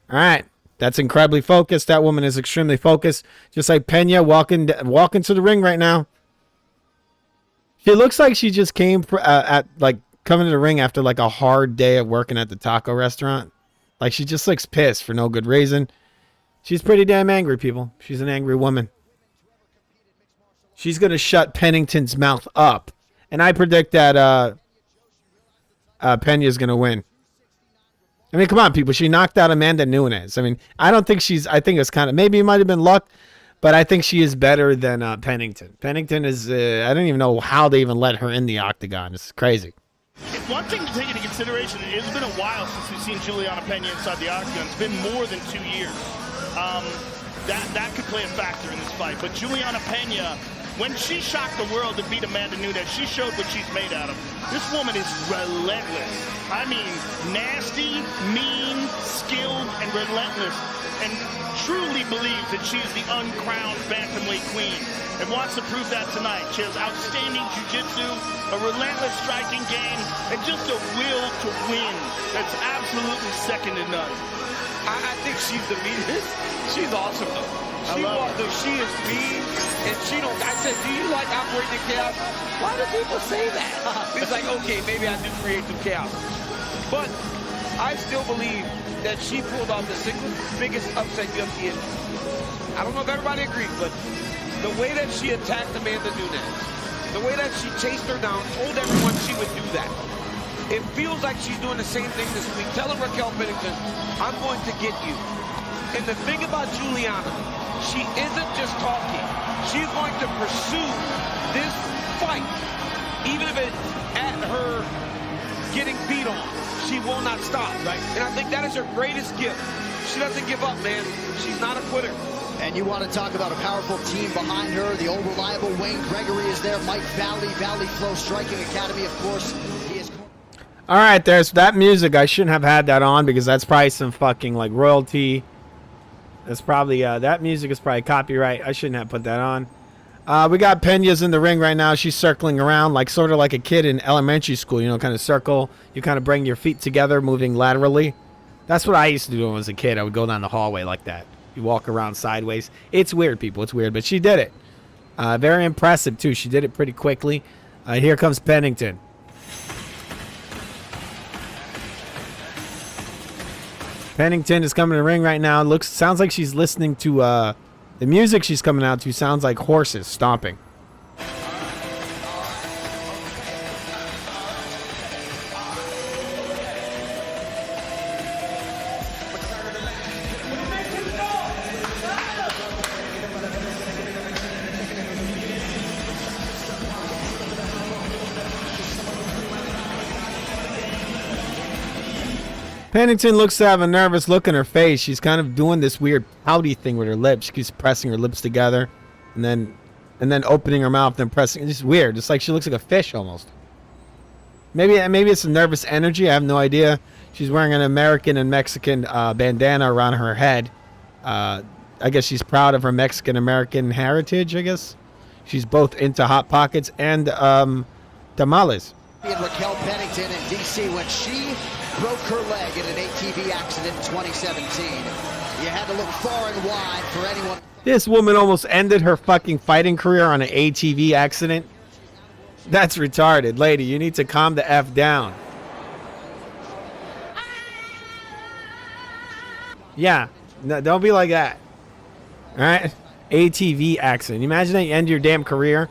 All right, that's incredibly focused. That woman is extremely focused, just like Pena walking to the ring right now. She looks like she just came coming to the ring after like a hard day of working at the taco restaurant. Like she just looks pissed for no good reason. She's pretty damn angry, people. She's an angry woman. She's going to shut Pennington's mouth up. And I predict that Pena's going to win. I mean, come on, people. She knocked out Amanda Nunes. I mean, I think it's kind of, maybe it might have been luck, but I think she is better than Pennington. Pennington is, I don't even know how they even let her in the octagon. It's crazy. One thing to take into consideration, it's been a while since we've seen Juliana Pena inside the octagon. It's been more than 2 years. That could play a factor in this fight. But Juliana Pena, when she shocked the world to beat Amanda Nunes, she showed what she's made out of. This woman is relentless. I mean, nasty, mean, skilled, and relentless. And truly believes that she is the uncrowned bantamweight queen and wants to prove that tonight. She has outstanding jiu-jitsu, a relentless striking game, and just a will to win that's absolutely second to none. I think she's the meanest. She's awesome, though. She is mean, and she don't. I said, do you like operating in chaos? Why do people say that? It's like, okay, maybe I do create some chaos. But I still believe that she pulled off the single biggest upset UFC in. I don't know if everybody agrees, but the way that she attacked Amanda Nunes, the way that she chased her down, told everyone she would do that. It feels like she's doing the same thing this week. Telling Raquel Pennington, I'm going to get you. And the thing about Juliana, she isn't just talking. She's going to pursue this fight, even if it's at her getting beat on. She will not stop, right? And I think that is her greatest gift. She doesn't give up, man. She's not a quitter. And you want to talk about a powerful team behind her. The old reliable Wayne Gregory is there. Mike Valley, Valley Flow Striking Academy, of course. He is. All right, there's that music. I shouldn't have had that on because that's probably some fucking like royalty. That's probably that music is probably copyright. I shouldn't have put that on. We got Pena's in the ring right now. She's circling around like sort of like a kid in elementary school. You know, kind of circle. You kind of bring your feet together, moving laterally. That's what I used to do when I was a kid. I would go down the hallway like that. You walk around sideways. It's weird, people. It's weird, but she did it. Very impressive too. She did it pretty quickly. Here comes Pennington. Pennington is coming to the ring right now. Sounds like she's listening to the music she's coming out to sounds like horses stomping. Pennington looks to have a nervous look in her face. She's kind of doing this weird pouty thing with her lips. She keeps pressing her lips together. and then opening her mouth and pressing. It's just weird. It's like she looks like a fish almost. Maybe it's a nervous energy. I have no idea. She's wearing an American and Mexican bandana around her head. I guess she's proud of her Mexican American heritage. I guess she's both into Hot Pockets and tamales. Raquel Pennington in D.C. when she broke her leg in an ATV accident in 2017. You had to look far and wide for anyone. This woman almost ended her fucking fighting career on an ATV accident. That's retarded. Lady, you need to calm the F down. Yeah, no, don't be like that. All right? ATV accident. You imagine that you end your damn career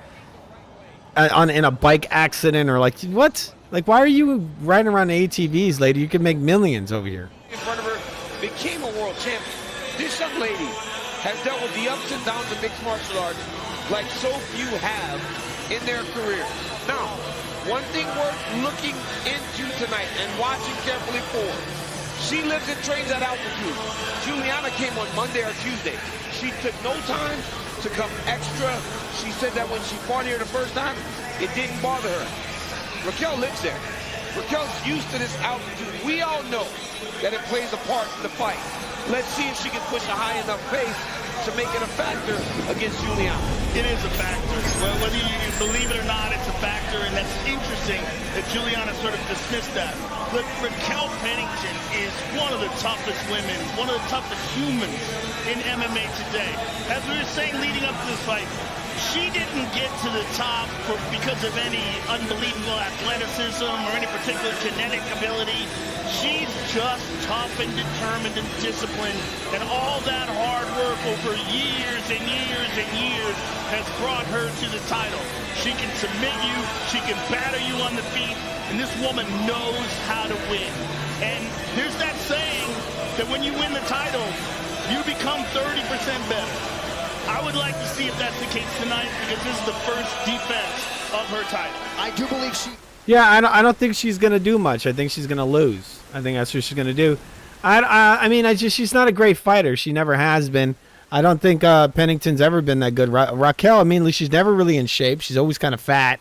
in a bike accident or like, what? Like, why are you riding around ATVs, lady? You could make millions over here. In front of her, became a world champion. This young lady has dealt with the ups and downs of mixed martial arts like so few have in their career. Now, one thing worth looking into tonight and watching carefully for, she lives and trains at altitude. Juliana came on Monday or Tuesday. She took no time to come extra. She said that when she fought here the first time, it didn't bother her. Raquel lives there. Raquel's used to this altitude. We all know that it plays a part in the fight. Let's see if she can push a high enough pace to make it a factor against Juliana. It is a factor. Well, whether you believe it or not, it's a factor, and that's interesting that Juliana sort of dismissed that. Look, Raquel Pennington is one of the toughest women, one of the toughest humans in MMA today. As we were saying leading up to this fight, she didn't get to the top because of any unbelievable athleticism or any particular genetic ability. She's just tough and determined and disciplined, and all that hard work over years and years and years has brought her to the title. She can submit you, she can batter you on the feet, and this woman knows how to win. And there's that saying that when you win the title, you become 30% better. I would like to see if that's the case tonight, because this is the first defense of her title. I do believe she... Yeah, I don't think she's going to do much. I think she's going to lose. I think that's what she's going to do. I mean, she's not a great fighter. She never has been. I don't think Pennington's ever been that good. Raquel, I mean, she's never really in shape. She's always kind of fat.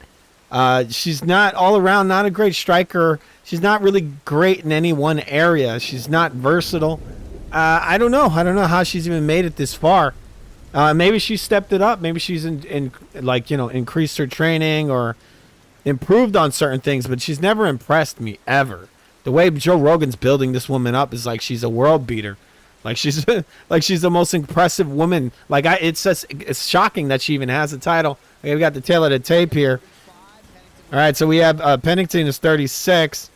She's not all around, not a great striker. She's not really great in any one area. She's not versatile. I don't know. I don't know how she's even made it this far. Maybe she stepped it up. Maybe she's increased her training or improved on certain things, but she's never impressed me ever. The way Joe Rogan's building this woman up is like she's a world beater. Like she's the most impressive woman. Like it's shocking that she even has a title. Okay, we got the tail of the tape here. All right, so we have Pennington is 36,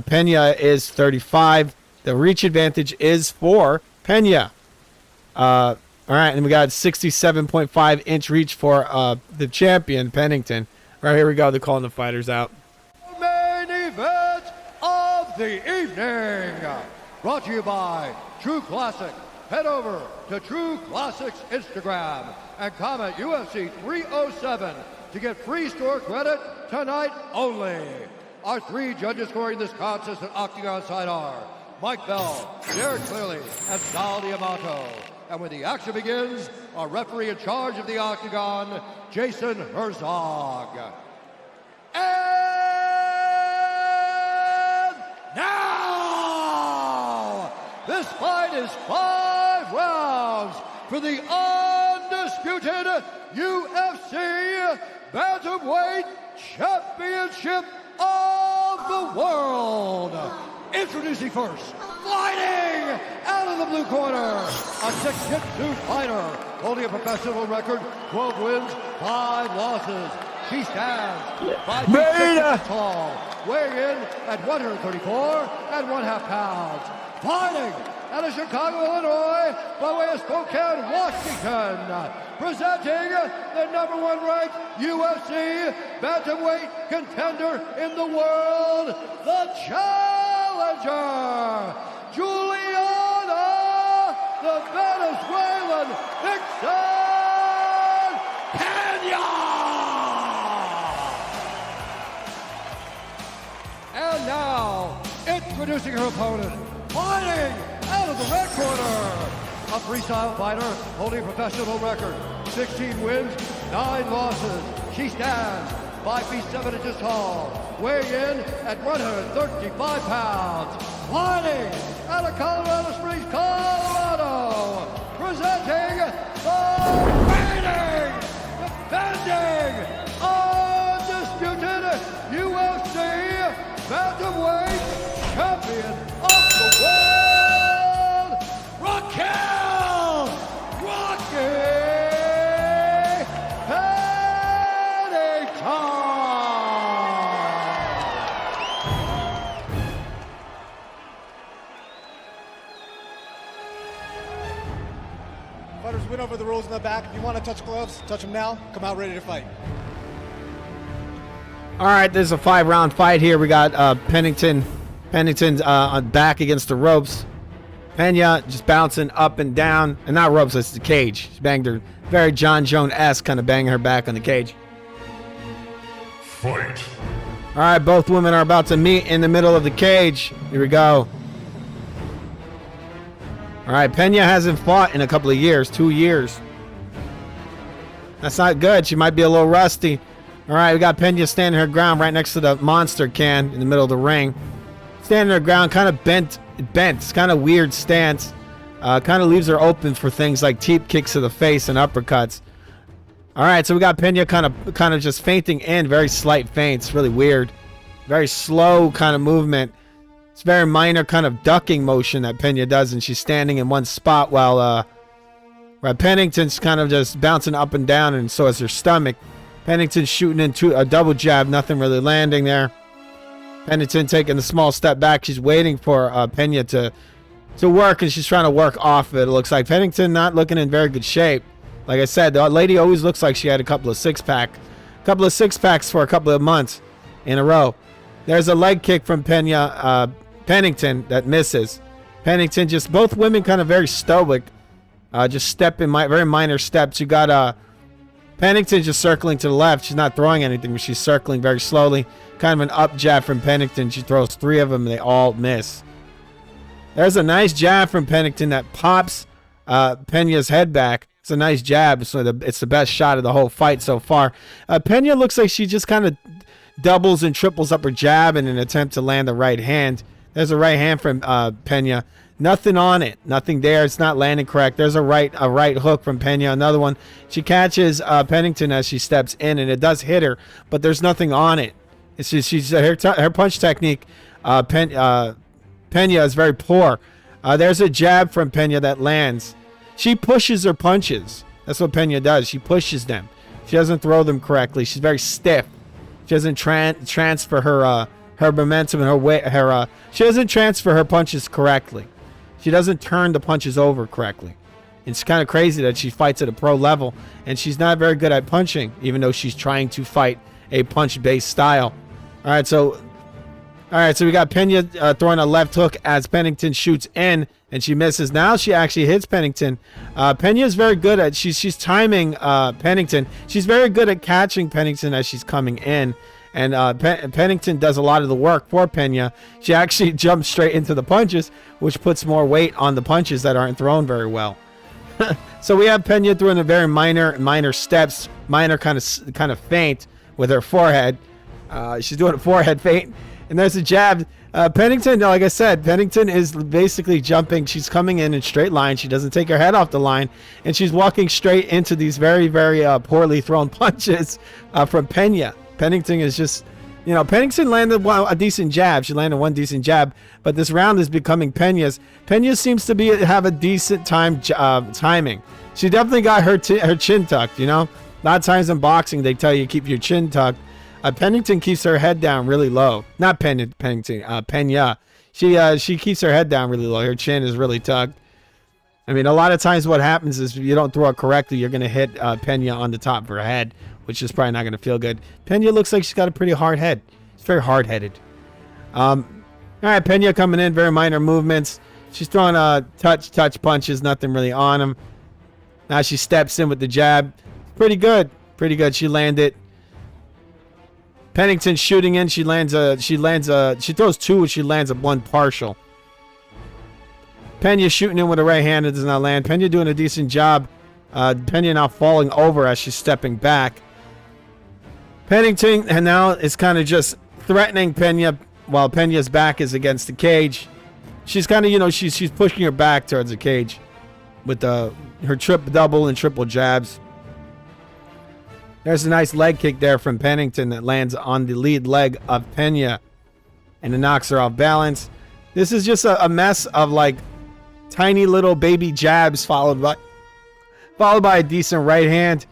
Pena is 35. The reach advantage is for Pena. All right, and we got 67.5 inch reach for the champion Pennington. All right, here we go. They're calling the fighters out. Main event of the evening, brought to you by True Classic. Head over to True Classic's Instagram and comment UFC 307 to get free store credit tonight only. Our three judges scoring this contest at Octagon side are Mike Bell, Derek Clearly, and Sal Diamato. And when the action begins, our referee in charge of the Octagon, Jason Herzog. And now, this fight is 5 rounds for the undisputed UFC Bantamweight Championship of the World. Introducing first, fighting out of the blue corner, a 6'2" fighter, holding a professional record, 12 wins, 5 losses. She stands 5 feet tall, weighing in at 134 1/2 pounds. Fighting out of Chicago, Illinois, by way of Spokane, Washington, presenting the #1 ranked UFC Bantamweight contender in the world, the challenger, Juliana, the Venezuelan Vixen Pena. And now, introducing her opponent, fighting out of the red corner, a freestyle fighter holding a professional record, 16 wins, 9 losses. She stands 5 feet 7 inches tall, weighing in at 135 pounds. Fighting out of Colorado Springs, Colorado, presenting the reigning, defending, undisputed UFC bantamweight champion of the world, Raquel Rocky Pennington. Fighters win over the rules in the back. If you want to touch gloves, touch them now. Come out ready to fight. All right, there's a 5-round fight here. We got Pennington's back against the ropes. Pena just bouncing up and down. And not ropes, it's the cage. She banged her very John Jones-esque, kind of banging her back on the cage. Fight. All right, both women are about to meet in the middle of the cage. Here we go. All right, Pena hasn't fought in a couple of years, 2 years. That's not good. She might be a little rusty. All right, we got Pena standing her ground right next to the monster can in the middle of the ring. Standing her ground, kind of bent. It's kind of weird stance. Kind of leaves her open for things like teep kicks to the face and uppercuts. All right, so we got Pena kind of just feinting in, very slight feints, really weird. Very slow kind of movement. It's very minor kind of ducking motion that Pena does, and she's standing in one spot while Pennington's kind of just bouncing up and down, and so is her stomach. Pennington shooting into a double jab, nothing really landing there. Pennington taking a small step back. She's waiting for Pena to work, and she's trying to work off it. It looks like Pennington not looking in very good shape. Like I said, the lady always looks like she had a couple of six-packs for a couple of months in a row. There's a leg kick from Pennington that misses. Pennington, just both women kind of very stoic, just stepping very minor steps. You got Pennington just circling to the left. She's not throwing anything, but she's circling very slowly. Kind of an up jab from Pennington. She throws 3 of them, and they all miss. There's a nice jab from Pennington that pops Pena's head back. It's a nice jab. So it's the best shot of the whole fight so far. Pena looks like she just kind of doubles and triples up her jab in an attempt to land the right hand. There's a right hand from Pena. Nothing on it. Nothing there. It's not landing correct. There's a right hook from Pena. Another one. She catches Pennington as she steps in, and it does hit her, but there's nothing on it. It's just her punch technique. Pena is very poor. There's a jab from Pena that lands. She pushes her punches. That's what Pena does. She pushes them. She doesn't throw them correctly. She's very stiff. She doesn't transfer her momentum and her weight. She doesn't transfer her punches correctly. She doesn't turn the punches over correctly. It's kind of crazy that she fights at a pro level, and she's not very good at punching, even though she's trying to fight a punch-based style. All right, so we got Pena throwing a left hook as Pennington shoots in, and she misses. Now she actually hits Pennington. Pena is very good at she's timing Pennington. She's very good at catching Pennington as she's coming in. And Pennington does a lot of the work for Pena. She actually jumps straight into the punches, which puts more weight on the punches that aren't thrown very well. So we have Pena doing a very minor steps, minor kind of feint with her forehead. She's doing a forehead feint, and there's a jab. Pennington, like I said, Pennington is basically jumping. She's coming in straight line. She doesn't take her head off the line, and she's walking straight into these very, very poorly thrown punches from Pena. Pennington is just, Pennington landed a decent jab. She landed one decent jab, but this round is becoming Pena's. Pena seems to have a decent timing. She definitely got her chin tucked, A lot of times in boxing, they tell you keep your chin tucked. Pennington keeps her head down really low. Not Pennington, Pena. She keeps her head down really low. Her chin is really tucked. I mean, a lot of times what happens is if you don't throw it correctly, you're going to hit Pena on the top of her head, which is probably not going to feel good. Pena looks like she's got a pretty hard head. She's very hard-headed. All right, Pena coming in, very minor movements. She's throwing touch punches, nothing really on him. Now she steps in with the jab. Pretty good. She landed. Pennington shooting in. She throws 2, she lands a 1 partial. Pena shooting in with a right hand. It does not land. Pena doing a decent job Pena now falling over as she's stepping back. Pennington and now is kind of just threatening Pena while Pena's back is against the cage. She's kind of, she's pushing her back towards the cage with her double and triple jabs. There's a nice leg kick there from Pennington that lands on the lead leg of Pena, and it knocks her off balance. This is just a mess of like tiny little baby jabs followed by a decent right hand.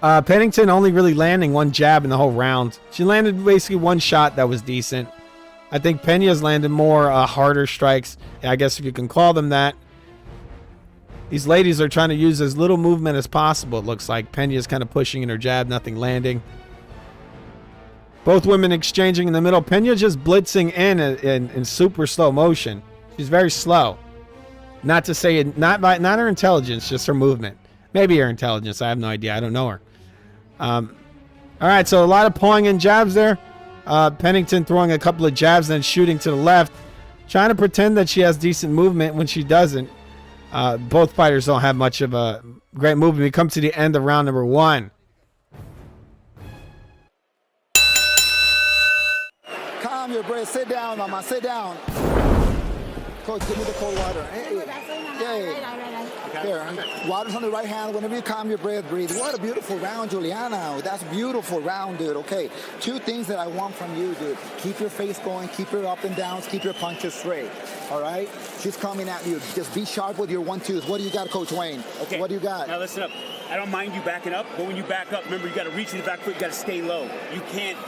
Pennington only really landing one jab in the whole round. She landed basically one shot that was decent. I think Pena's landed more harder strikes, I guess if you can call them that. These ladies are trying to use as little movement as possible, it looks like. Pena's kind of pushing in her jab, nothing landing. Both women exchanging in the middle. Pena just blitzing in super slow motion. She's very slow. Not to say it, not her intelligence, just her movement. Maybe her intelligence. I have no idea. I don't know her. All right, so a lot of pulling in jabs there. Pennington throwing a couple of jabs, then shooting to the left, trying to pretend that she has decent movement when she doesn't. Both fighters don't have much of a great movement. We come to the end of round number 1. Calm your breath. Sit down, Mama. Sit down. Coach, give me the cold water. Here, water's on the right hand. Whenever you calm your breath, breathe. What a beautiful round, Juliana. That's a beautiful round, dude. Okay, 2 things that I want from you, dude. Keep your face going. Keep your up and downs. Keep your punches straight. All right? She's coming at you. Just be sharp with your 1-2s. What do you got, Coach Wayne? Okay. What do you got? Now listen up. I don't mind you backing up, but when you back up, remember you got to reach in the back foot. You got to stay low. You can't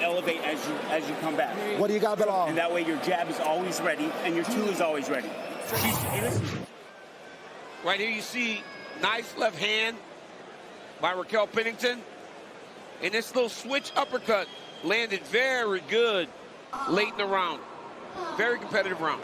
elevate as you come back. What do you got, Bilal? And that way your jab is always ready and your 2 is always ready. Hey, listen. Right here you see nice left hand by Raquel Pennington. And this little switch uppercut landed very good late in the round. Very competitive round.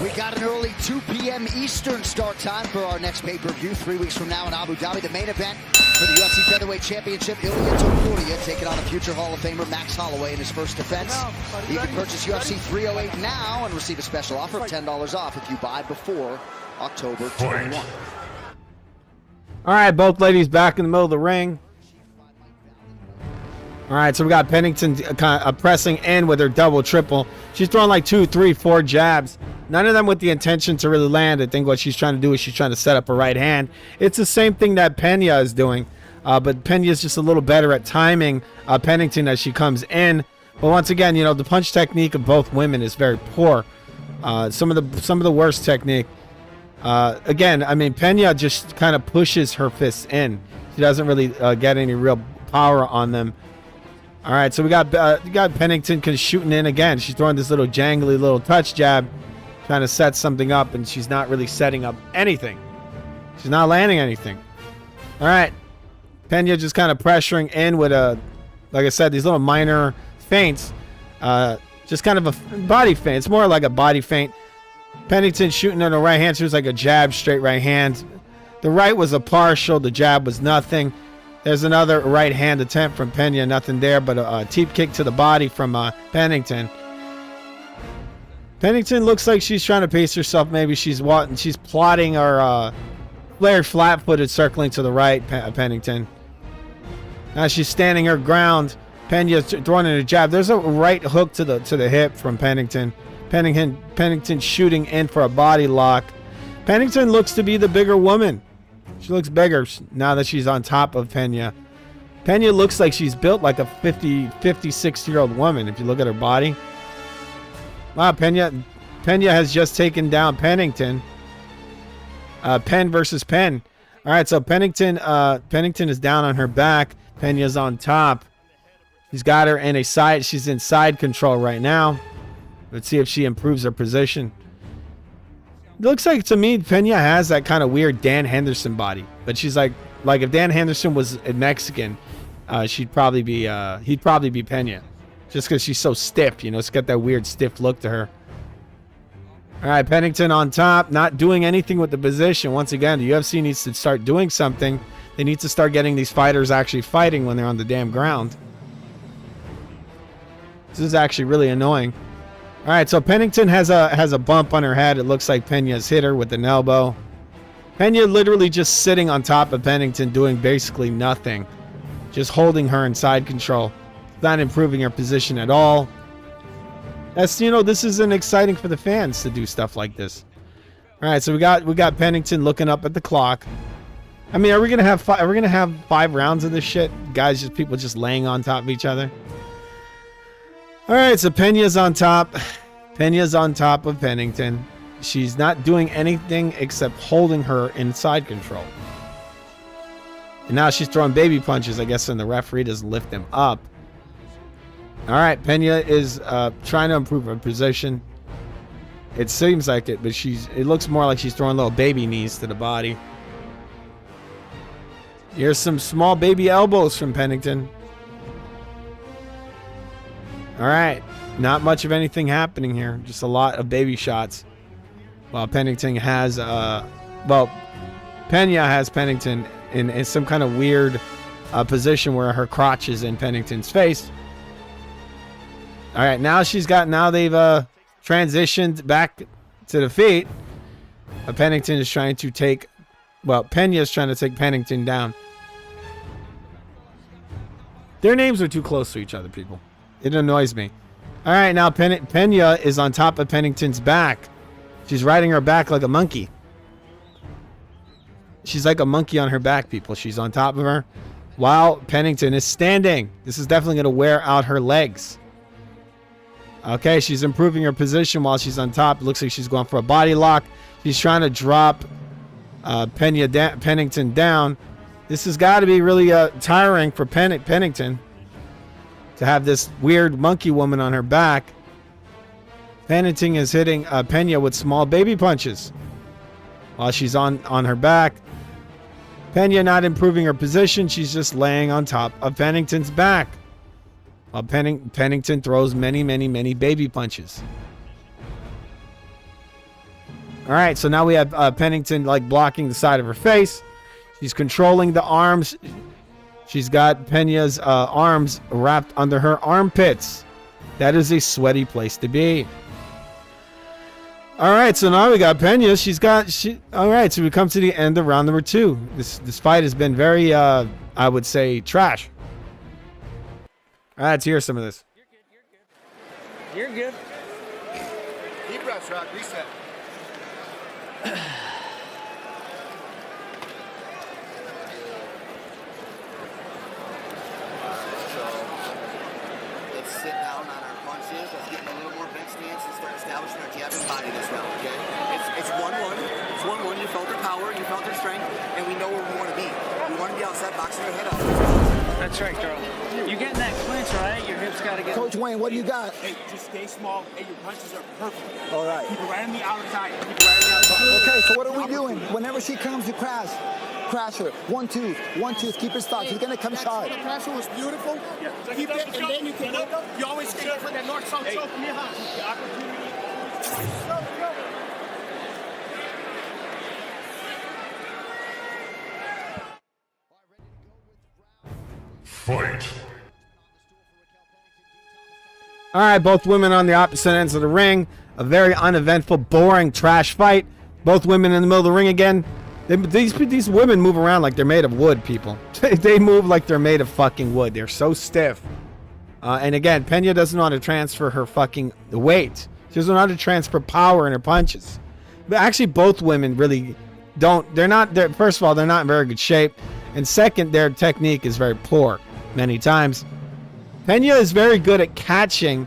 We got an early 2 p.m. Eastern start time for our next pay-per-view 3 weeks from now in Abu Dhabi. The main event for the UFC Featherweight Championship, Ilya Topuria taking on a future Hall of Famer Max Holloway in his first defense. You can purchase UFC 308 now and receive a special offer of $10 off if you buy before October 21. All right, both ladies back in the middle of the ring. All right, so we got Pennington kind of pressing in with her double, triple. She's throwing like 2, 3, 4 jabs. None of them with the intention to really land. I think what she's trying to do is she's trying to set up her right hand. It's the same thing that Pena is doing, but Pena is just a little better at timing Pennington as she comes in. But once again, the punch technique of both women is very poor. Some of the worst technique. Again, I mean, Pena just kind of pushes her fists in. She doesn't really get any real power on them. All right, so we got Pennington shooting in again. She's throwing this little jangly little touch jab, trying to set something up, and she's not really setting up anything. She's not landing anything. All right, Pena just kind of pressuring in with like I said, these little minor feints. Just kind of a body feint. It's more like a body feint. Pennington shooting on the right hand. She was like a jab, straight right hand. The right was a partial. The jab was nothing. There's another right hand attempt from Pena. Nothing there, but a teep kick to the body from Pennington. Pennington looks like she's trying to pace herself. Maybe she's plotting her flared flat-footed circling to the right, Pennington. Now she's standing her ground. Pena's throwing in a jab. There's a right hook to the hip from Pennington. Pennington shooting in for a body lock. Pennington looks to be the bigger woman. She looks bigger now that she's on top of Pena. Pena looks like she's built like a 56-year-old woman if you look at her body. Wow, Pena has just taken down Pennington. Penn versus Penn. All right, so Pennington is down on her back. Pena's on top. She's got her in she's in side control right now. Let's see if she improves her position. It looks like to me Pena has that kind of weird Dan Henderson body, but she's like if Dan Henderson was a Mexican, he'd probably be Pena, just because she's so stiff. It's got that weird stiff look to her. All right, Pennington on top, not doing anything with the position. Once again, the UFC needs to start doing something. They need to start getting these fighters actually fighting when they're on the damn ground. This is actually really annoying. All All right, so Pennington has a bump on her head. It looks like Pena's hit her with an elbow. Pena literally just sitting on top of Pennington doing basically nothing. Just holding her in side control. Not improving her position at all. That's, you know, this isn't exciting for the fans to do stuff like this. All right, so we got Pennington looking up at the clock. I mean, are we gonna have 5 rounds of this shit? Guys, just people just laying on top of each other. All right, so Pena's on top. Pena's on top of Pennington. She's not doing anything except holding her in side control. And now she's throwing baby punches, I guess, and the referee doesn't lift them up. All right, Pena is trying to improve her position. It seems like it, but it looks more like she's throwing little baby knees to the body. Here's some small baby elbows from Pennington. All right, not much of anything happening here. Just a lot of baby shots. While Pennington has, Pena has Pennington in some kind of weird position where her crotch is in Pennington's face. All right, now they've transitioned back to the feet. Pennington is trying to take, Pena is trying to take Pennington down. Their names are too close to each other, people. It annoys me. All right, now Pena is on top of Pennington's back. She's riding her back like a monkey. She's like a monkey on her back, people. She's on top of her while Pennington is standing. This is definitely going to wear out her legs. Okay, she's improving her position while she's on top. It looks like she's going for a body lock. She's trying to drop Pennington down. This has got to be really tiring for Pennington to have this weird monkey woman on her back. Pennington is hitting Pena with small baby punches while she's on her back. Pena not improving her position. She's just laying on top of Pennington's back. While Pennington throws many, many, many baby punches. All right, so now we have Pennington like blocking the side of her face. She's controlling the arms. She's got Pena's arms wrapped under her armpits. That is a sweaty place to be. All right, so now we got Pena. All right, so we come to the end of round number 2. This fight has been very, I would say, trash. All right, let's hear some of this. You're good. Deep breaths, Rock. Reset. Let's sit down on our punches. Let's get in a little more bench stance and start establishing our jab and body this round, okay? It's 1-1. It's 1-1. You felt her power. You felt her strength. And we know where we want to be. We want to be outside boxing her head up. That's right, Carl. You're getting that clinch, right? Your hips got to get... Coach Wayne, what do you got? Hey, just stay small. Hey, your punches are perfect. All right. Keep it right on the outside. Keep it right on the outside. Okay, so what are we doing? Whenever she comes, you crash. Crash her. One tooth. Keep her stopped. She's going to come sharp. The pressure was beautiful. Yeah. Keep it, and then you can go. You always stay for that north-south choke from your house. The opportunity. Fight. All right, both women on the opposite ends of the ring. A very uneventful, boring, trash fight. Both women in the middle of the ring again. These women move around like they're made of wood, people. They move like they're made of fucking wood. They're so stiff. And again, Pena doesn't know how to transfer her fucking weight. She doesn't know how to transfer power in her punches. But actually, both women really don't. First of all, they're not in very good shape. And second, their technique is very poor many times. Pena is very good at catching.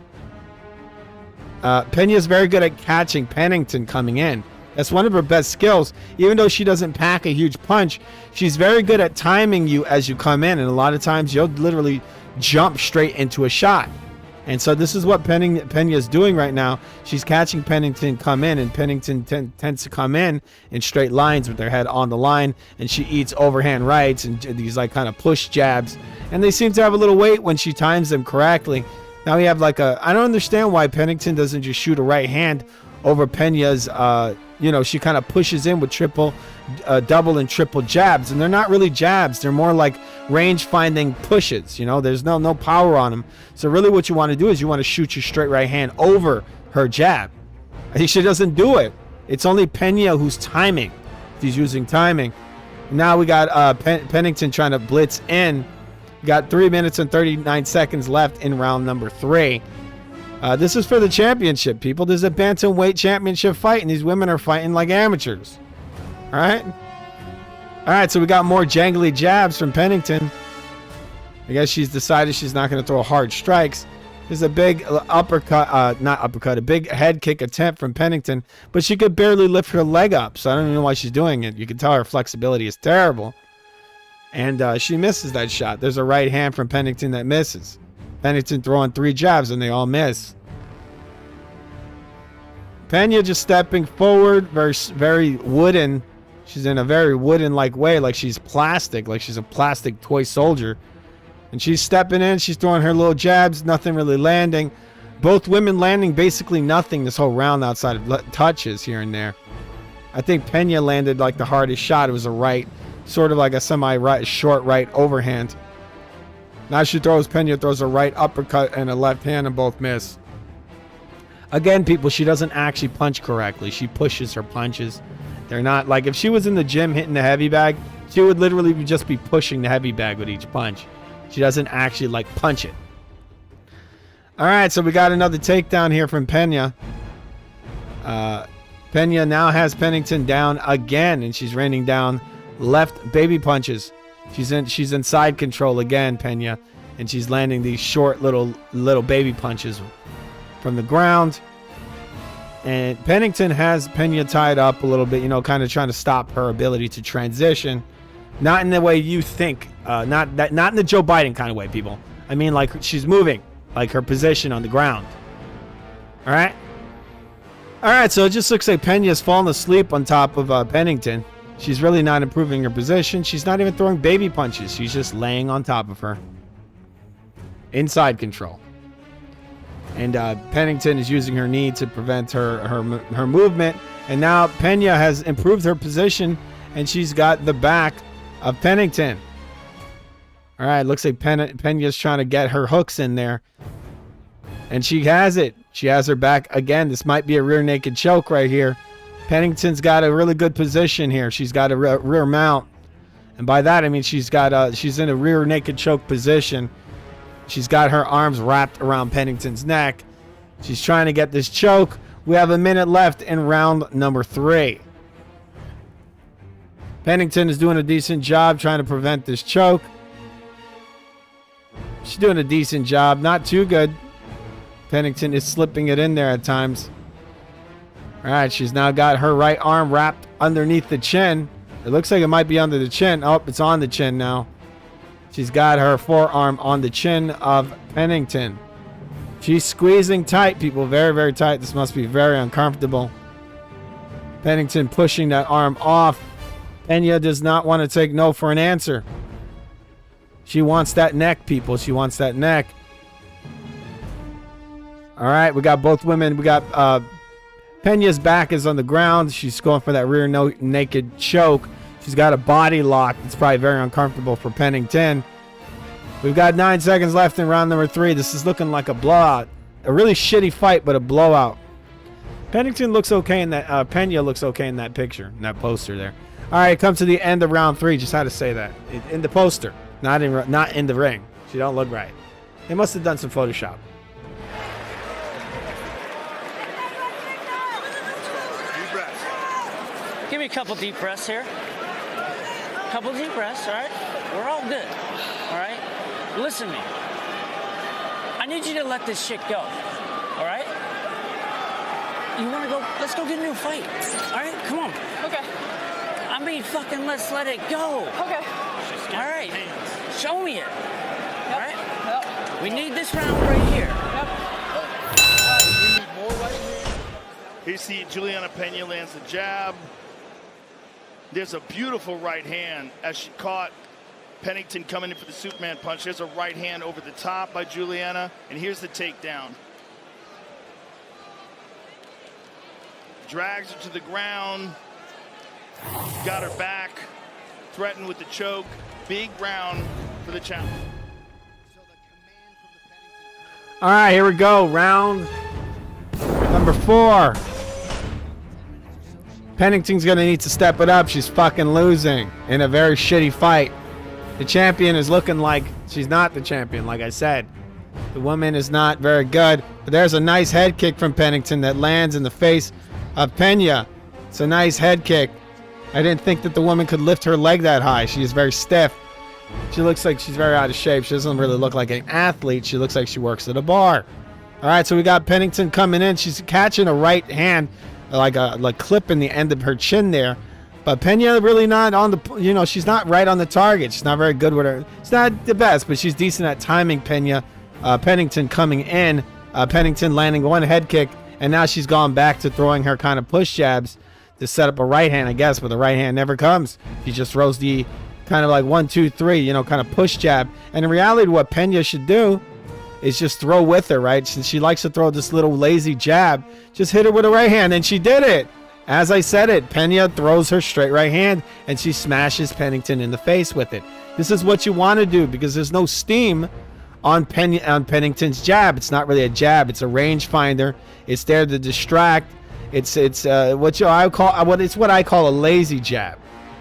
Pennington coming in. That's one of her best skills. Even though she doesn't pack a huge punch, she's very good at timing you as you come in. And a lot of times you'll literally jump straight into a shot. And so this is what Pena is doing right now. She's catching Pennington come in, and Pennington tends to come in straight lines with their head on the line, and she eats overhand rights and these like kind of push jabs. And they seem to have a little weight when she times them correctly. Now we have I don't understand why Pennington doesn't just shoot a right hand over Pena's, she kind of pushes in with double and triple jabs, and they're not really jabs. They're more like range-finding pushes. There's no power on them. So really what you want to do is you want to shoot your straight right hand over her jab. She doesn't do it. It's only Pena who's timing. She's using timing. Now we got Pennington trying to blitz in. We got 3 minutes and 39 seconds left in round number 3. This is for the championship, people. This is a bantamweight championship fight, and these women are fighting like amateurs. All right? All right, so we got more jangly jabs from Pennington. I guess she's decided she's not going to throw hard strikes. There's a big a big head kick attempt from Pennington, but she could barely lift her leg up, so I don't even know why she's doing it. You can tell her flexibility is terrible. And she misses that shot. There's a right hand from Pennington that misses. Pennington throwing 3 jabs, and they all miss. Pena just stepping forward, very wooden. She's in a very wooden-like way, like she's plastic, like she's a plastic toy soldier. And she's stepping in, she's throwing her little jabs, nothing really landing. Both women landing basically nothing this whole round outside of touches here and there. I think Pena landed like the hardest shot. It was a right, sort of like a semi-right, short right overhand. Now Pena throws a right uppercut and a left hand, and both miss. Again, people, she doesn't actually punch correctly. She pushes her punches. They're not, like if she was in the gym hitting the heavy bag, she would literally just be pushing the heavy bag with each punch. She doesn't actually like punch it. All right, so we got another takedown here from Pena. Pena now has Pennington down again, and she's raining down left baby punches. She's in side control again, Pena, and she's landing these short little baby punches from the ground. And Pennington has Pena tied up a little bit, you know, kind of trying to stop her ability to transition. Not in the way you think. Not in the Joe Biden kind of way, people. I mean, like she's moving, like her position on the ground. All right. All right. So it just looks like Pena's fallen asleep on top of Pennington. She's really not improving her position. She's not even throwing baby punches. She's just laying on top of her. Inside control. And Pennington is using her knee to prevent her movement. And now Pena has improved her position, and she's got the back of Pennington. All right, looks like Pena's trying to get her hooks in there. And she has it. She has her back again. This might be a rear naked choke right here. Pennington's got a really good position here. She's got a rear mount. And by that, I mean she's in a rear naked choke position. She's got her arms wrapped around Pennington's neck. She's trying to get this choke. We have a minute left in round number 3. Pennington is doing a decent job trying to prevent this choke. She's doing a decent job. Not too good. Pennington is slipping it in there at times. All right, she's now got her right arm wrapped underneath the chin. It looks like it might be under the chin. Oh, it's on the chin now. She's got her forearm on the chin of Pennington. She's squeezing tight, people. Very, very tight. This must be very uncomfortable. Pennington pushing that arm off. Pena does not want to take no for an answer. She wants that neck, people. She wants that neck. All right, we got both women. We got Pena's back is on the ground. She's going for that rear naked choke. She's got a body lock. It's probably very uncomfortable for Pennington. We've got 9 seconds left in round number 3. This is looking like a blowout. A really shitty fight, but a blowout. Pennington looks okay in that. Pena looks okay in that picture, in that poster there. All right, come to the end of round 3. Just had to say that in the poster, not in the ring. She don't look right. They must have done some Photoshop. Give me a couple deep breaths here. Couple deep breaths, all right? We're all good, all right? Listen to me. I need you to let this shit go, all right? You want to go? Let's go get into a fight, all right? Come on. Okay. I mean, fucking let's let it go. Okay. All right. Show me it. All right? Yep. We need this round right here. Yep. We need more right here. Here you see Juliana Pena lands the jab. There's a beautiful right hand as she caught Pennington coming in for the Superman punch. There's a right hand over the top by Juliana, and here's the takedown. Drags her to the ground, got her back, threatened with the choke. Big round for the challenge. All right, here we go. Round Number 4. Pennington's going to need to step it up. She's fucking losing in a very shitty fight. The champion is looking like she's not the champion, like I said. The woman is not very good. But there's a nice head kick from Pennington that lands in the face of Pena. It's a nice head kick. I didn't think that the woman could lift her leg that high. She is very stiff. She looks like she's very out of shape. She doesn't really look like an athlete. She looks like she works at a bar. All right, so we got Pennington coming in. She's catching a right hand, like clipping the end of her chin there. But Pena really not on the, she's not right on the target. She's not very good with her. It's not the best, but she's decent at timing Pena. Pennington coming in. Pennington landing one head kick, and now she's gone back to throwing her kind of push jabs to set up a right hand, I guess, but the right hand never comes. She just throws the kind of like 1, 2, 3, kind of push jab. And in reality, what Pena should do is just throw with her, right? Since she likes to throw this little lazy jab, just hit her with a right hand, and she did it. As I said it, Pena throws her straight right hand, and she smashes Pennington in the face with it. This is what you want to do because there's no steam on Pennington's jab. It's not really a jab. It's a rangefinder. It's there to distract. It's what I call a lazy jab.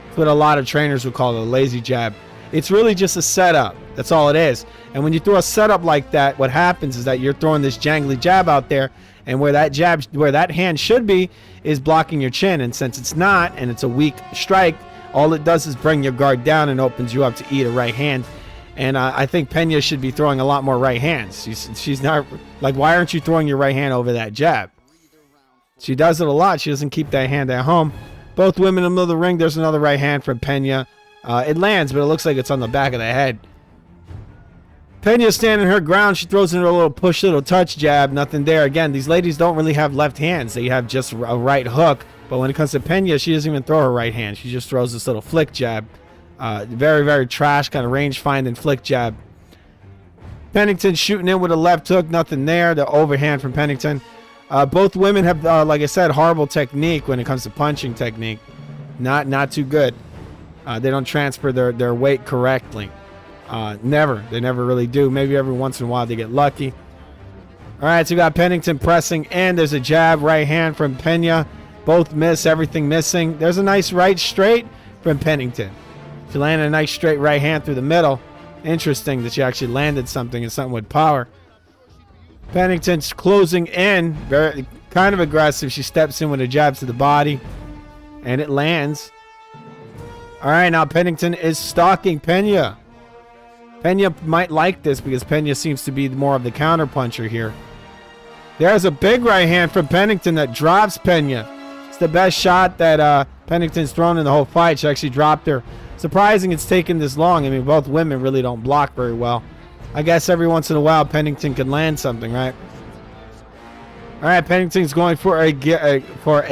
It's what a lot of trainers would call a lazy jab. It's really just a setup. That's all it is. And when you throw a setup like that, what happens is that you're throwing this jangly jab out there, and where that hand should be is blocking your chin. And since it's not, and it's a weak strike, all it does is bring your guard down and opens you up to eat a right hand. And I think Pena should be throwing a lot more right hands. She's not like, why aren't you throwing your right hand over that jab? She does it a lot. She doesn't keep that hand at home. Both women in the middle of the ring. There's another right hand from Pena. It lands, but it looks like it's on the back of the head. Pena's standing her ground. She throws in her little push, little touch jab. Nothing there. Again, these ladies don't really have left hands. They have just a right hook. But when it comes to Pena, she doesn't even throw her right hand. She just throws this little flick jab. Very, very trash kind of range finding flick jab. Pennington shooting in with a left hook. Nothing there. The overhand from Pennington. Both women have, like I said, horrible technique when it comes to punching technique. Not too good. They don't transfer their weight correctly. Never. They never really do. Maybe every once in a while they get lucky. All right, so we got Pennington pressing, and there's a jab right hand from Pena. Both miss, everything missing. There's a nice right straight from Pennington. She landed a nice straight right hand through the middle. Interesting that she actually landed something and something with power. Pennington's closing in, very kind of aggressive. She steps in with a jab to the body, and it lands. All right, now Pennington is stalking Pena. Pena might like this because Pena seems to be more of the counterpuncher here. There's a big right hand from Pennington that drops Pena. It's the best shot that Pennington's thrown in the whole fight. She actually dropped her. Surprising it's taken this long. I mean, both women really don't block very well. I guess every once in a while Pennington can land something, right? All right, Pennington's going for a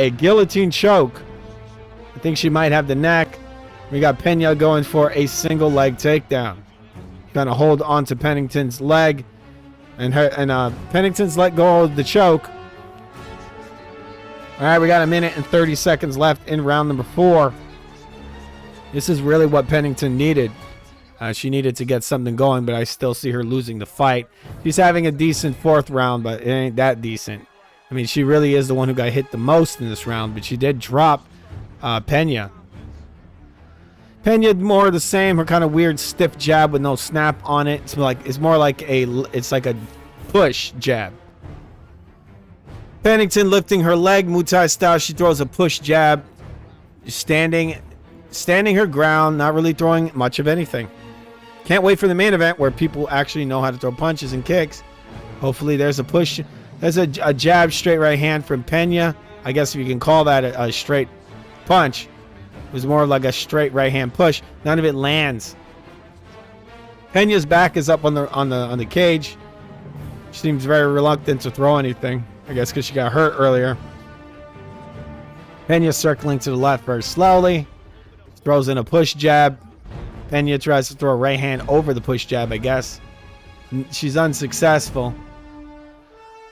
guillotine choke. I think she might have the neck. We got Pena going for a single leg takedown. Gonna hold on to Pennington's leg, and Pennington's let go of the choke. All right, we got 1 minute and 30 seconds left in round number 4. This is really what Pennington needed. She needed to get something going, but I still see her losing the fight. She's having a decent 4th round, but it ain't that decent. I mean, she really is the one who got hit the most in this round, but she did drop Pena. Pena more of the same, her kind of weird stiff jab with no snap on it. It's more like a push jab. Pennington lifting her leg, Muay Thai style. She throws a push jab, standing her ground, not really throwing much of anything. Can't wait for the main event where people actually know how to throw punches and kicks. Hopefully there's a push. There's a jab straight right hand from Pena. I guess if you can call that a straight punch. It was more like a straight right hand push. None of it lands. Pena's back is up on the cage. She seems very reluctant to throw anything. I guess because she got hurt earlier. Pena circling to the left very slowly. Throws in a push jab. Pena tries to throw a right hand over the push jab, I guess. She's unsuccessful.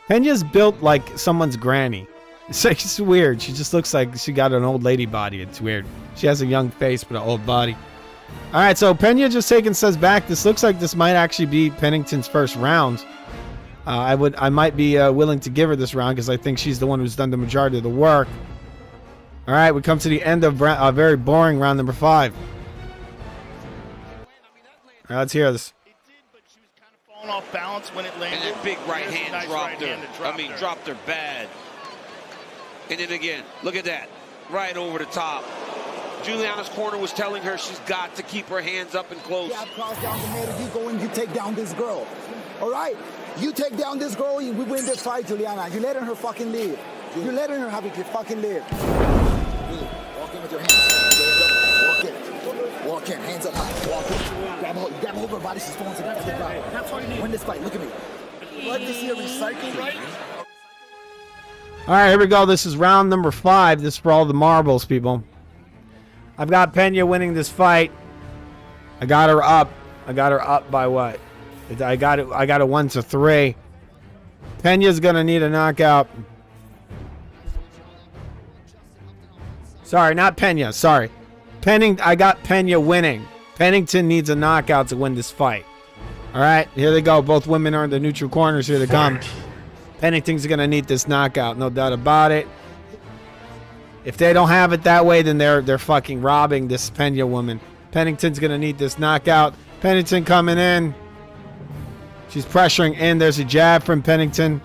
Pena's built like someone's granny. It's weird. She just looks like she got an old lady body. It's weird. She has a young face but an old body. All right, so Pena just taking steps back. This looks like this might actually be Pennington's first round. I might be willing to give her this round because I think she's the one who's done the majority of the work. All right, we come to the end of a very boring round number 5. All right, let's hear this. Falling off balance when it landed. And that big right hand nice dropped right her. hand that Dropped her bad. And then again, look at that. Right over the top. Juliana's corner was telling her she's got to keep her hands up and close. Yeah, cross down the middle. You go and you take down this girl. All right? You take down this girl, we win this fight, Juliana. You're letting her fucking live. You're letting her have a fucking live. Walk in with your hands. Walk in. Walk in. Hands up high. Walk in. Grab hold of her body. She's falling to the ground. That's what you need. Win this fight. Look at me. Like this here recycle, right? All right, here we go. This is round number 5. This is for all the marbles, people. I've got Pena winning this fight. I got her up. I got her up by what? I got it 1-3. Pena's gonna need a knockout. Sorry, not Pena. Sorry. I got Pena winning. Pennington needs a knockout to win this fight. All right, here they go. Both women are in the neutral corners. Here they come. Pennington's going to need this knockout, no doubt about it. If they don't have it that way, then they're fucking robbing this Pena woman. Pennington's going to need this knockout. Pennington coming in. She's pressuring in. There's a jab from Pennington.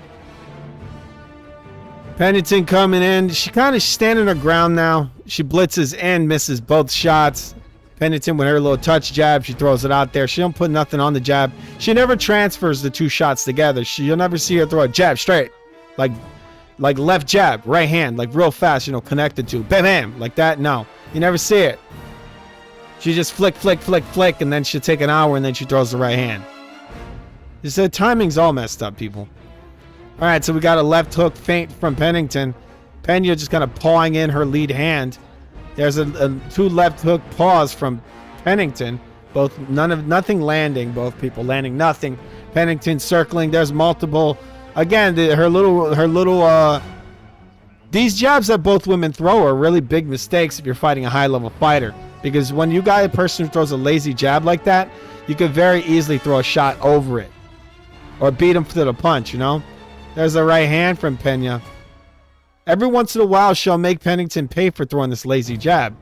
Pennington coming in. She kind of standing her ground now. She blitzes in, misses both shots. Pennington with her little touch jab, she throws it out there. She don't put nothing on the jab. She never transfers the two shots together. You'll never see her throw a jab straight. Like left jab, right hand, like real fast, connected to. Bam, bam, like that. No, you never see it. She just flick, and then she'll take an hour, and then she throws the right hand. The timing's all messed up, people. All right, so we got a left hook feint from Pennington. Pena just kind of pawing in her lead hand. There's a 2 left hook paws from Pennington. Nothing landing. Both people landing nothing. Pennington circling. There's multiple. Again, her little. These jabs that both women throw are really big mistakes if you're fighting a high level fighter. Because when you got a person who throws a lazy jab like that, you could very easily throw a shot over it, or beat him to the punch. There's a right hand from Pena. Every once in a while, she'll make Pennington pay for throwing this lazy jab.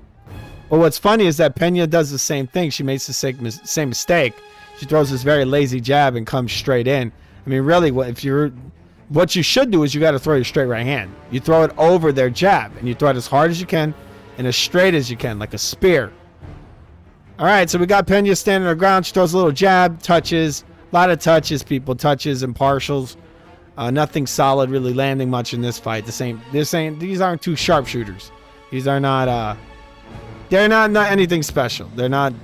But what's funny is that Pena does the same thing. She makes the same mistake. She throws this very lazy jab and comes straight in. I mean, really, what you should do is you got to throw your straight right hand. You throw it over their jab, and you throw it as hard as you can and as straight as you can, like a spear. All right, so we got Pena standing her ground. She throws a little jab, touches, a lot of touches, people, touches and partials. Nothing solid really landing much in this fight. They're saying these aren't 2 sharpshooters. These are not. They're not anything special. They're not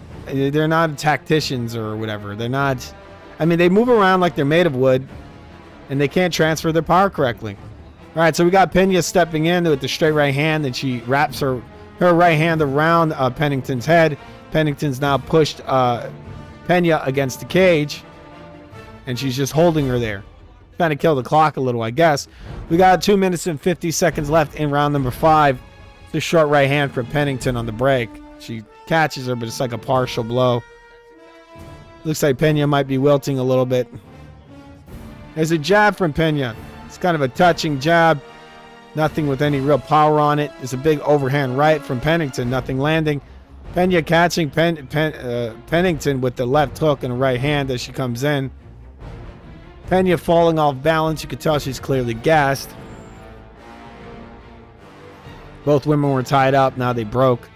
tacticians or whatever. They're not. I mean, they move around like they're made of wood, and they can't transfer their power correctly. All right, so we got Pena stepping in with the straight right hand, and she wraps her right hand around Pennington's head. Pennington's now pushed Pena against the cage, and she's just holding her there. Trying to kill the clock a little, I guess. We got 2 minutes and 50 seconds left in round number 5. The short right hand from Pennington on the break. She catches her, but it's like a partial blow. Looks like Pena might be wilting a little bit. There's a jab from Pena. It's kind of a touching jab. Nothing with any real power on it. There's a big overhand right from Pennington. Nothing landing. Pena catching Pennington with the left hook and the right hand as she comes in. Pena falling off balance. You could tell she's clearly gassed. Both women were tied up. Now they broke.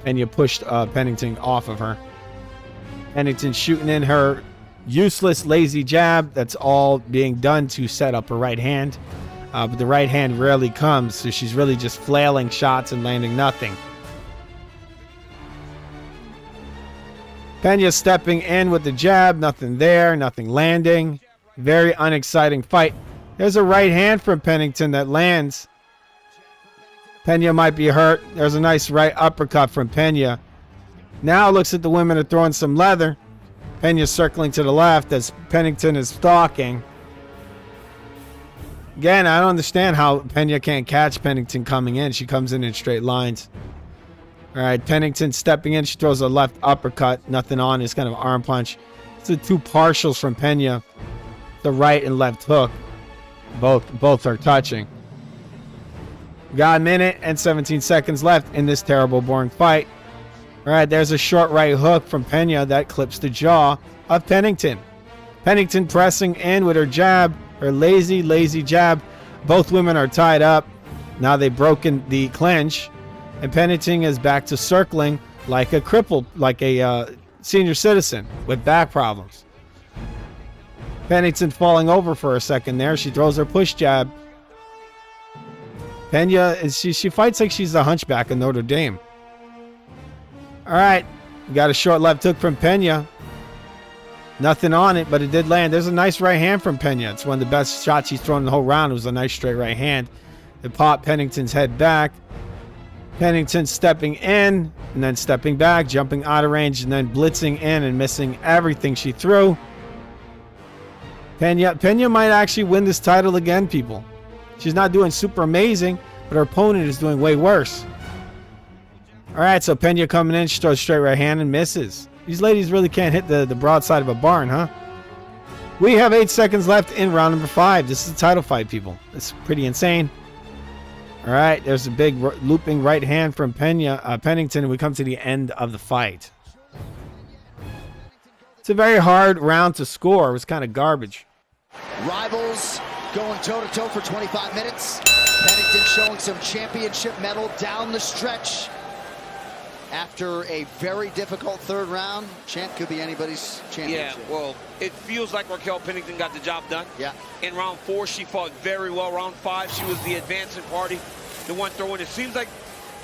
Pena pushed Pennington off of her. Pennington shooting in her useless, lazy jab. That's all being done to set up her right hand. But the right hand rarely comes, so she's really just flailing shots and landing nothing. Pena stepping in with the jab. Nothing there. Nothing landing. Very unexciting fight. There's a right hand from Pennington that lands. Pena might be hurt. There's a nice right uppercut from Pena. Now looks like the women are throwing some leather. Pena circling to the left as Pennington is stalking. Again, I don't understand how Pena can't catch Pennington coming in. She comes in straight lines. All right, Pennington stepping in. She throws a left uppercut. Nothing on. It's kind of an arm punch. It's the 2 partials from Pena. the right and left hook. Both are touching. Got a minute and 17 seconds left in this terrible, boring fight. All right, there's a short right hook from Pena that clips the jaw of Pennington. Pennington pressing in with her jab, her lazy jab. Both women are tied up. Now they've broken the clinch, and Pennington is back to circling like a crippled, like a senior citizen with back problems. Pennington falling over for a second there. She throws her push jab. Pena, she fights like she's the hunchback of Notre Dame. All right, we got a short left hook from Pena. Nothing on it, but it did land. There's a nice right hand from Pena. It's one of the best shots she's thrown in the whole round. It was a nice straight right hand. It popped Pennington's head back. Pennington stepping in and then stepping back, jumping out of range, and then blitzing in and missing everything she threw. Pena might actually win this title again, people. She's not doing super amazing, but her opponent is doing way worse. All right, so Pena coming in. She throws straight right hand and misses. These ladies really can't hit the broadside of a barn, huh? We have 8 seconds left in round number 5. This is a title fight, people. It's pretty insane. All right, there's a big looping right hand from Pennington, and we come to the end of the fight. It's a very hard round to score. It was kind of garbage. Rivals going toe-to-toe for 25 minutes. Pennington showing some championship mettle down the stretch. After a very difficult third round, champ could be anybody's championship. Yeah, well, it feels like Raquel Pennington got the job done. Yeah. In round 4, she fought very well. Round 5, she was the advancing party, the one throwing. It seems like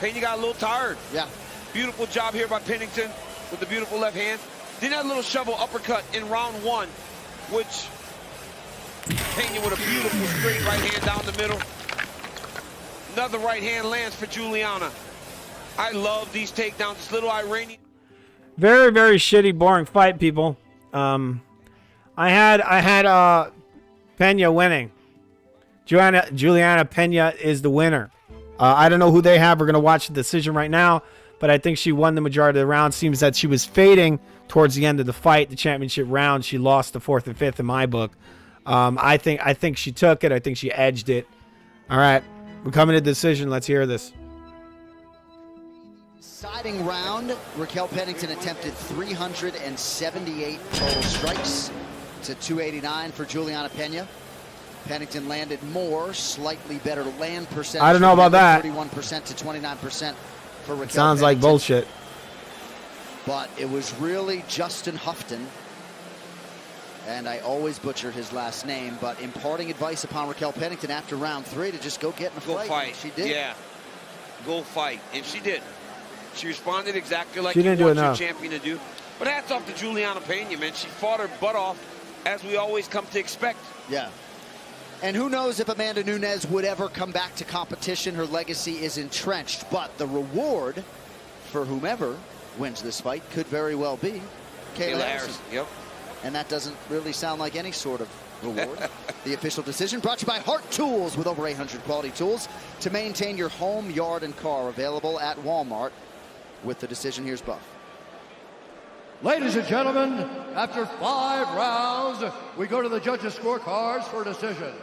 Pena got a little tired. Yeah. Beautiful job here by Pennington with the beautiful left hand. Then that little shovel uppercut in round 1, which Pena with a beautiful straight right hand down the middle. Another right hand lands for Juliana. I love these takedowns. This little Iranian. Very, very shitty, boring fight, people. I had Pena winning. Juliana Pena is the winner. I don't know who they have. We're gonna watch the decision right now, but I think she won the majority of the round. Seems that she was fading towards the end of the fight, the championship round. She lost the 4th and 5th in my book. I think she took it. I think she edged it. All right, we're coming to decision. Let's hear this. Deciding round, Raquel Pennington attempted 378 total strikes to 289 for Juliana Pena. Pennington landed more, slightly better land percentage. I don't know about that. 31% to 29% for Raquel Sounds like bullshit. But it was really Justin Houghton, and I always butcher his last name, but imparting advice upon Raquel Pennington after round 3 to just go get in a fight. Go fight. She did. Yeah. Go fight. And she did. She responded exactly like She you didn't do want it your now. champion to do. But hats off to Juliana Pena, man. She fought her butt off, as we always come to expect. Yeah. And who knows if Amanda Nunes would ever come back to competition. Her legacy is entrenched. But the reward for whomever wins this fight could very well be Kayla Harrison. Yep. And that doesn't really sound like any sort of reward. The official decision brought to you by Hart Tools, with over 800 quality tools to maintain your home, yard, and car. Available at Walmart. With the decision, here's Buff. Ladies and gentlemen, after 5 rounds, we go to the judges' scorecards for a decision.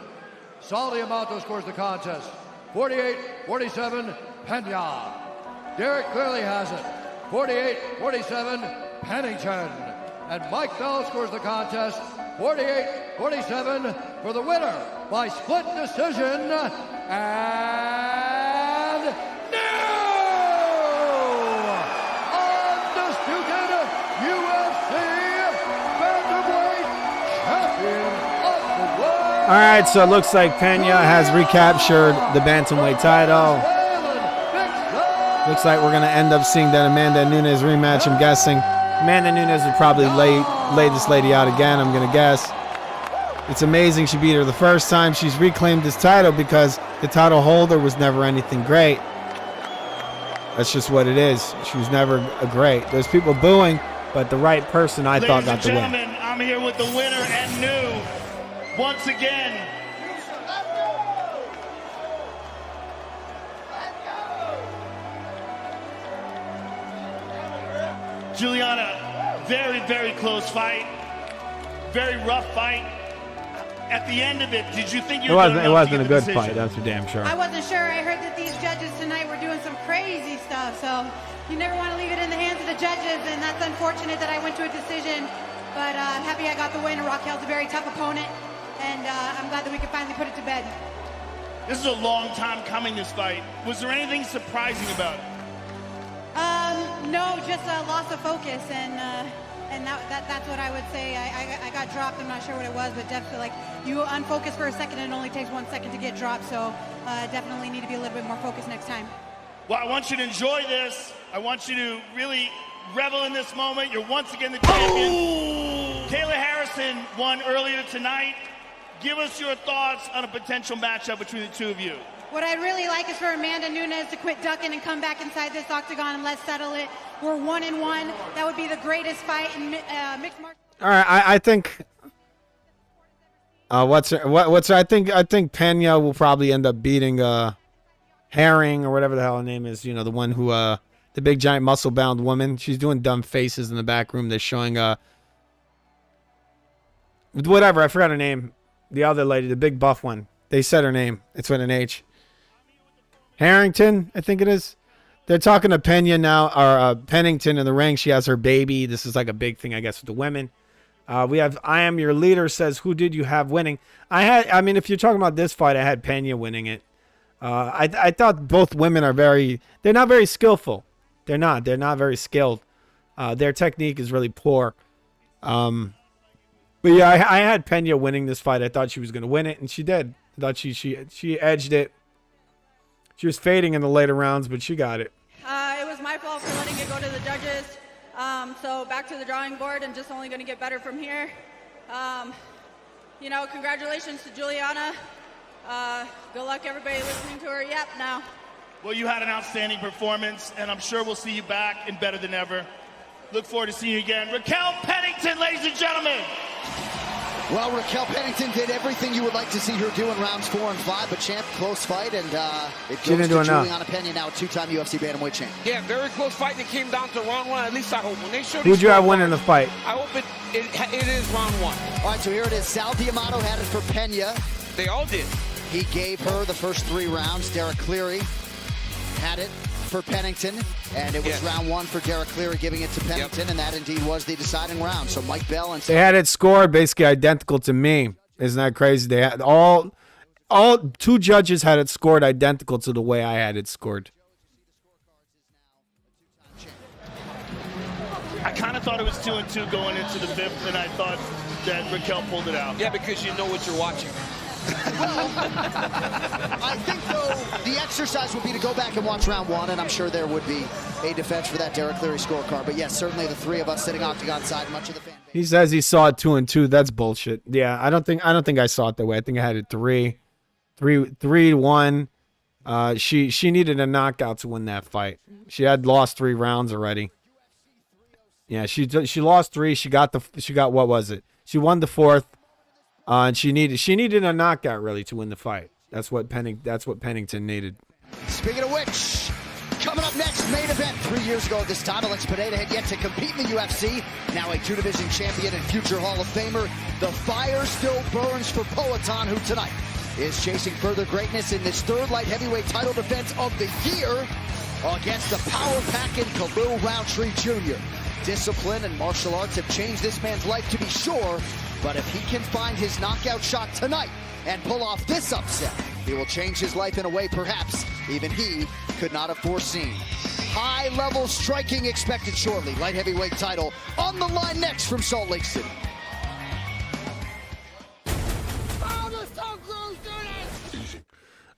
Saldi Amato scores the contest, 48-47, Pena. Derek clearly has it, 48-47, Pennington. And Mike Bell scores the contest, 48-47, for the winner by split decision, and All right, so it looks like Pena has recaptured the bantamweight title. Looks like we're going to end up seeing that Amanda Nunes rematch, I'm guessing. Amanda Nunes would probably lay this lady out again, I'm going to guess. It's amazing she beat her the first time. She's reclaimed this title because the title holder was never anything great. That's just what it is. She was never great. There's people booing, but the right person, I thought, got the win. Ladies and gentlemen, I'm here with the winner and new. Once again, Juliana, very, very close fight. Very rough fight. at the end of it, did you think you It were wasn't. It wasn't a good fight. That's for damn sure. I wasn't sure. I heard that these judges tonight were doing some crazy stuff, so you never want to leave it in the hands of the judges, and that's unfortunate that I went to a decision, but I'm happy I got the win. Raquel's a very tough opponent, and I'm glad that we could finally put it to bed. This is a long time coming, this fight. Was there anything surprising about it? No, just a loss of focus, and that's what I would say. I got dropped. I'm not sure what it was, but definitely, like, you unfocus for a second, and it only takes 1 second to get dropped, so definitely need to be a little bit more focused next time. Well, I want you to enjoy this. I want you to really revel in this moment. You're once again the champion. Kayla Harrison won earlier tonight. Give us your thoughts on a potential matchup between the two of you. What I'd really like is for Amanda Nunes to quit ducking and come back inside this octagon and let's settle it. We're 1-1. That would be the greatest fight in mixed martial. All right, I think. I think Pena will probably end up beating Herring or whatever the hell her name is. You know, the one who the big giant muscle bound woman. She's doing dumb faces in the back room. They're showing whatever, I forgot her name. The other lady, the big buff one. They said her name. It's with an H. Harrington, I think it is. They're talking to Pena now, or Pennington in the ring. She has her baby. This is like a big thing, I guess, with the women. We have I Am Your Leader says, who did you have winning? I mean, if you're talking about this fight, I had Pena winning it. I thought both women are they're not very skillful. They're not very skilled. Their technique is really poor. But yeah, I had Pena winning this fight. I thought she was going to win it, and she did. I thought she edged it. She was fading in the later rounds, but she got it. It was my fault for letting it go to the judges. So back to the drawing board and just only going to get better from here. Congratulations to Juliana. Good luck, everybody listening to her. Yep, now. Well, you had an outstanding performance, and I'm sure we'll see you back and better than ever. Look forward to seeing you again. Raquel Pennington, ladies and gentlemen. Well, Raquel Pennington did everything you would like to see her do in rounds 4 and 5, but champ, close fight, and it goes to Juliana Pena, now a 2-time UFC bantamweight champ. Yeah, very close fight. It came down to round 1. At least I hope. When they showed Who'd you have winning the fight? I hope it is round 1. All right, so here it is. Sal D'Amato had it for Pena. They all did. He gave her the first 3 rounds. Derek Cleary had it for Pennington, and it was round 1 for Derek Cleary, giving it to Pennington, and that indeed was the deciding round. So Mike Bell and they had it scored basically identical to me. Isn't that crazy? They had all 2 judges had it scored identical to the way I had it scored. I kind of thought it was 2-2 going into the 5th, and I thought that Raquel pulled it out. Yeah, because you know what you're watching. I think, though, the exercise would be to go back and watch round 1, and I'm sure there would be a defense for that Derek Cleary scorecard. But yes, certainly the 3 of us sitting octagon side, much of the fan base. He says he saw it 2-2. That's bullshit. Yeah, I don't think I saw it that way. I think I had it 3-1. She needed a knockout to win that fight. She had lost 3 rounds already. Yeah, she lost 3. She got what was it? She won the 4th. And she needed a knockout really to win the fight. That's what Pennington needed. Speaking of which, coming up next, main event 3 years ago at this time, Alex Pineda had yet to compete in the UFC. Now a 2-division champion and future Hall of Famer. The fire still burns for Poatan, who tonight is chasing further greatness in this 3rd light heavyweight title defense of the year against the power packing Khalil Roundtree Jr. Discipline and martial arts have changed this man's life, to be sure. But if he can find his knockout shot tonight and pull off this upset, he will change his life in a way perhaps even he could not have foreseen. High-level striking expected shortly. Light heavyweight title on the line next from Salt Lake City.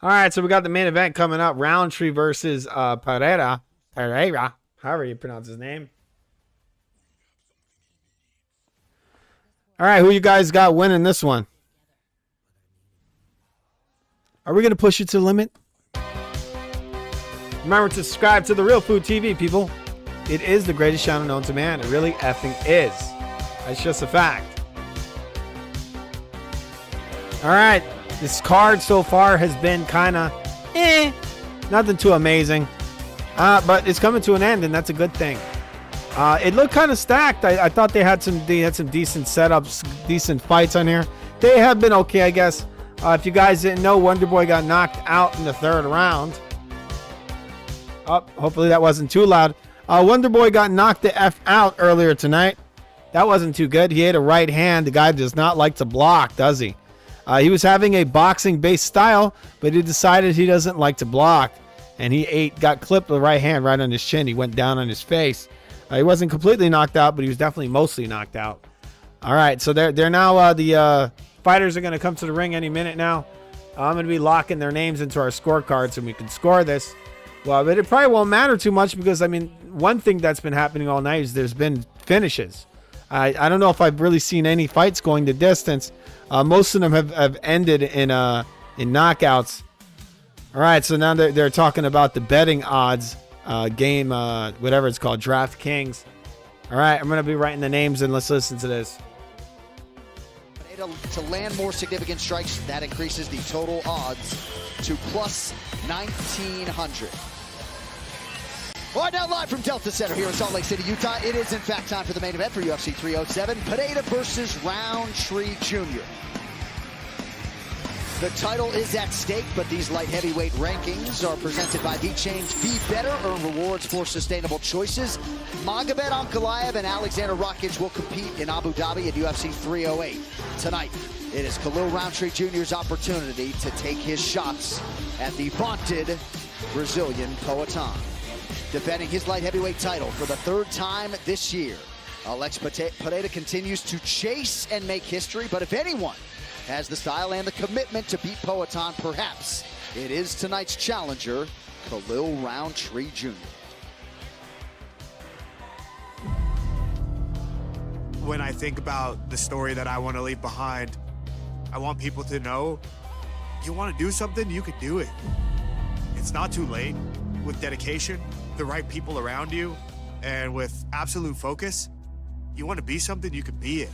All right, so we got the main event coming up. Roundtree versus Pereira, however you pronounce his name. All right, who you guys got winning this one? Are we going to push it to the limit? Remember to subscribe to The Real Food TV, people. It is the greatest channel known to man. It really effing is. That's just a fact. All right, this card so far has been kind of nothing too amazing. But it's coming to an end, and that's a good thing. It looked kind of stacked. I thought they had some decent setups, decent fights on here. they have been okay, I guess. If you guys didn't know, Wonderboy got knocked out in the 3rd round. Oh, hopefully that wasn't too loud. Wonderboy got knocked the F out earlier tonight. That wasn't too good. He ate a right hand. The guy does not like to block, does he? He was having a boxing-based style, but he decided he doesn't like to block. And he got clipped with the right hand right on his chin. He went down on his face. He wasn't completely knocked out, but he was definitely mostly knocked out. All right, so they're now the fighters are going to come to the ring any minute now. I'm going to be locking their names into our scorecards, and we can score this. Well, but it probably won't matter too much because, I mean, one thing that's been happening all night is there's been finishes. I don't know if I've really seen any fights going the distance. Most of them have ended in knockouts. All right, so now they're talking about the betting odds game, whatever it's called, DraftKings. All right, I'm going to be writing the names, and let's listen to this. To land more significant strikes, that increases the total odds to plus 1,900. All right, now live from Delta Center here in Salt Lake City, Utah. It is, in fact, time for the main event for UFC 307. Pineda versus Roundtree Jr. The title is at stake, but these light heavyweight rankings are presented by The Change. Be better, earn rewards for sustainable choices. Magomed Ankalaev and Alexander Rakic will compete in Abu Dhabi at UFC 308. Tonight, it is Khalil Roundtree Jr.'s opportunity to take his shots at the vaunted Brazilian Poatan. Defending his light heavyweight title for the 3rd time this year, Alex Pineda continues to chase and make history, but if anyone has the style and the commitment to beat Poatan, perhaps it is tonight's challenger, Khalil Roundtree Jr. When I think about the story that I want to leave behind, I want people to know you want to do something, you can do it. It's not too late. With dedication, the right people around you, and with absolute focus, you want to be something, you can be it.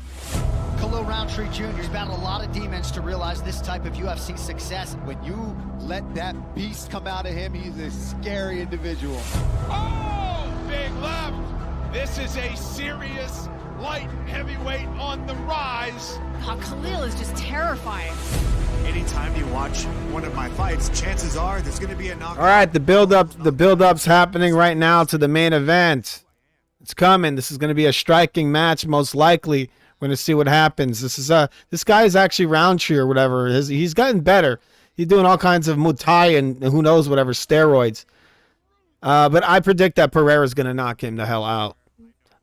Khalil Roundtree Jr. has battled a lot of demons to realize this type of UFC success. When you let that beast come out of him, he's a scary individual. Oh, big left. This is a serious light heavyweight on the rise. Oh, Khalil is just terrifying. Anytime you watch one of my fights, chances are there's going to be a knockout. All right, the build-up's happening right now to the main event. It's coming. This is going to be a striking match, most likely. We're going to see what happens. This guy is actually Roundtree or whatever. He's gotten better. He's doing all kinds of Muay Thai and who knows whatever steroids. But I predict that Pereira's going to knock him the hell out.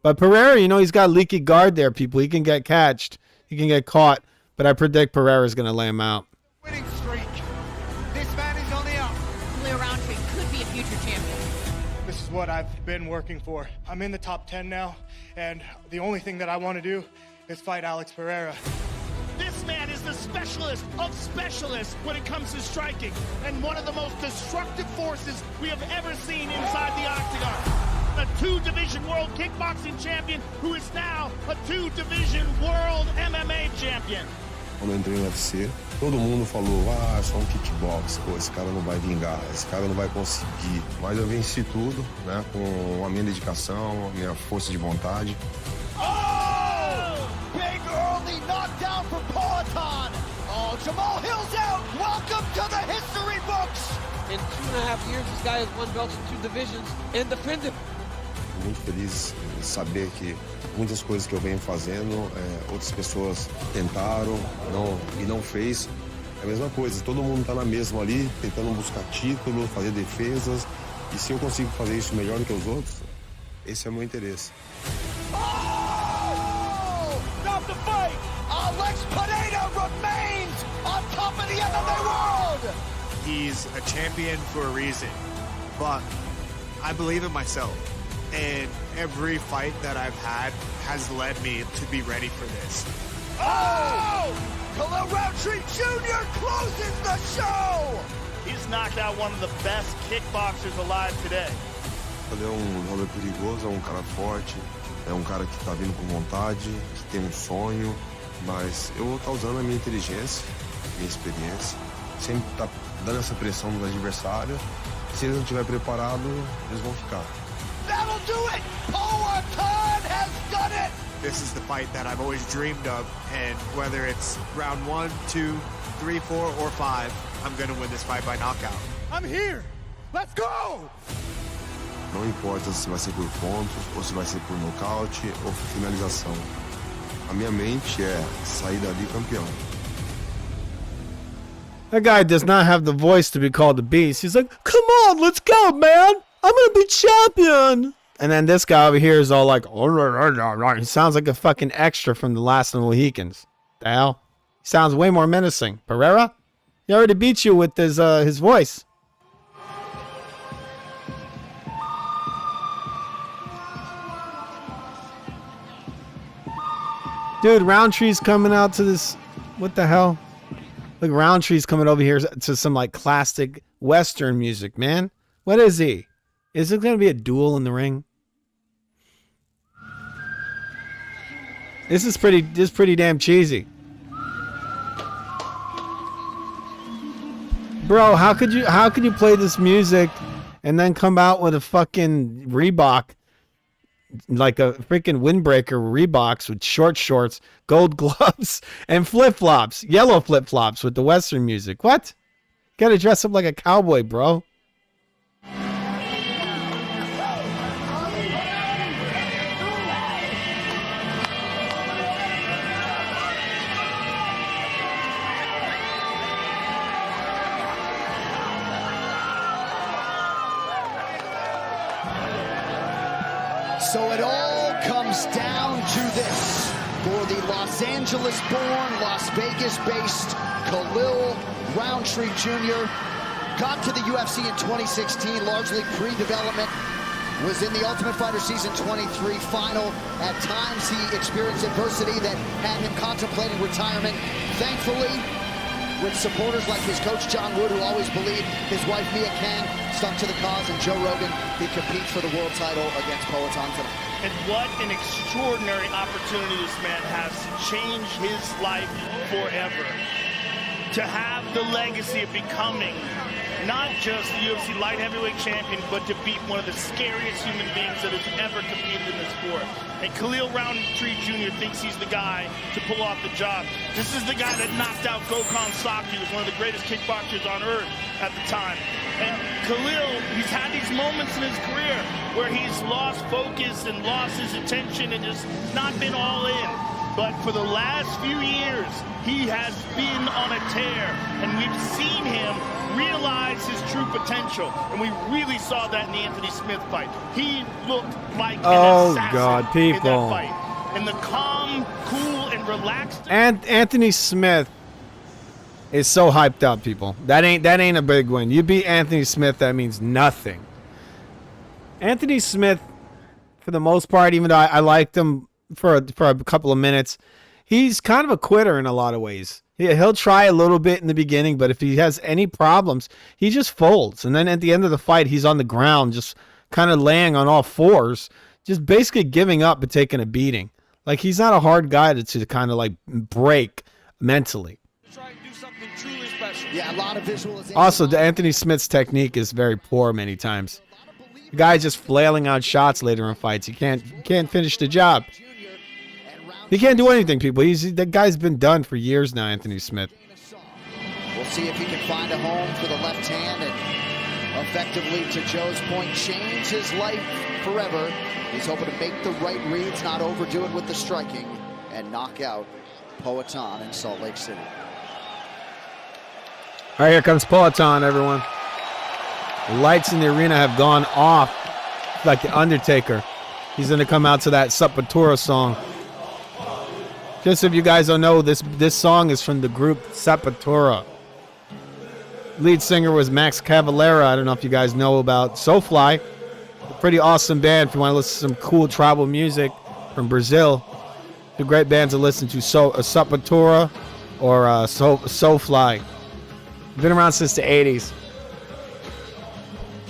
But Pereira, you know, he's got leaky guard there, people. He can get catched. He can get caught. But I predict Pereira's going to lay him out. Winning streak. This man is on the up. Khalil Roundtree could be a future champion. This is what I've been working for. I'm in the top 10 now, and the only thing that I want to do is fight Alex Pereira. This man is the specialist of specialists when it comes to striking, and one of the most destructive forces we have ever seen inside the octagon. A 2-division world kickboxing champion who is now a 2-division world MMA champion. Quando eu entrei no UFC, todo mundo falou, é só um kickbox, pô, esse cara não vai vingar, esse cara não vai conseguir. Mas eu venci tudo, né, com a minha dedicação, a minha força de vontade. Oh! Big early knockdown for Poatan. Oh, Jamal Hill's out. Welcome to the history books. In 2.5 years, this guy has won belts in 2 divisions and defended. Muito feliz em saber que muitas coisas que eu venho fazendo, outras pessoas tentaram e não fez. É a mesma coisa, todo mundo está na mesma ali, tentando buscar título, fazer defesas. E se eu consigo fazer isso melhor do que os outros, esse é o meu interesse. Oh! Stop the fight! Alex Pineda remains on top of the MMA world! He's a champion for a reason, but I believe in myself. And every fight that I've had has led me to be ready for this. Oh! Khalil Roundtree Jr. closes the show! He's knocked out one of the best kickboxers alive today. Ele é jogador perigoso, é cara forte, é cara que tá vindo com vontade, que tem sonho, mas eu vou estar usando a minha inteligência, minha experiência, sempre tá dando essa pressão nos adversários. Se eles não estiverem preparados, eles vão ficar. That'll do it! Poatan has done it! this is the fight that I've always dreamed of, and whether it's round 1, 2, 3, 4, or 5, I'm gonna win this fight by knockout. I'm here. Let's go. Não importa se vai ser por pontos, ou se vai ser por nocaute, ou por finalização. A minha mente é sair dali campeão. That guy does not have the voice to be called a beast. He's like, come on, let's go, man. I'm going to be champion. And then this guy over here is all like, he sounds like a fucking extra from The Last of the Mohicans. The hell? He sounds way more menacing. Pereira? He already beat you with his voice. Dude, Roundtree's coming out to this. What the hell? Look, Roundtree's coming over here to some like classic Western music, man. What is he? Is it going to be a duel in the ring? This is pretty damn cheesy. Bro, how could you play this music and then come out with a fucking Reebok, like a freaking windbreaker Reeboks with short shorts, gold gloves, and flip-flops, yellow flip-flops with the Western music? What? You gotta dress up like a cowboy, bro. So it all comes down to this. For the Los Angeles-born, Las Vegas-based Khalil Roundtree Jr. got to the UFC in 2016, largely pre-development. Was in the Ultimate Fighter Season 23 final. At times he experienced adversity that had him contemplating retirement. Thankfully, with supporters like his coach John Wood, who always believed his wife Mia Kang stuck to the cause, and Joe Rogan, he competes for the world title against Poatan tonight. And what an extraordinary opportunity this man has to change his life forever. To have the legacy of becoming not just the UFC light heavyweight champion, but to beat one of the scariest human beings that has ever competed in the sport. And Khalil Roundtree Jr. thinks he's the guy to pull off the job. This is the guy that knocked out Gokhan Saki, who was one of the greatest kickboxers on earth at the time. And Khalil, he's had these moments in his career where he's lost focus and lost his attention and just not been all in. But for the last few years, he has been on a tear, and we've seen him realize his true potential, and we really saw that in the Anthony Smith fight. He looked like an assassin in that fight. And the calm, cool, and relaxed. And Anthony Smith is so hyped up, people. That ain't a big win. You beat Anthony Smith, that means nothing. Anthony Smith, for the most part, even though I liked him for a couple of minutes, he's kind of a quitter in a lot of ways. He'll try a little bit in the beginning, but if he has any problems, he just folds. And then at the end of the fight, he's on the ground, just kind of laying on all fours, just basically giving up but taking a beating. Like, he's not a hard guy to kind of like break mentally. Yeah, a lot of visualization. Also, Anthony Smith's technique is very poor many times. The guy's just flailing out shots later in fights. He can't finish the job. He can't do anything, people. That guy's been done for years now, Anthony Smith. We'll see if he can find a home for the left hand and effectively, to Joe's point, change his life forever. He's hoping to make the right reads, not overdo it with the striking, and knock out Poatan in Salt Lake City. All right, here comes Poatan, everyone. The lights in the arena have gone off like the Undertaker. He's going to come out to that Sepultura song. Just so you guys don't know, this song is from the group Sepultura. Lead singer was Max Cavalera. I don't know if you guys know about Soulfly. A pretty awesome band if you want to listen to some cool tribal music from Brazil. Two great bands to listen to, Sepultura or Soulfly. Been around since the 80s.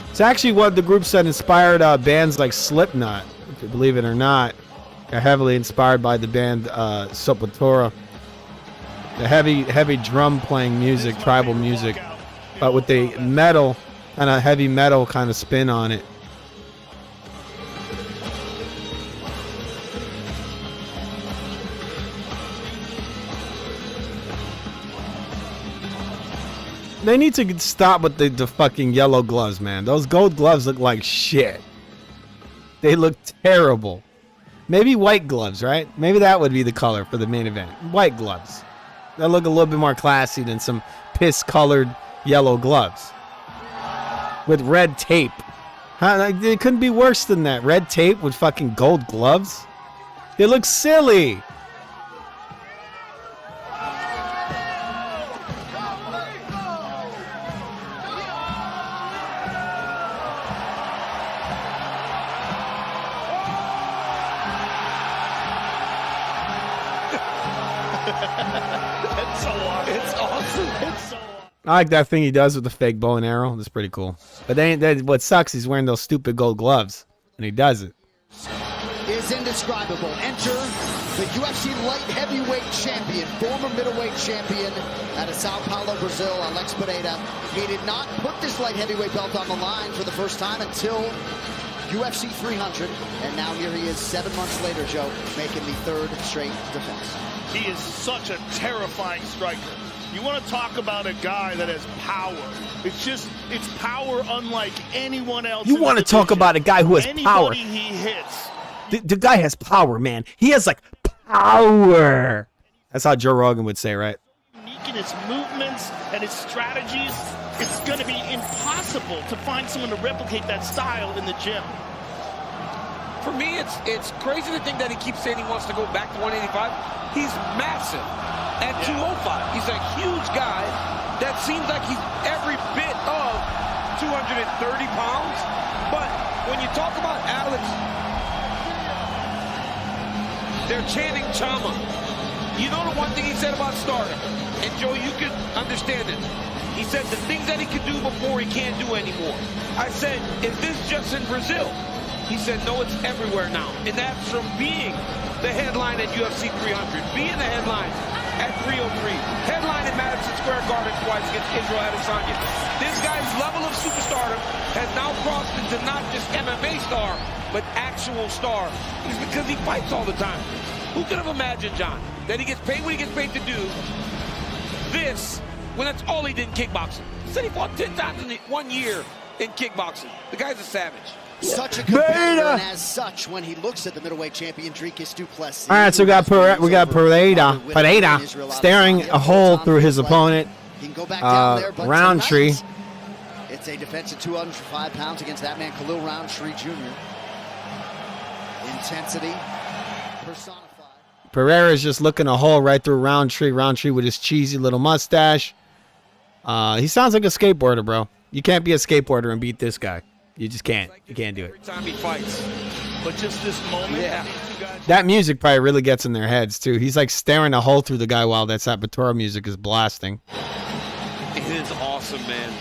It's actually what the groups that inspired bands like Slipknot, if you believe it or not. They're heavily inspired by the band Sepultura. The heavy drum playing music, tribal music, but with the metal, kind of heavy metal kind of spin on it. They need to stop with the fucking yellow gloves, man. Those gold gloves look like shit. They look terrible. Maybe white gloves, right? Maybe that would be the color for the main event. White gloves. That look a little bit more classy than some piss-colored yellow gloves with red tape. It couldn't be worse than that. Red tape with fucking gold gloves. They look silly. It's so awesome. It's awesome. It's so awesome. I like that thing he does with the fake bow and arrow. That's pretty cool. But what sucks, he's wearing those stupid gold gloves, and he does it. Is indescribable. Enter the UFC light heavyweight champion, former middleweight champion out of Sao Paulo, Brazil, Alex Pereira. He did not put this light heavyweight belt on the line for the first time until UFC 300, and now here he is 7 months later, Joe, making the third straight defense. He is such a terrifying striker. You want to talk about a guy that has power. It's power unlike anyone else. You want to talk about a guy who has power. Anybody he hits. The guy has power, man. He has, like, power. That's how Joe Rogan would say, right? Unique in his movements and his strategies. It's going to be impossible to find someone to replicate that style in the gym. For me, it's crazy to think that he keeps saying he wants to go back to 185. He's massive at 205. He's a huge guy that seems like he's every bit of 230 pounds. But when you talk about Alex, they're chanting Chama. You know the one thing he said about Stardom, and Joe, you can understand it. He said the things that he could do before he can't do anymore. I said, is this just in Brazil? He said, no, it's everywhere now. And that's from being the headline at UFC 300, being the headline at 303, headline at Madison Square Garden twice against Israel Adesanya. This guy's level of superstardom has now crossed into not just MMA star, but actual star. It's because he fights all the time. Who could have imagined, John, that he gets paid what he gets paid to do this when that's all he did in kickboxing? He said he fought 10 times in 1 year in kickboxing. The guy's a savage. Such a competitor, and as such, when he looks at the middleweight champion, Dricus du Plessis. All right, so we got Pereira staring a hole through his opponent. He can go back down there, but Roundtree. tonight, it's a defense at 205 pounds against that man, Khalil Roundtree Jr. Intensity personified. Pereira's just looking a hole right through Roundtree. Roundtree with his cheesy little mustache. He sounds like a skateboarder, bro. You can't be a skateboarder and beat this guy. You just can't. You can't do it. Every time he fights. But just this moment, Yeah. That music probably really gets in their heads, too. He's like staring a hole through the guy while that Sabatora music is blasting. It is awesome, man.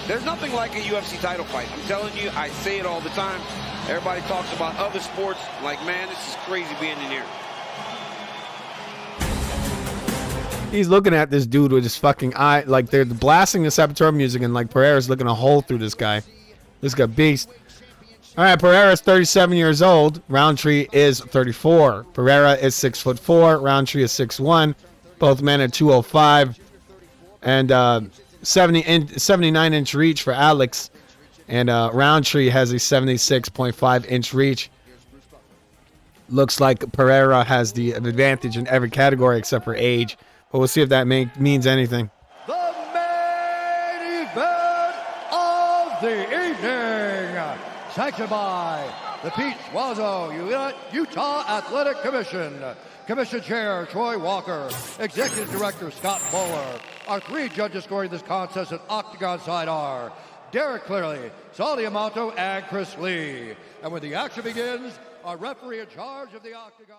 There's nothing like a UFC title fight. I'm telling you, I say it all the time. Everybody talks about other sports. Like, man, this is crazy being in here. He's looking at this dude with his fucking eye. Like, they're blasting the Sabatora music, and, like, Pereira's looking a hole through this guy. This guy beast. All right, Pereira's 37 years old. Roundtree is 34. Pereira is 6'4". Roundtree is 6'1". Both men at 205. And 79-inch reach for Alex. And Roundtree has a 76.5-inch reach. Looks like Pereira has the advantage in every category except for age. But we'll see if that means anything. The main event of the evening, sanctioned by the Pete Suazo Utah Athletic Commission. Commission Chair Troy Walker, Executive Director Scott Bowler. Our three judges scoring this contest at Octagon side are Derek Clearly, Saul Diamato, and Chris Lee. And when the action begins, our referee in charge of the Octagon.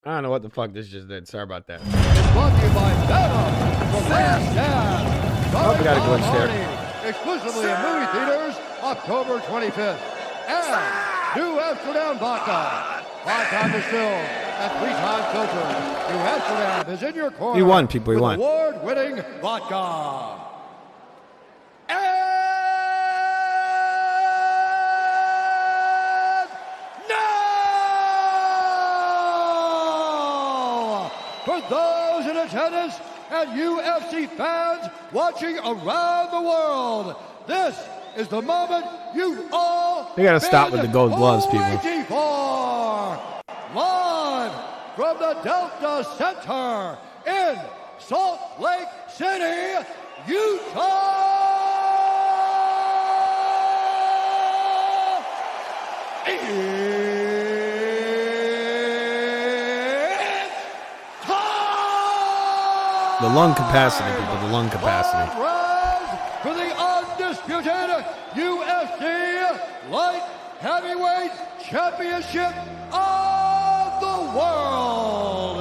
I don't know what the fuck this just did. Sorry about that. It's brought to you by Venom, the Fast Dad. Oh, we got a glitch there. Exclusively in movie theaters, October 25th. And New Amsterdam Vodka. 5-time distilled and 3-time filtered. New Amsterdam is in your corner. He won, people. He with won. Award-winning vodka. For those in attendance and UFC fans watching around the world. This is the moment you all They gotta stop with the gold gloves, people. waiting for. Live from the Delta Center in Salt Lake City, Utah. The lung capacity, people. The lung capacity. Rise for the undisputed UFC Light Heavyweight Championship of the world.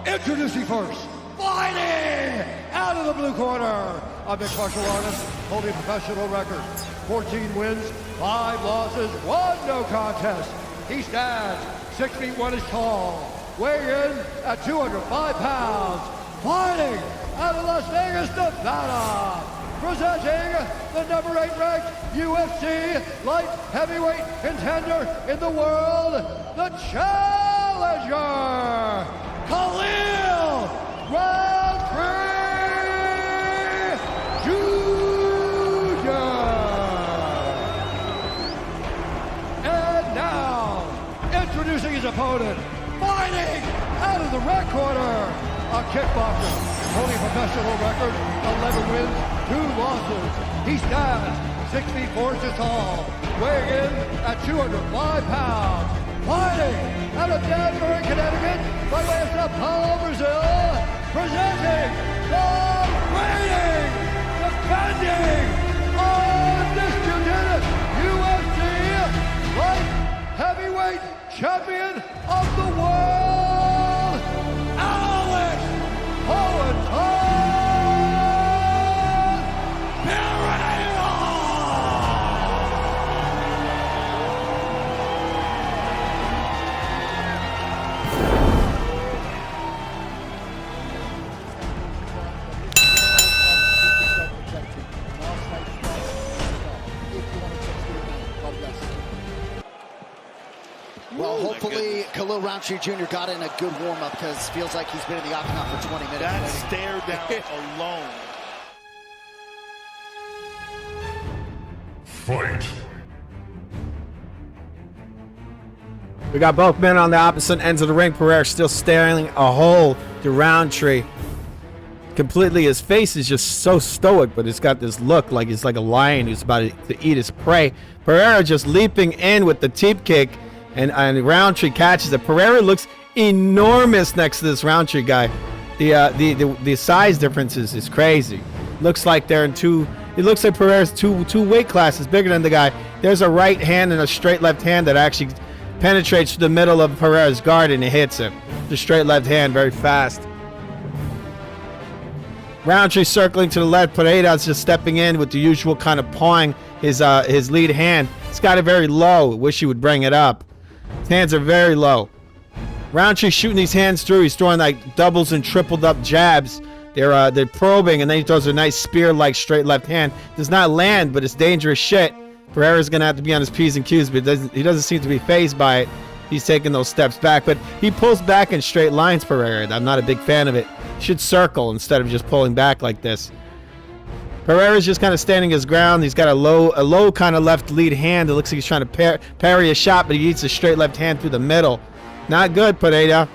Introducing first, fighting out of the blue corner, a mixed martial artist holding professional record. 14 wins, 5 losses, 1 no contest. He stands 6 feet 1 inch tall, weighing in at 205 pounds. Fighting out of Las Vegas, Nevada, presenting the number 8 ranked UFC light heavyweight contender in the world, the challenger, Khalil Roundtree Jr. And now, introducing his opponent, fighting out of the red corner, a kickboxer holding professional record, 11 wins, 2 losses. He stands 6 feet 4 inches tall, weighing in at 205 pounds. Fighting out of Danbury, Connecticut, by way of Sao Paulo, Brazil, presenting the reigning, defending, undisputed UFC light heavyweight champion of the world, Alex Well, hopefully Khalil Roundtree Jr. got in a good warm-up because feels like he's been in the octagon for 20 minutes. That stare down alone. Fight. We got both men on the opposite ends of the ring. Pereira still staring a hole to Roundtree. Completely, his face is just so stoic, but it's got this look like it's like a lion who's about to eat his prey. Pereira just leaping in with the teep kick, and Roundtree catches it. Pereira looks enormous next to this Roundtree guy. The size difference is crazy. Looks like they're in two. It looks like Pereira's two weight classes bigger than the guy. There's a right hand and a straight left hand that actually penetrates the middle of Pereira's guard and it hits him. The straight left hand very fast. Roundtree circling to the left. Pereira's just stepping in with the usual kind of pawing his lead hand. He's got it very low. Wish he would bring it up. His hands are very low. Roundtree shooting these hands through. He's throwing like doubles and tripled up jabs. They're probing, and then he throws a nice spear-like straight left hand. Does not land, but it's dangerous shit. Pereira's gonna have to be on his P's and Q's, but he doesn't seem to be fazed by it. He's taking those steps back, but he pulls back in straight lines, Pereira. I'm not a big fan of it. He should circle instead of just pulling back like this. Pereira's just kind of standing his ground. He's got a low kind of left lead hand. It looks like he's trying to parry a shot, but he eats a straight left hand through the middle. Not good, Pereira.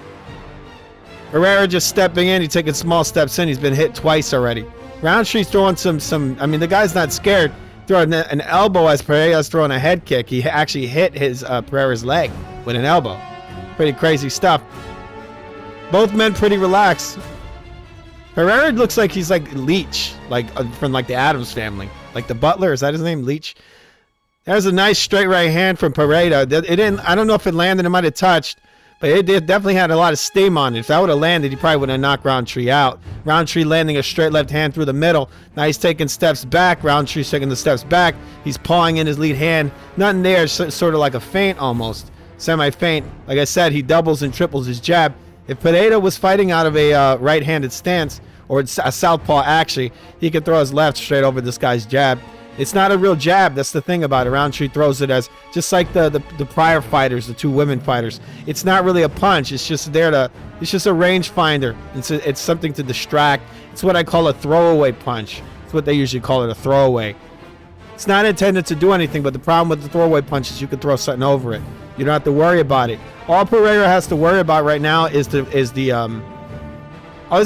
Pereira just stepping in. He's taking small steps in. He's been hit twice already. Roundtree's throwing some. I mean, the guy's not scared. Throwing an elbow as Pereira's throwing a head kick. He actually hit his Pereira's leg with an elbow. Pretty crazy stuff. Both men pretty relaxed. Pereira looks like he's like Leech, like from like the Addams Family, like the Butler. Is that his name, Leech? There's a nice straight right hand from Pereira. It didn't. I don't know if it landed. It might have touched. But it definitely had a lot of steam on it. If that would have landed, he probably would have knocked Roundtree out. Roundtree landing a straight left hand through the middle. Now he's taking steps back. Roundtree's taking the steps back. He's pawing in his lead hand. Nothing there. Sort of like a feint almost. Semi-feint. Like I said, he doubles and triples his jab. If Pereira was fighting out of a right-handed stance, or a southpaw actually, he could throw his left straight over this guy's jab. It's not a real jab. That's the thing about it. Roundtree throws it as just like the prior fighters, the 2 women fighters. It's not really a punch. It's just there to. It's just a range finder. It's something to distract. It's what I call a throwaway punch. It's what they usually call it, a throwaway. It's not intended to do anything, but the problem with the throwaway punch is you can throw something over it. You don't have to worry about it. All Pereira has to worry about right now is all he's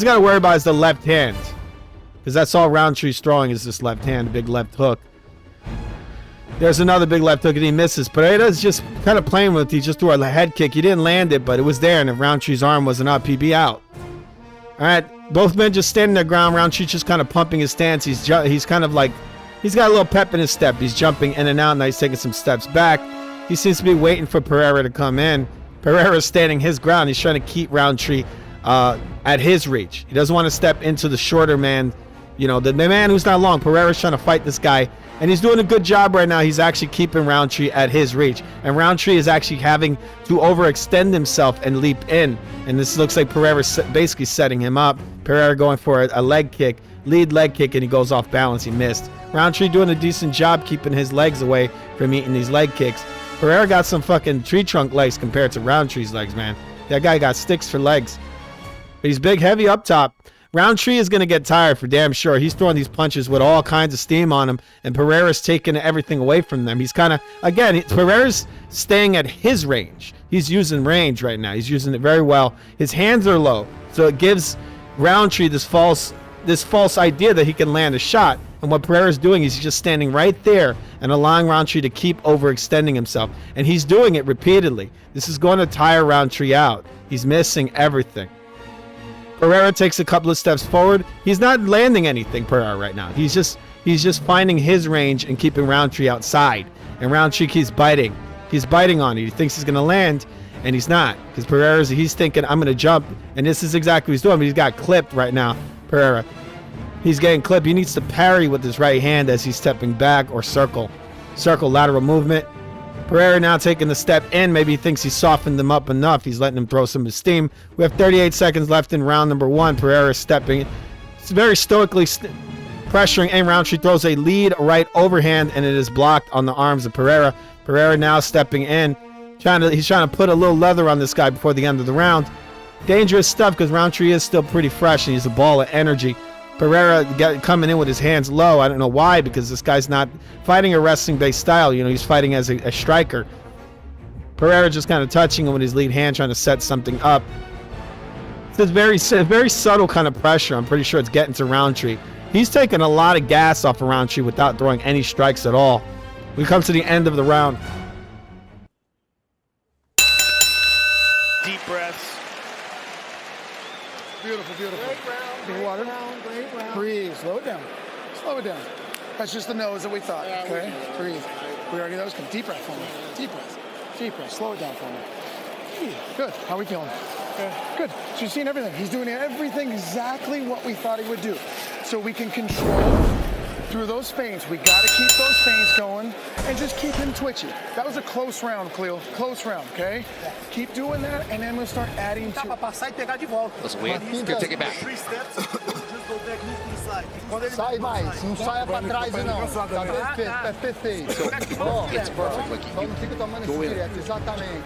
got to worry about is the left hand. Because that's all Roundtree's throwing is this left hand, big left hook. There's another big left hook and he misses. Pereira's just kind of playing with it. He just threw a head kick. He didn't land it, but it was there. And if Roundtree's arm wasn't up, he'd be out. All right, both men just standing their ground. Roundtree just kind of pumping his stance. He's kind of like, he's got a little pep in his step. He's jumping in and out. Now he's taking some steps back. He seems to be waiting for Pereira to come in. Pereira's standing his ground. He's trying to keep Roundtree at his reach. He doesn't want to step into the shorter man. You know, the man who's not long. Pereira's trying to fight this guy, and he's doing a good job right now. He's actually keeping Roundtree at his reach, and Roundtree is actually having to overextend himself and leap in. And this looks like Pereira's basically setting him up. Pereira going for a leg kick, lead leg kick, and he goes off balance. He missed. Roundtree doing a decent job keeping his legs away from eating these leg kicks. Pereira got some fucking tree trunk legs compared to Roundtree's legs, man. That guy got sticks for legs. But he's big, heavy up top. Roundtree is going to get tired for damn sure. He's throwing these punches with all kinds of steam on him, and Pereira's taking everything away from them. He's kind of, again, Pereira's staying at his range. He's using range right now. He's using it very well. His hands are low, so it gives Roundtree this false idea that he can land a shot. And what Pereira's doing is he's just standing right there and allowing Roundtree to keep overextending himself. And he's doing it repeatedly. This is going to tire Roundtree out. He's missing everything. Pereira takes a couple of steps forward. He's not landing anything, Pereira, right now. He's just finding his range and keeping Roundtree outside. And Roundtree keeps biting. He's biting on it. He thinks he's going to land, and he's not. Because he's thinking, I'm going to jump. And this is exactly what he's doing. But he's got clipped right now, Pereira. He's getting clipped. He needs to parry with his right hand as he's stepping back or circle. Circle, lateral movement. Pereira now taking the step in. Maybe he thinks he's softened them up enough. He's letting him throw some of his steam. We have 38 seconds left in round number 1. Pereira stepping. It's very stoically pressuring. And Roundtree throws a lead right overhand, and it is blocked on the arms of Pereira. Pereira now stepping in. He's trying to put a little leather on this guy before the end of the round. Dangerous stuff because Roundtree is still pretty fresh, and he's a ball of energy. Pereira coming in with his hands low. I don't know why, because this guy's not fighting a wrestling-based style. You know, he's fighting as a striker. Pereira just kind of touching him with his lead hand, trying to set something up. It's very subtle kind of pressure. I'm pretty sure it's getting to Roundtree. He's taking a lot of gas off of Roundtree without throwing any strikes at all. We come to the end of the round. Deep breaths. Beautiful, beautiful. Great water. Great round. Breathe. Slow it down. Slow it down. That's just the nose that we thought. Okay? Breathe. We already know it's good. Deep breath for me. Deep breath. Deep breath. Slow it down for me. Good. How are we feeling? Good. So you've seen everything. He's doing everything exactly what we thought he would do. So we can control through those feints. We got to keep those feints going and just keep him twitchy. That was a close round, Cleo. Close round, okay? Keep doing that, and then we'll start adding to Listen, we can take it back. 3 steps. Just go back, move to the side. Sai mais, não saia pra trás não. Tá perfeito. It's perfect, Licky. Não fica tomando isso direto, exatamente.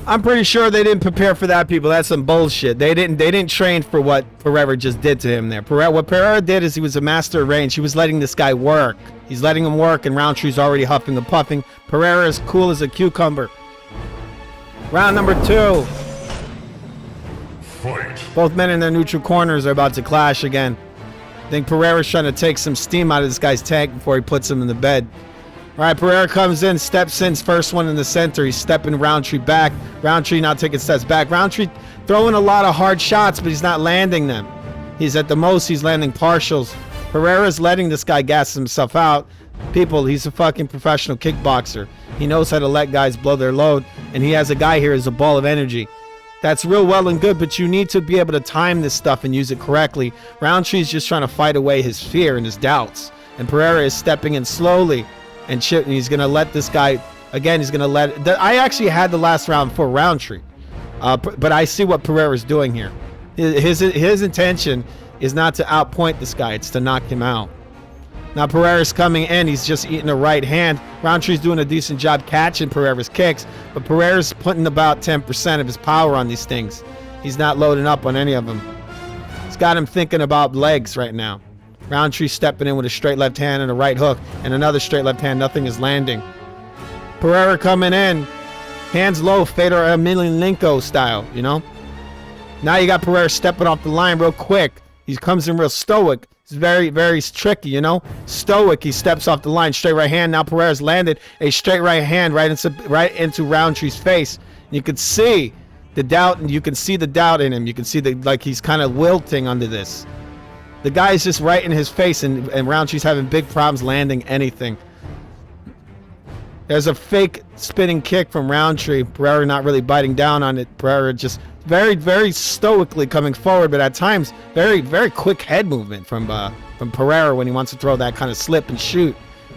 I'm pretty sure they didn't prepare for that, people. That's some bullshit. They didn't train for what Pereira just did to him there. What Pereira did is he was a master of range. He was letting this guy work. He's letting him work, and Roundtree's already huffing and puffing. Pereira is cool as a cucumber. Round number 2. Fight. Both men in their neutral corners are about to clash again. I think Pereira's trying to take some steam out of this guy's tank before he puts him in the bed. All right, Pereira comes in, steps in, first one in the center. He's stepping Roundtree back. Roundtree now taking steps back. Roundtree throwing a lot of hard shots, but he's not landing them. He's at the most, he's landing partials. Pereira's letting this guy gas himself out. People, he's a fucking professional kickboxer. He knows how to let guys blow their load, and he has a guy here who's a ball of energy. That's real well and good, but you need to be able to time this stuff and use it correctly. Roundtree's just trying to fight away his fear and his doubts, and Pereira is stepping in slowly. And he's going to let this guy, again, he's going to let... I actually had the last round for Roundtree. But I see what Pereira's doing here. His intention is not to outpoint this guy. It's to knock him out. Now Pereira's coming in. He's just eating a right hand. Roundtree's doing a decent job catching Pereira's kicks, but Pereira's putting about 10% of his power on these things. He's not loading up on any of them. It's got him thinking about legs right now. Roundtree stepping in with a straight left hand and a right hook and another straight left hand. Nothing is landing. Pereira coming in. Hands low, Fedor Emelianenko style, you know? Now you got Pereira stepping off the line real quick. He comes in real stoic. It's very, very tricky, you know? Stoic, he steps off the line, straight right hand. Now Pereira's landed a straight right hand right into Roundtree's face. You can see the doubt, and you can see the doubt in him. You can see like he's kind of wilting under this. The guy's just right in his face, and Roundtree's having big problems landing anything. There's a fake spinning kick from Roundtree. Pereira not really biting down on it. Pereira just very, very stoically coming forward, but at times very, very quick head movement from Pereira when he wants to throw that kind of slip and shoot.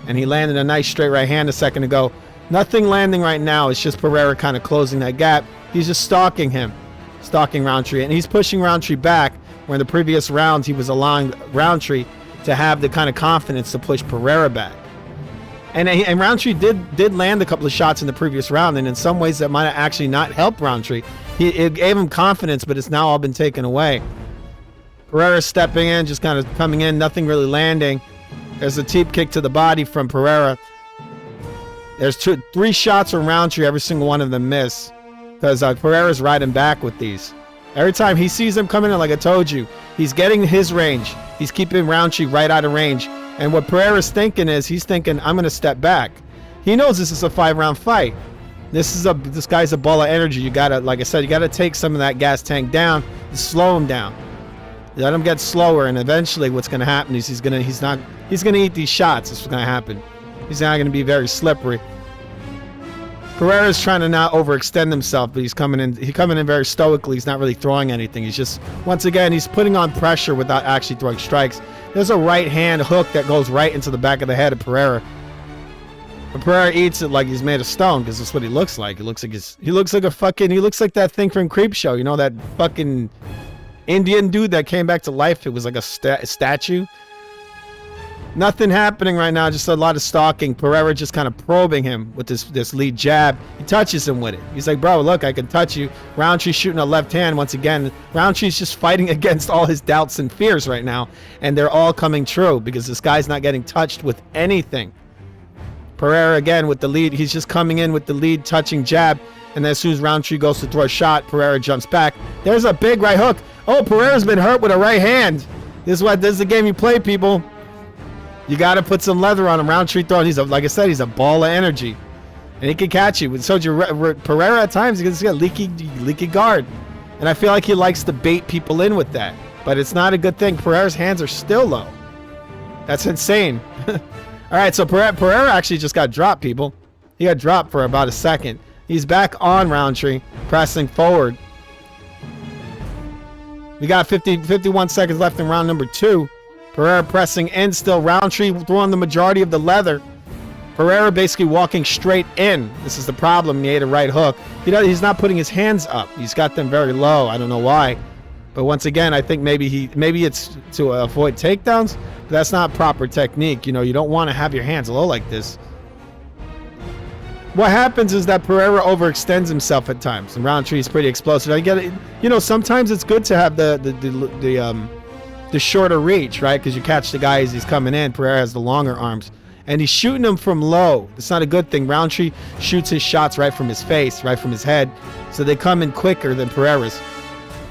And he landed a nice straight right hand a second ago. Nothing landing right now. It's just Pereira kind of closing that gap. He's just stalking him, stalking Roundtree, and he's pushing Roundtree back. Where in the previous rounds he was allowing Roundtree to have the kind of confidence to push Pereira back. And Roundtree did land a couple of shots in the previous round, and in some ways that might have actually not helped Roundtree. It gave him confidence, but it's now all been taken away. Pereira stepping in, just kind of coming in, nothing really landing. There's a teep kick to the body from Pereira. There's three shots from Roundtree, every single one of them miss, because Pereira's riding back with these. Every time he sees them coming in, like I told you, he's getting his range. He's keeping Roundtree right out of range. And what Pereira's thinking is, he's thinking, I'm going to step back. He knows this is a 5-round fight. This guy's a ball of energy. You got to, like I said, you got to take some of that gas tank down and slow him down. Let him get slower, and eventually what's going to happen is he's going to eat these shots. That's what's going to happen. He's not going to be very slippery. Pereira's trying to not overextend himself, but he's coming in very stoically. He's not really throwing anything. He's just, once again, he's putting on pressure without actually throwing strikes. There's a right hand hook that goes right into the back of the head of Pereira. But Pereira eats it like he's made of stone, because that's what he looks like. He looks like that thing from Creepshow, you know, that fucking Indian dude that came back to life. It was like a statue. Nothing happening right now, just a lot of stalking. Pereira just kind of probing him with this lead jab. He touches him with it. He's like, bro, look, I can touch you. Roundtree's shooting a left hand once again. Roundtree's just fighting against all his doubts and fears right now, and they're all coming true because this guy's not getting touched with anything. Pereira again with the lead. He's just coming in with the lead touching jab, and then as soon as Roundtree goes to throw a shot, Pereira jumps back. There's a big right hook. Oh, Pereira's been hurt with a right hand. This is the game you play, people. You got to put some leather on him. Roundtree throwing. Like I said, he's a ball of energy, and he can catch you. So Pereira at times he's got leaky guard, and I feel like he likes to bait people in with that. But it's not a good thing. Pereira's hands are still low. That's insane. All right, so Pereira actually just got dropped, people. He got dropped for about a second. He's back on Roundtree, pressing forward. We got 51 seconds left in round number 2. Pereira pressing in still. Roundtree throwing the majority of the leather. Pereira basically walking straight in. This is the problem. He ate a right hook. He's not putting his hands up. He's got them very low. I don't know why. But once again, I think maybe it's to avoid takedowns. But that's not proper technique. You know, you don't want to have your hands low like this. What happens is that Pereira overextends himself at times, and Roundtree is pretty explosive. I get it. You know, sometimes it's good to have the shorter reach, right? Because you catch the guy as he's coming in. Pereira has the longer arms, and he's shooting them from low. It's not a good thing. Roundtree shoots his shots right from his face, right from his head, so they come in quicker than Pereira's.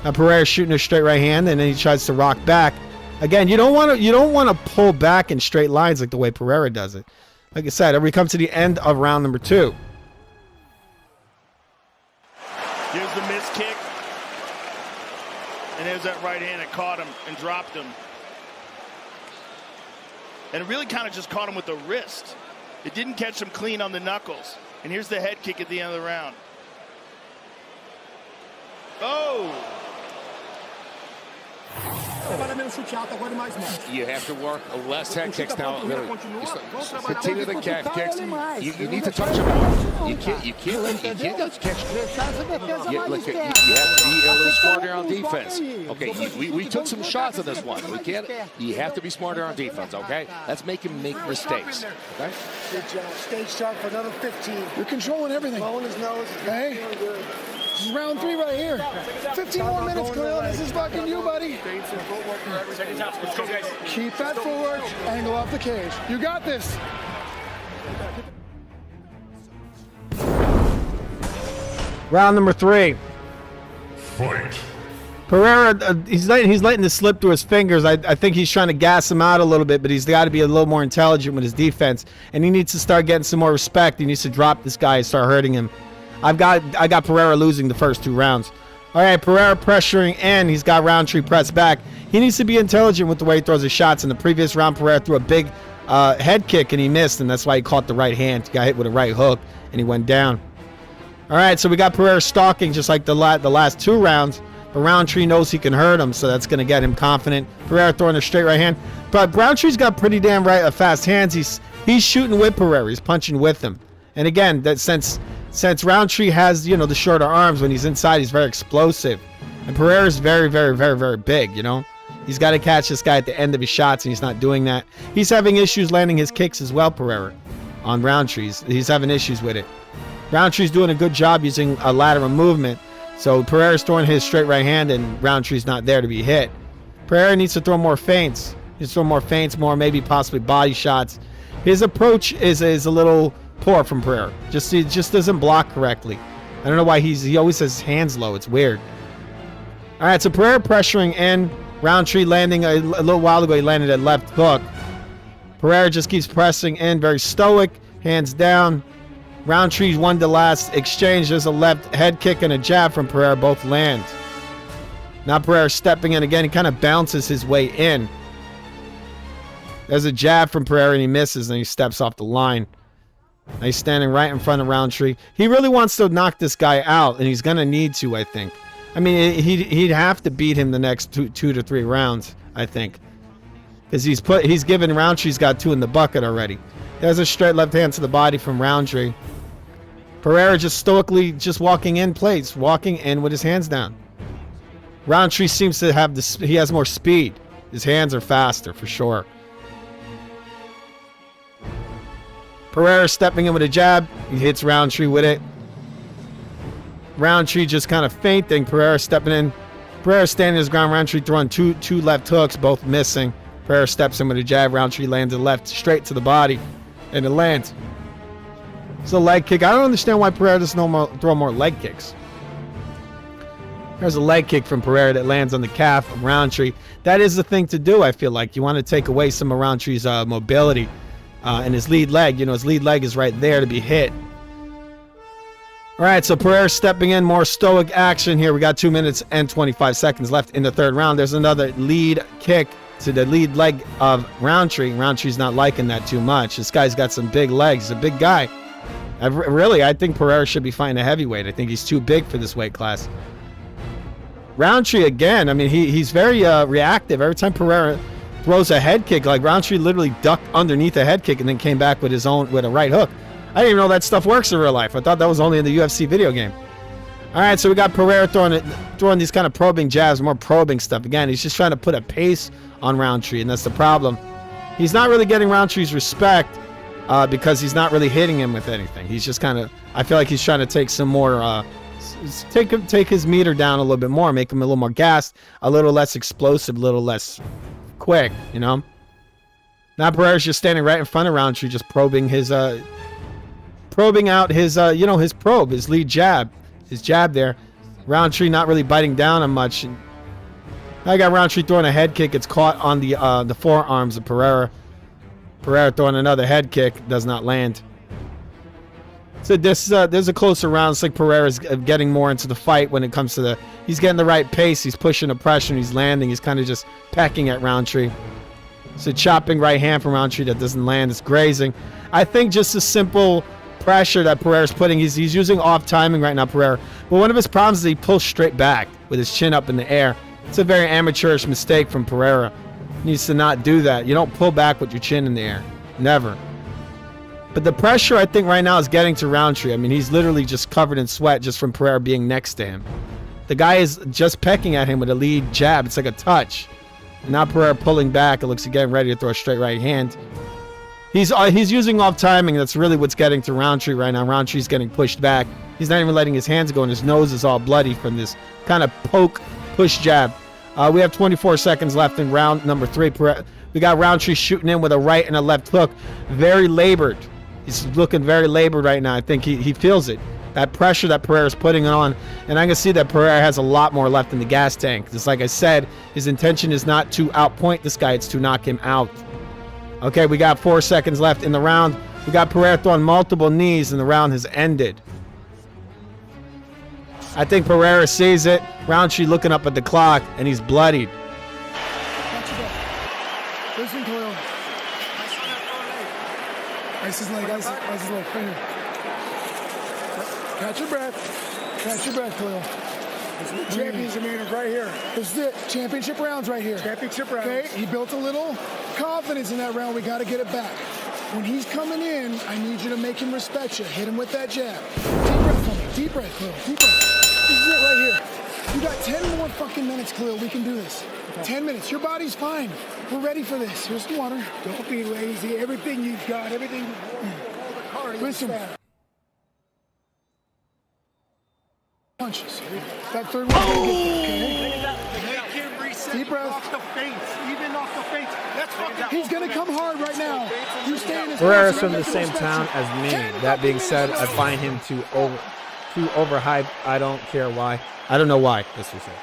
Now Pereira's shooting a straight right hand, and then he tries to rock back. Again, you don't want to pull back in straight lines like the way Pereira does it. Like I said, we come to the end of round number 2. Here's the missed kick. And there's that right hand that caught him and dropped him. And it really kind of just caught him with the wrist. It didn't catch him clean on the knuckles. And here's the head kick at the end of the round. Oh! You have to work less head kicks now. Continue the calf kicks. You need to touch him. You can't just catch. You have to be able to smarter on defense. Okay, we took some shots on this one. We can't. You have to be smarter on defense. Okay, let's make him make mistakes. Okay. Stay sharp for another 15. You're controlling everything. Blowing his nose. Hey. This is round 3 right here. 15 more minutes, Khalil. This is fucking you, buddy. Keep that footwork. Angle off the cage. You got this. Round number 3. Fight. Pereira, he's letting this slip through his fingers. I think he's trying to gas him out a little bit, but he's got to be a little more intelligent with his defense, and he needs to start getting some more respect. He needs to drop this guy and start hurting him. I got Pereira losing the first 2 rounds. All right, Pereira pressuring, and he's got Roundtree pressed back. He needs to be intelligent with the way he throws his shots. In the previous round, Pereira threw a big head kick, and he missed, and that's why he caught the right hand. He got hit with a right hook, and he went down. All right, so we got Pereira stalking just like the last 2 rounds. But Roundtree knows he can hurt him, so that's going to get him confident. Pereira throwing a straight right hand. But Roundtree's got pretty damn fast hands. He's shooting with Pereira. He's punching with him. And again, that since Roundtree has, you know, the shorter arms, when he's inside, he's very explosive. And Pereira's very, very, very, very big, you know. He's got to catch this guy at the end of his shots, and he's not doing that. He's having issues landing his kicks as well, Pereira, on Roundtree. He's having issues with it. Roundtree's doing a good job using a lateral movement. So Pereira's throwing his straight right hand, and Roundtree's not there to be hit. Pereira needs to throw more feints. He needs to throw more feints, more maybe possibly body shots. His approach is a little poor from Pereira. He just doesn't block correctly. I don't know why he always has his hands low. It's weird. All right, so Pereira pressuring in. Roundtree landing a little while ago. He landed a left hook. Pereira just keeps pressing in, very stoic, hands down. Roundtree won the last exchange. There's a left head kick and a jab from Pereira. Both land. Now Pereira stepping in again. He kind of bounces his way in. There's a jab from Pereira, and he misses, and he steps off the line. Now he's standing right in front of Roundtree. He really wants to knock this guy out, and he's going to need to, I think. I mean, he'd have to beat him the next two to 3 rounds, I think. Because he's given Roundtree's got 2 in the bucket already. There's a straight left hand to the body from Roundtree. Pereira just stoically just walking in place, walking in with his hands down. Roundtree seems to have he has more speed. His hands are faster for sure. Pereira stepping in with a jab. He hits Roundtree with it. Roundtree just kind of feinting. Pereira stepping in. Pereira standing his ground. Roundtree throwing two left hooks, both missing. Pereira steps in with a jab. Roundtree lands a left straight to the body, and it lands. It's a leg kick. I don't understand why Pereira doesn't throw more leg kicks. There's a leg kick from Pereira that lands on the calf of Roundtree. That is the thing to do, I feel like. You want to take away some of Roundtree's mobility and his lead leg. You know, his lead leg is right there to be hit. All right, so Pereira stepping in, more stoic action here. We got 2 minutes and 25 seconds left in the 3rd round. There's another lead kick to the lead leg of Roundtree. Roundtree's not liking that too much. This guy's got some big legs. He's a big guy. I think Pereira should be fighting a heavyweight. I think he's too big for this weight class. Roundtree again. I mean, he's very reactive. Every time Pereira throws a head kick, like Roundtree literally ducked underneath a head kick and then came back with a right hook. I didn't even know that stuff works in real life. I thought that was only in the UFC video game. All right, so we got Pereira throwing these kind of probing jabs, more probing stuff. Again, he's just trying to put a pace on Roundtree, and that's the problem. He's not really getting Roundtree's respect because he's not really hitting him with anything. He's just kind of, I feel like he's trying to take some more, take his meter down a little bit more, make him a little more gassed, a little less explosive, a little less quick, you know? Now Pereira's just standing right in front of Roundtree, just probing out his, his probe, his lead jab, his jab there. Roundtree not really biting down on much. I got Roundtree throwing a head kick. It's caught on the forearms of Pereira. Pereira throwing another head kick, does not land. So there's a closer round. It's like Pereira's getting more into the fight when it comes to he's getting the right pace. He's pushing the pressure. He's landing. He's kind of just pecking at Roundtree. It's a chopping right hand from Roundtree that doesn't land. It's grazing. I think just a simple pressure that Pereira's putting. He's using off timing right now, Pereira. But one of his problems is he pulls straight back with his chin up in the air. It's a very amateurish mistake from Pereira. He needs to not do that. You don't pull back with your chin in the air. Never. But the pressure, I think, right now is getting to Roundtree. I mean, he's literally just covered in sweat just from Pereira being next to him. The guy is just pecking at him with a lead jab. It's like a touch. And now Pereira pulling back. It looks like getting ready to throw a straight right hand. He's using off timing. That's really what's getting to Roundtree right now. Roundtree's getting pushed back. He's not even letting his hands go, and his nose is all bloody from this kind of poke, push jab. We have 24 seconds left in round number 3. We got Roundtree shooting in with a right and a left hook. Very labored. He's looking very labored right now. I think he feels it. That pressure that Pereira's putting on. And I can see that Pereira has a lot more left in the gas tank. Just like I said, his intention is not to outpoint this guy. It's to knock him out. Okay, we got 4 seconds left in the round. We got Pereira throwing multiple knees, and the round has ended. I think Pereira sees it. Roundtree looking up at the clock, and he's bloodied. Listen, Khalil. Ice his leg, ice his leg. Right here. Catch your breath. Catch your breath, Khalil. Champions are right here. This is it. Championship rounds right here. Championship rounds. Okay, he built a little confidence in that round. We got to get it back. When he's coming in, I need you to make him respect you. Hit him with that jab. Deep breath for me. Deep breath, Khalil. Deep breath. This is it right here. You got 10 more fucking minutes, Khalil. We can do this. 10 minutes. Your body's fine. We're ready for this. Here's the water. Don't be lazy. Everything you've got, everything you've got. Listen. Punches. That third one's gonna get okay. Deep breath. Off the feints. Even off the feints. He's gonna come hard right now. You stay in his Pereira's from the same town as me. That being said, I find him too overhyped. I don't care why. I don't know why. This was it.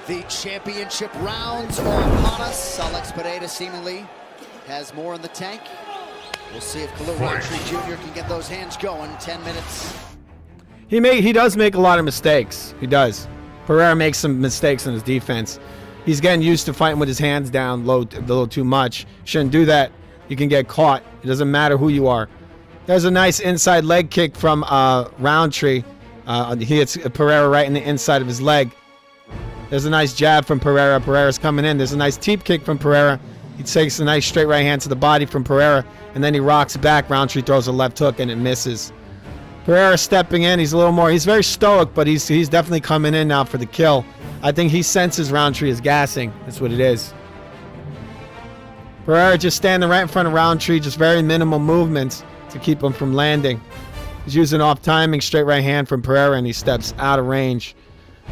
The championship rounds are upon us. Alex Pereira seemingly has more in the tank. We'll see if Khalil Roundtree Jr. can get those hands going. 10 minutes. He does make a lot of mistakes. He does. Pereira makes some mistakes in his defense. He's getting used to fighting with his hands down low, a little too much. Shouldn't do that. You can get caught. It doesn't matter who you are. There's a nice inside leg kick from Roundtree. He hits Pereira right in the inside of his leg. There's a nice jab from Pereira. Pereira's coming in. There's a nice teep kick from Pereira. He takes a nice straight right hand to the body from Pereira, and then he rocks back. Roundtree throws a left hook, and it misses. Pereira stepping in. He's a little more. He's very stoic, but he's definitely coming in now for the kill. I think he senses Roundtree is gassing. That's what it is. Pereira just standing right in front of Roundtree, just very minimal movements to keep him from landing. He's using off timing, straight right hand from Pereira, and he steps out of range.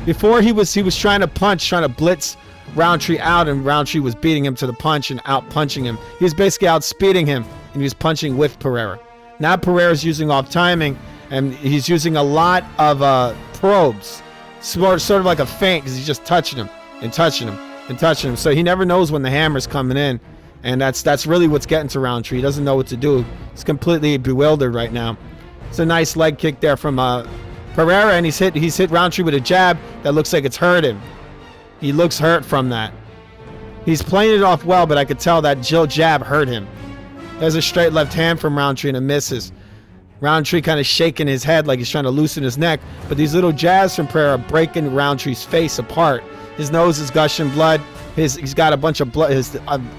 Before he was trying to punch, trying to blitz Roundtree out, and Roundtree was beating him to the punch and out punching him. He was basically outspeeding him, and he was punching with Pereira. Now Pereira's using off timing, and he's using a lot of probes, sort of like a feint, because he's just touching him and touching him and touching him. So he never knows when the hammer's coming in, and that's really what's getting to Roundtree. He doesn't know what to do. He's completely bewildered right now. It's a nice leg kick there from Pereira, and he's hit Roundtree with a jab that looks like it's hurt him. He looks hurt from that. He's playing it off well, but I could tell that jab hurt him. There's a straight left hand from Roundtree, and it misses. Roundtree kind of shaking his head like he's trying to loosen his neck, but these little jabs from Pereira breaking Roundtree's face apart. His nose is gushing blood. He's got a bunch of blood.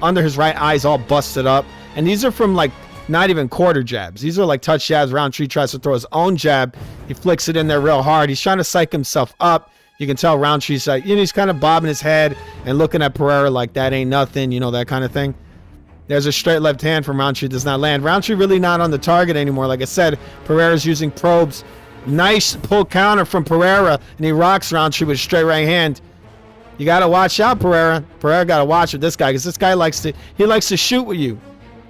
Under his right eye's all busted up, and these are from like not even quarter jabs. These are like touch jabs. Roundtree tries to throw his own jab. He flicks it in there real hard. He's trying to psych himself up. You can tell Roundtree's like, he's kind of bobbing his head and looking at Pereira like that ain't nothing, that kind of thing. There's a straight left hand from Roundtree, does not land. Roundtree really not on the target anymore. Like I said, Pereira's using probes. Nice pull counter from Pereira, and he rocks Roundtree with a straight right hand. You got to watch out, Pereira. Pereira got to watch with this guy, because this guy likes to shoot with you.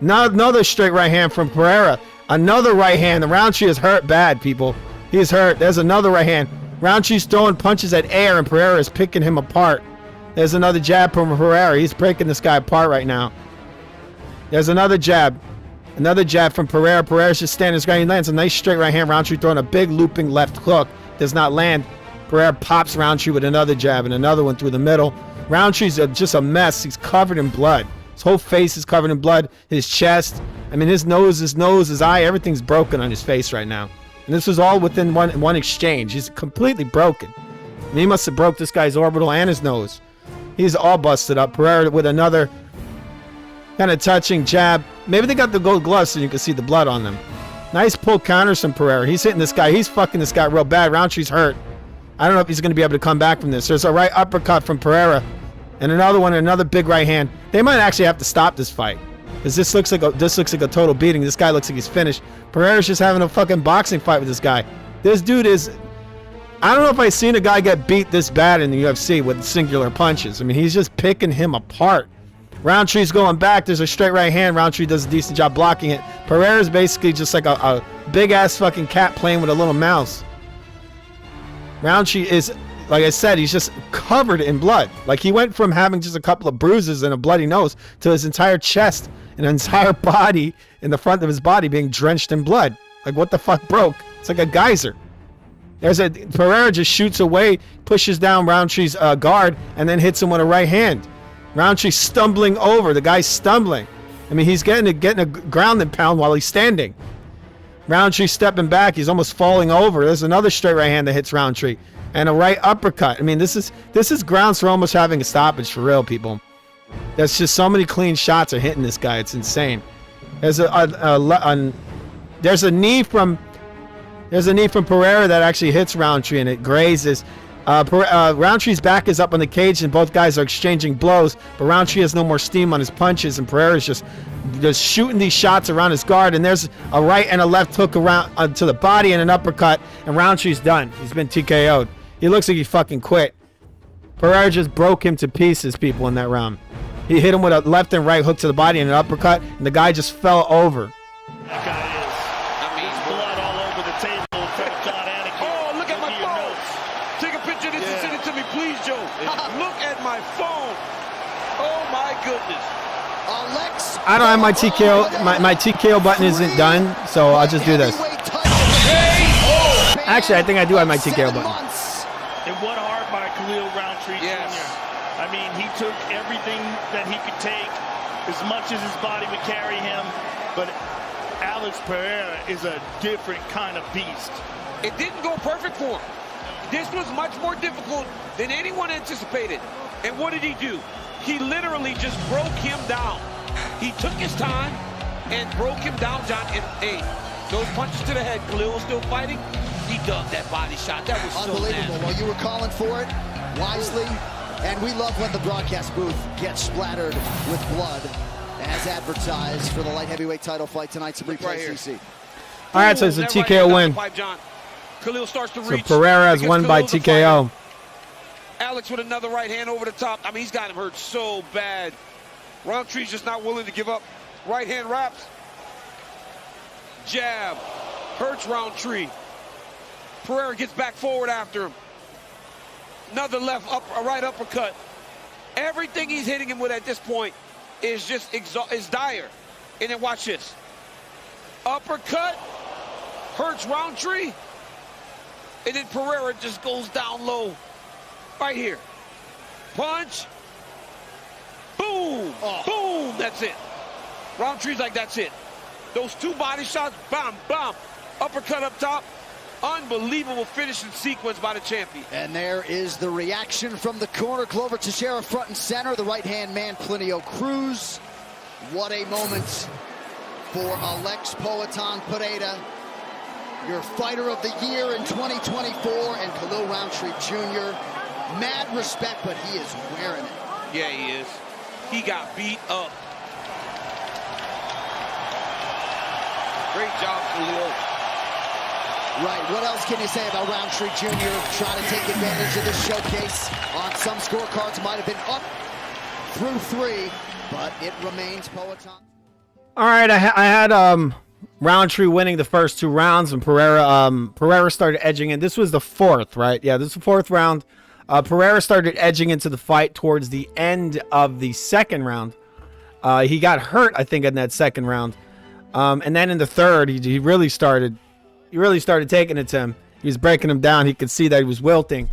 Another straight right hand from Pereira. Another right hand. The Roundtree is hurt bad, people. He's hurt. There's another right hand. Roundtree's throwing punches at air, and Pereira is picking him apart. There's another jab from Pereira. He's breaking this guy apart right now. There's another jab. Another jab from Pereira. Pereira's just standing his ground. He lands a nice straight right hand. Roundtree throwing a big looping left hook. Does not land. Pereira pops Roundtree with another jab and another one through the middle. Roundtree's just a mess. He's covered in blood. His whole face is covered in blood. His chest. I mean, his nose, his eye, everything's broken on his face right now. And this was all within one exchange. He's completely broken. And he must have broke this guy's orbital and his nose. He's all busted up. Pereira with another kind of touching jab. Maybe they got the gold gloves so you can see the blood on them. Nice pull counters from Pereira. He's hitting this guy. He's fucking this guy real bad. Roundtree's hurt. I don't know if he's going to be able to come back from this. There's a right uppercut from Pereira. And another one, another big right hand. They might actually have to stop this fight. Because this looks like a total beating. This guy looks like he's finished. Pereira's just having a fucking boxing fight with this guy. This dude is... I don't know if I've seen a guy get beat this bad in the UFC with singular punches. I mean, he's just picking him apart. Roundtree's going back. There's a straight right hand. Roundtree does a decent job blocking it. Pereira's basically just like a big-ass fucking cat playing with a little mouse. Roundtree is, like I said, he's just covered in blood. Like, he went from having just a couple of bruises and a bloody nose to his entire chest and entire body in the front of his body being drenched in blood. Like, what the fuck broke? It's like a geyser. Pereira just shoots away, pushes down Roundtree's guard, and then hits him with a right hand. Roundtree stumbling over. The guy's stumbling. I mean, he's getting a ground and pound while he's standing. Roundtree stepping back. He's almost falling over. There's another straight right hand that hits Roundtree. And a right uppercut. I mean, this is grounds for almost having a stoppage for real, people. There's just so many clean shots are hitting this guy. It's insane. There's a knee from Pereira that actually hits Roundtree and it grazes. Roundtree's back is up on the cage and both guys are exchanging blows, but Roundtree has no more steam on his punches and Pereira's just shooting these shots around his guard, and there's a right and a left hook around to the body and an uppercut, and Roundtree's done. He's been TKO'd. He looks like he fucking quit. Pereira just broke him to pieces, people, in that round. He hit him with a left and right hook to the body and an uppercut, and the guy just fell over. That guy is. I mean, blood all over the table in front of John Anakin. Oh, look at my phone. Take a picture of this and send it to me, please, Joe. Look at my phone. Oh, my goodness. I don't have my TKO. My TKO button isn't done, so I'll just do this. Actually, I think I do have my TKO button. And what heart by Khalil Roundtree Jr. I mean, he took everything that he could take, as much as his body would carry him, but Alex Pereira is a different kind of beast. It didn't go perfect for him. This was much more difficult than anyone anticipated. And what did he do? He literally just broke him down. He took his time and broke him down, John. And hey, those punches to the head, Khalil was still fighting. He dug that body shot. That was unbelievable. So well, you were calling for it wisely, and we love when the broadcast booth gets splattered with blood, as advertised for the light heavyweight title fight tonight. Some replay, CC. All right, so it's a TKO win. Khalil starts to So reach. Pereira has won by TKO. Alex with another right hand over the top. I mean, he's got him hurt so bad. Roundtree's just not willing to give up. Right hand wraps. Jab. Hurts Roundtree. Pereira gets back forward after him. Another a right uppercut. Everything he's hitting him with at this point is just is dire. And then watch this. Uppercut. Hurts Roundtree. And then Pereira just goes down low. Right here. Punch. Boom. Boom. That's it. Roundtree's like, that's it. Those two body shots. Bam, bam. Uppercut up top. Unbelievable finishing sequence by the champion. And there is the reaction from the corner. Glover Teixeira front and center. The right-hand man, Plinio Cruz. What a moment for Alex Poatan Pereira, your fighter of the year in 2024, and Khalil Roundtree Jr. Mad respect, but he is wearing it. Yeah, he is. He got beat up. Great job, Khalil. Right, what else can you say about Roundtree Jr. trying to take advantage of this showcase? On some scorecards, might have been up through 3, but it remains Poatan. All right, I had Roundtree winning the first 2 rounds, and Pereira started edging in. This was the 4th, right? Yeah, this is the 4th round. Pereira started edging into the fight towards the end of the 2nd round. He got hurt, I think, in that 2nd round. And then in the 3rd, he really started taking it to him. He was breaking him down. He could see that he was wilting.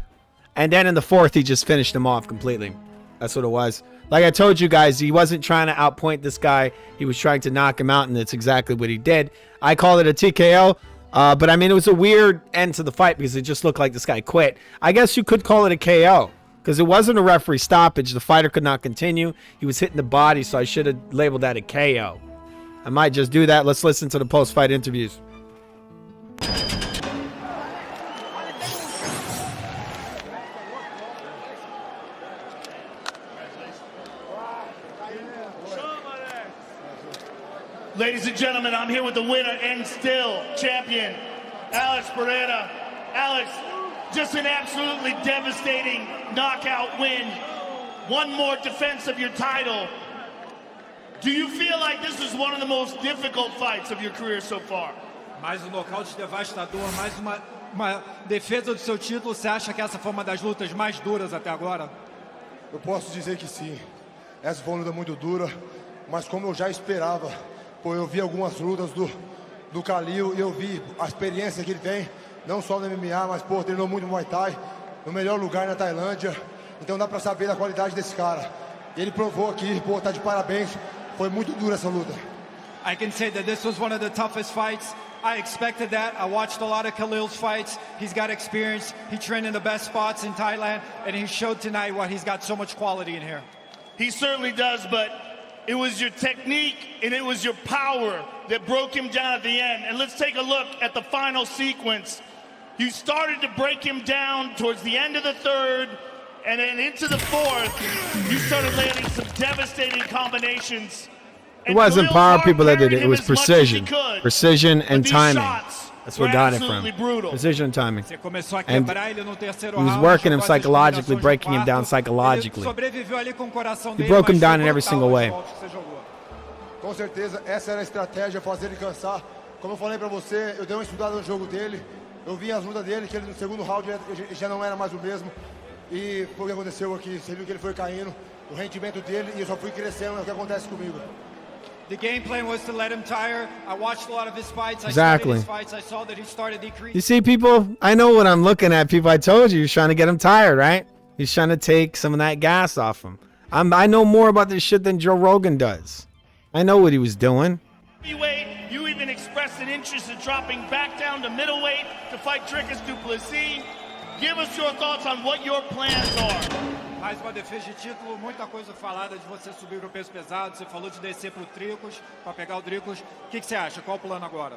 And then in the 4th, he just finished him off completely. That's what it was. Like I told you guys, he wasn't trying to outpoint this guy. He was trying to knock him out, and that's exactly what he did. I call it a TKO. But, I mean, it was a weird end to the fight because it just looked like this guy quit. I guess you could call it a KO because it wasn't a referee stoppage. The fighter could not continue. He was hitting the body, so I should have labeled that a KO. I might just do that. Let's listen to the post-fight interviews. Ladies and gentlemen, I'm here with the winner and still champion, Alex Pereira. Alex, just an absolutely devastating knockout win. One more defense of your title. Do you feel like this is one of the most difficult fights of your career so far? Mais nocaute devastador, mais uma defesa do seu título. Você acha que essa foi uma das lutas mais duras até agora? Eu posso dizer que sim. Essa foi uma luta muito dura, mas como eu já esperava, pô, eu vi algumas lutas do Khalil e eu vi a experiência que ele tem, não só no MMA, mas pô, treinou muito Muay Thai, no melhor lugar na Tailândia. Então dá pra saber da qualidade desse cara. Ele provou aqui, pô, tá de parabéns. Foi muito dura essa luta. I can say that this was one of the toughest fights. I expected that. I watched a lot of Khalil's fights. He's got experience. He trained in the best spots in Thailand, and he showed tonight why he's got so much quality in here. He certainly does, but it was your technique and it was your power that broke him down at the end. And let's take a look at the final sequence. You started to break him down towards the end of the third, and then into the fourth, you started landing some devastating combinations. It wasn't power people that did it. It was precision. Precision and timing. That's what got it from him. Precision and timing. And he was working him psychologically, breaking him down psychologically. He broke him down in every single way. Com certeza, essa era a estratégia, fazer ele cansar. Como eu falei pra você, eu dei uma estudada no jogo dele. Eu vi as lutas dele, que ele no segundo round já não era mais o mesmo. E foi o que aconteceu aqui. Você viu que ele foi caindo, o rendimento dele, e eu só fui crescendo. É o que acontece comigo. The game plan was to let him tire. I watched a lot of his fights. Exactly. I studied his fights. I saw that he started decreasing. You see, people, I know what I'm looking at. People, I told you, he's trying to get him tired, right? He's trying to take some of that gas off him. I know more about this shit than Joe Rogan does. I know what he was doing. Heavyweight, you even expressed an interest in dropping back down to middleweight to fight Dricus du Plessis. Give us your thoughts on what your plans are. Mais uma defesa de título, muita coisa falada de você subir no peso pesado. Você falou de descer pro Dricus, para pegar o Dricus. O que você acha? Qual o plano agora?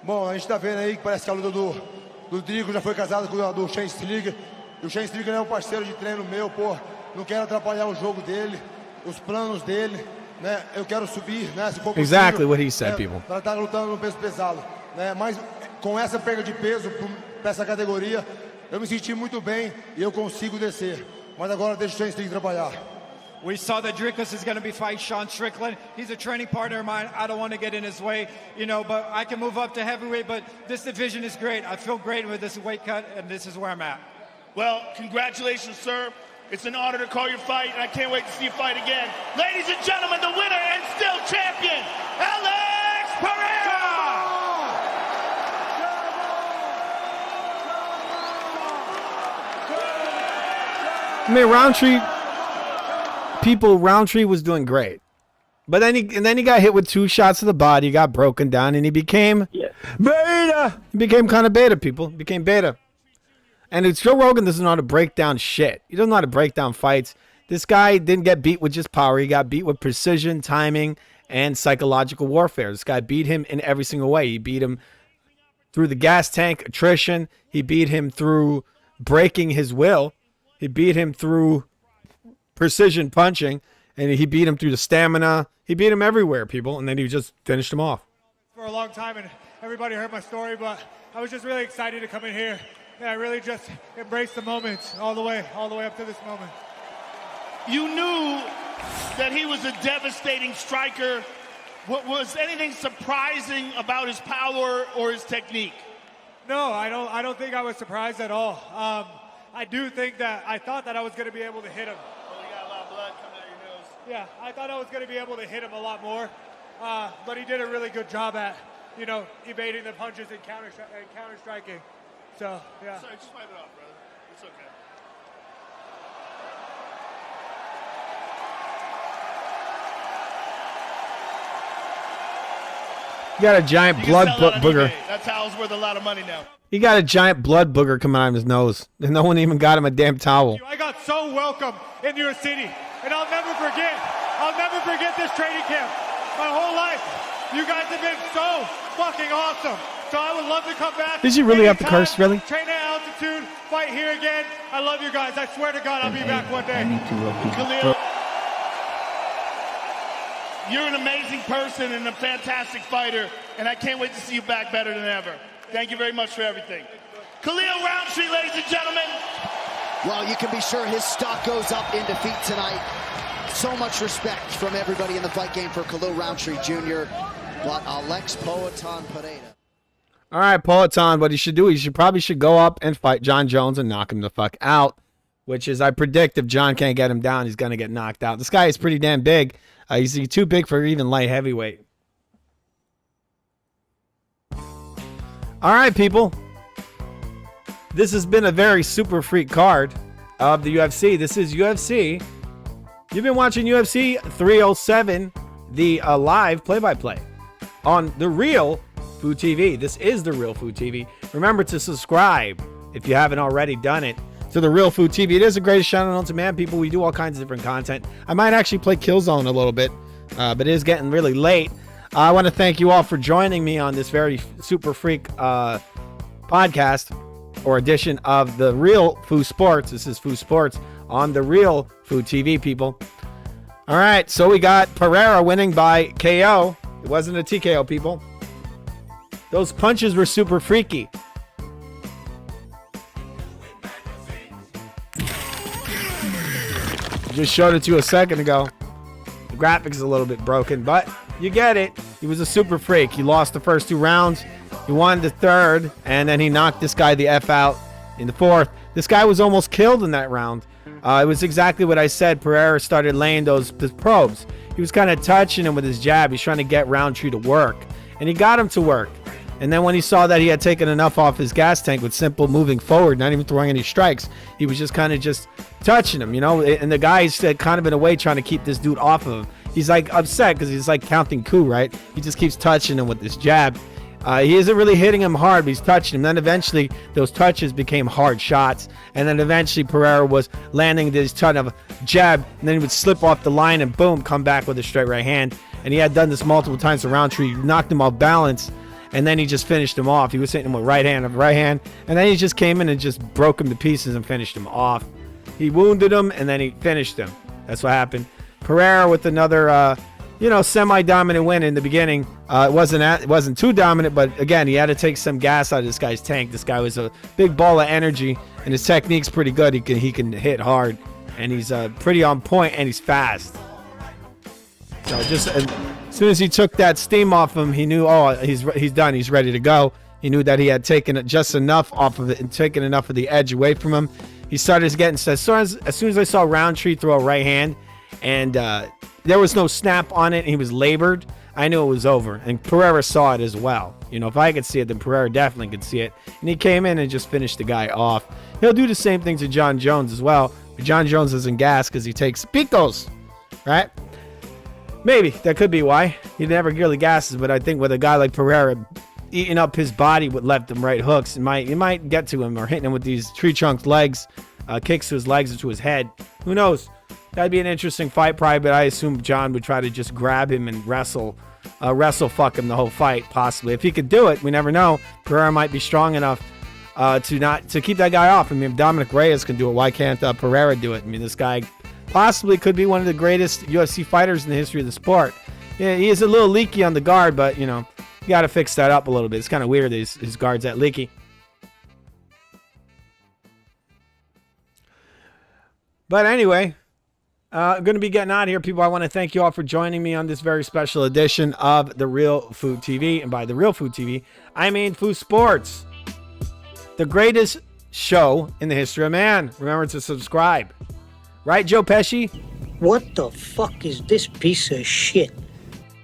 Bom, a gente tá vendo aí que parece que a luta do Dricus já foi casada com a do Shane Strickland. E o Shane Strickland é um parceiro de treino meu, pô. Não quero atrapalhar o jogo dele, os planos dele, né? Eu quero subir, né? Se for possível, Exactly what he said, people. Ela tá lutando no peso pesado, né? Mas com essa perda de peso para essa categoria, eu me senti muito bem e eu consigo descer. Mas agora deixa o Shane Strickland trabalhar. We saw that Dricus is going to be fighting Sean Strickland. He's a training partner of mine. I don't want to get in his way, you know, but I can move up to heavyweight, but this division is great. I feel great with this weight cut, and this is where I'm at. Well, congratulations, sir. It's an honor to call your fight, and I can't wait to see you fight again. Ladies and gentlemen, the winner and still champion, Alex Pereira! I mean, Roundtree was doing great. But then he got hit with 2 shots to the body, got broken down, and he became beta. He became kind of beta, people. He became beta. And it's Joe Rogan doesn't know how to break down shit. He doesn't know how to break down fights. This guy didn't get beat with just power. He got beat with precision, timing, and psychological warfare. This guy beat him in every single way. He beat him through the gas tank, attrition. He beat him through breaking his will. He beat him through precision punching. And he beat him through the stamina. He beat him everywhere, people. And then he just finished him off. For a long time, and everybody heard my story, but I was just really excited to come in here. And I really just embraced the moment all the way up to this moment. You knew that he was a devastating striker. Was anything surprising about his power or his technique? No, I don't think I was surprised at all. I do think that I thought that I was going to be able to hit him. Oh, you got a lot of blood coming out of your nose. Yeah, I thought I was going to be able to hit him a lot more, but he did a really good job at, evading the punches and counter striking. So, yeah. Sorry, just wipe it off, brother. It's okay. He got a giant blood booger. That towel's worth a lot of money now. He got a giant blood booger coming out of his nose. And no one even got him a damn towel. I got so welcome in your city. And I'll never forget this training camp. My whole life. You guys have been so fucking awesome. So I would love to come back. Did you really have to curse, really? Train at altitude, fight here again. I love you guys. I swear to God, I'll be back one day. Khalil, You're an amazing person and a fantastic fighter, and I can't wait to see you back better than ever. Thank you very much for everything. Khalil Roundtree, ladies and gentlemen. Well, you can be sure his stock goes up in defeat tonight. So much respect from everybody in the fight game for Khalil Roundtree Jr. But Alex Poatan Pereira. All right, Poatan, what he should do, probably should go up and fight John Jones and knock him the fuck out, which is, I predict, if John can't get him down, he's going to get knocked out. This guy is pretty damn big. He's too big for even light heavyweight. All right, people. This has been a very super freak card of the UFC. This is UFC. You've been watching UFC 307, the live play-by-play on The Real Food TV. This is The Real Food TV. Remember to subscribe if you haven't already done it to The Real Food TV. It is the greatest channel known to man, people. We do all kinds of different content. I might actually play Killzone a little bit, but it is getting really late. I want to thank you all for joining me on this very super freak podcast or edition of The Real Food Sports. This is Food Sports on The Real Food TV, people. All right, so we got Pereira winning by KO. It wasn't a TKO, people. Those punches were super freaky. Just showed it to you a second ago. The graphics is a little bit broken, but you get it. He was a super freak. He lost the first 2 rounds. He won the third, and then he knocked this guy the F out in the fourth. This guy was almost killed in that round. It was exactly what I said. Pereira started laying those probes. He was kind of touching him with his jab. He's trying to get Roundtree to work, and he got him to work. And then when he saw that he had taken enough off his gas tank with simple moving forward, not even throwing any strikes, he was just kind of just touching him, you know. And the guy's kind of in a way trying to keep this dude off of him. He's like upset because he's like counting coup, right? He just keeps touching him with this jab. He isn't really hitting him hard, but he's touching him. Then eventually those touches became hard shots. And then eventually Pereira was landing this ton of jab, and then he would slip off the line and boom, come back with a straight right hand. And he had done this multiple times to Roundtree. He knocked him off balance, and then he just finished him off. He was hitting him with right hand, and then he just came in and just broke him to pieces and finished him off. He wounded him, and then he finished him. That's what happened. Pereira with another semi-dominant win in the beginning. It wasn't too dominant, but again, he had to take some gas out of this guy's tank. This guy was a big ball of energy, and his technique's pretty good. He can hit hard, and he's pretty on point, and he's fast. So just as soon as he took that steam off him, he knew, oh, he's done. He's ready to go. He knew that he had taken just enough off of it and taken enough of the edge away from him. He started getting, as soon as I saw Roundtree throw a right hand, and there was no snap on it, and he was labored, I knew it was over. And Pereira saw it as well. You know, if I could see it, then Pereira definitely could see it. And he came in and just finished the guy off. He'll do the same thing to John Jones as well. But John Jones isn't gas because he takes picos, right? Maybe. That could be why. He never really gasses, but I think with a guy like Pereira eating up his body with left and right hooks, you might get to him, or hitting him with these tree trunk legs, kicks to his legs or to his head. Who knows? That'd be an interesting fight, probably, but I assume John would try to just grab him and wrestle fuck him the whole fight, possibly. If he could do it, we never know. Pereira might be strong enough to keep that guy off. I mean, if Dominic Reyes can do it, why can't Pereira do it? I mean, this guy possibly could be one of the greatest UFC fighters in the history of the sport. Yeah, he is a little leaky on the guard, but, you know, you got to fix that up a little bit. It's kind of weird, his guard's that leaky. But anyway, I'm going to be getting out of here, people. I want to thank you all for joining me on this very special edition of The Real Food TV. And by The Real Food TV, I mean Food Sports. The greatest show in the history of man. Remember to subscribe. Right, Joe Pesci? What the fuck is this piece of shit?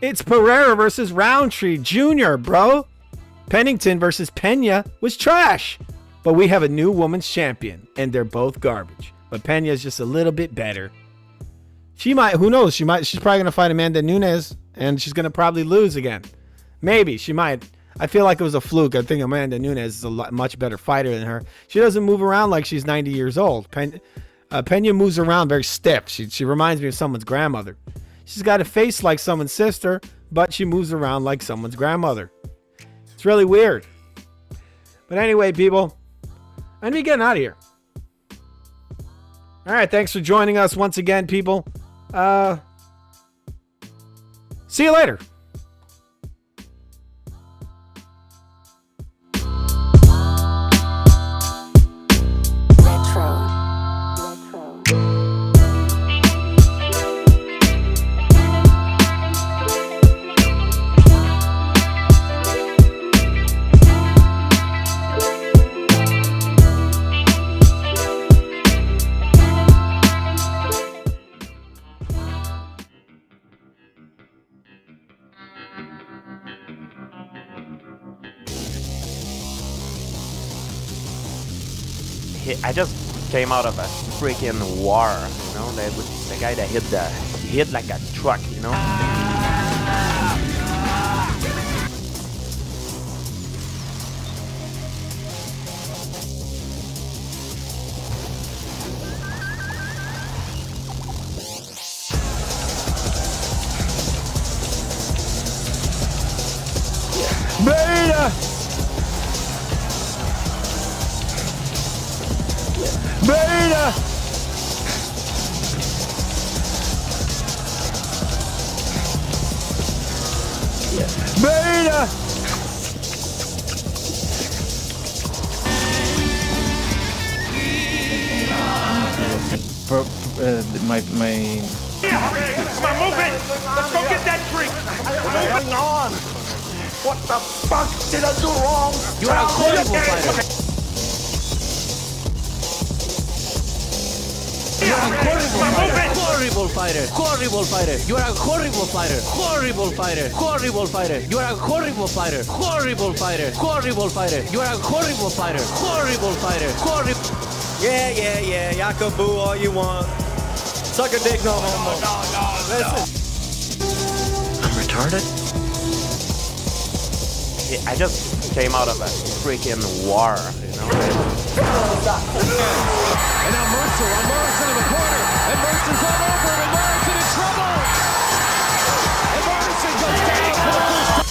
It's Pereira versus Roundtree Jr., bro. Pennington versus Pena was trash. But we have a new women's champion, and they're both garbage. But Pena's just a little bit better. She might, who knows? She's probably going to fight Amanda Nunes, and she's going to probably lose again. Maybe, she might. I feel like it was a fluke. I think Amanda Nunes is a much better fighter than her. She doesn't move around like she's 90 years old. Pena moves around very stiff. She reminds me of someone's grandmother. She's got a face like someone's sister, but she moves around like someone's grandmother. It's really weird. But anyway, people, I'm going to be getting out of here. All right, thanks for joining us once again, people. See you later. I just came out of a freaking war, you know. The guy that hit like a truck, you know. Beta! Beta! Beta! My Yeah, okay, come on, move it. Let's go get that drink. hang on. What the fuck did I do wrong? You are a horrible fighter. You are a horrible fighter. Horrible fighter. You are a horrible fighter. Horrible fighter. Horrible fighter. You are a horrible fighter. Horrible fighter. Horrible fighter. You are a horrible fighter. Horrible fighter. Horrible. Yeah. Y'all can boo all you want. Suck a dick, no homo. Listen. I'm retarded? I just came out of a freaking war, you know. And now Mercer in the corner. And Mercer's all over him. And Morrison in trouble. And Morrison goes down for the first time.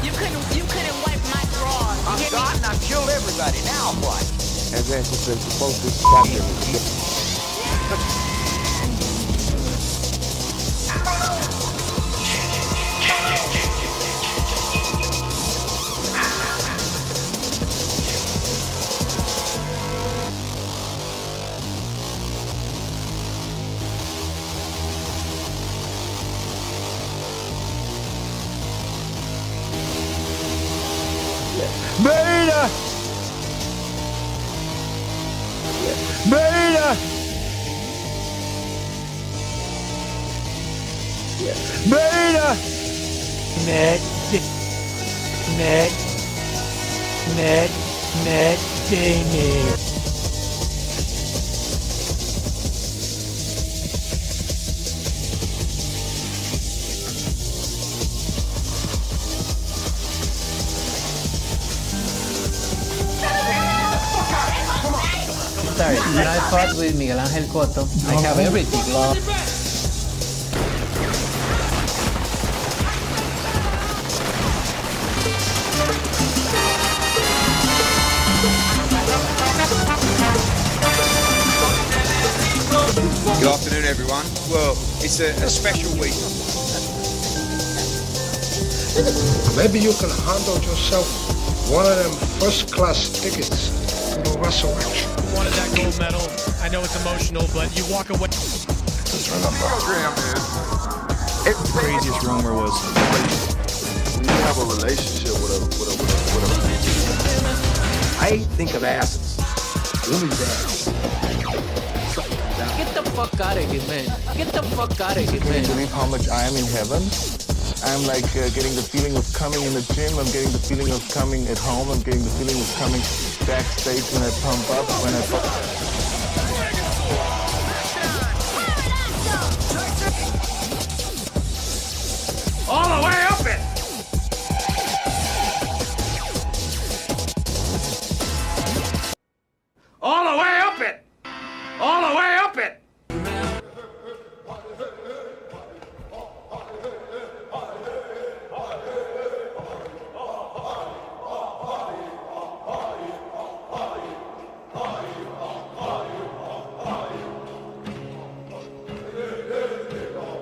You couldn't wipe my drawers. I'm God and I've killed everybody. Now what? And then she's supposed to capture me. Beta! Beta! Beta! Damien. Sorry, when I fought with Miguel Angel Cotto, I have everything lost. Good afternoon, everyone. Well, it's a special week. Maybe you can handle yourself one of them first-class tickets to the Russell action. Wanted that gold medal. I know it's emotional, but you walk away. The craziest rumor was when you have a relationship with a I think of asses. Really bad. Get the fuck out of here, man. Get the fuck out of here, Can man. you believe how much I am in heaven? I'm like getting the feeling of coming in the gym. I'm getting the feeling of coming at home. I'm getting the feeling of coming backstage when I pump up, when I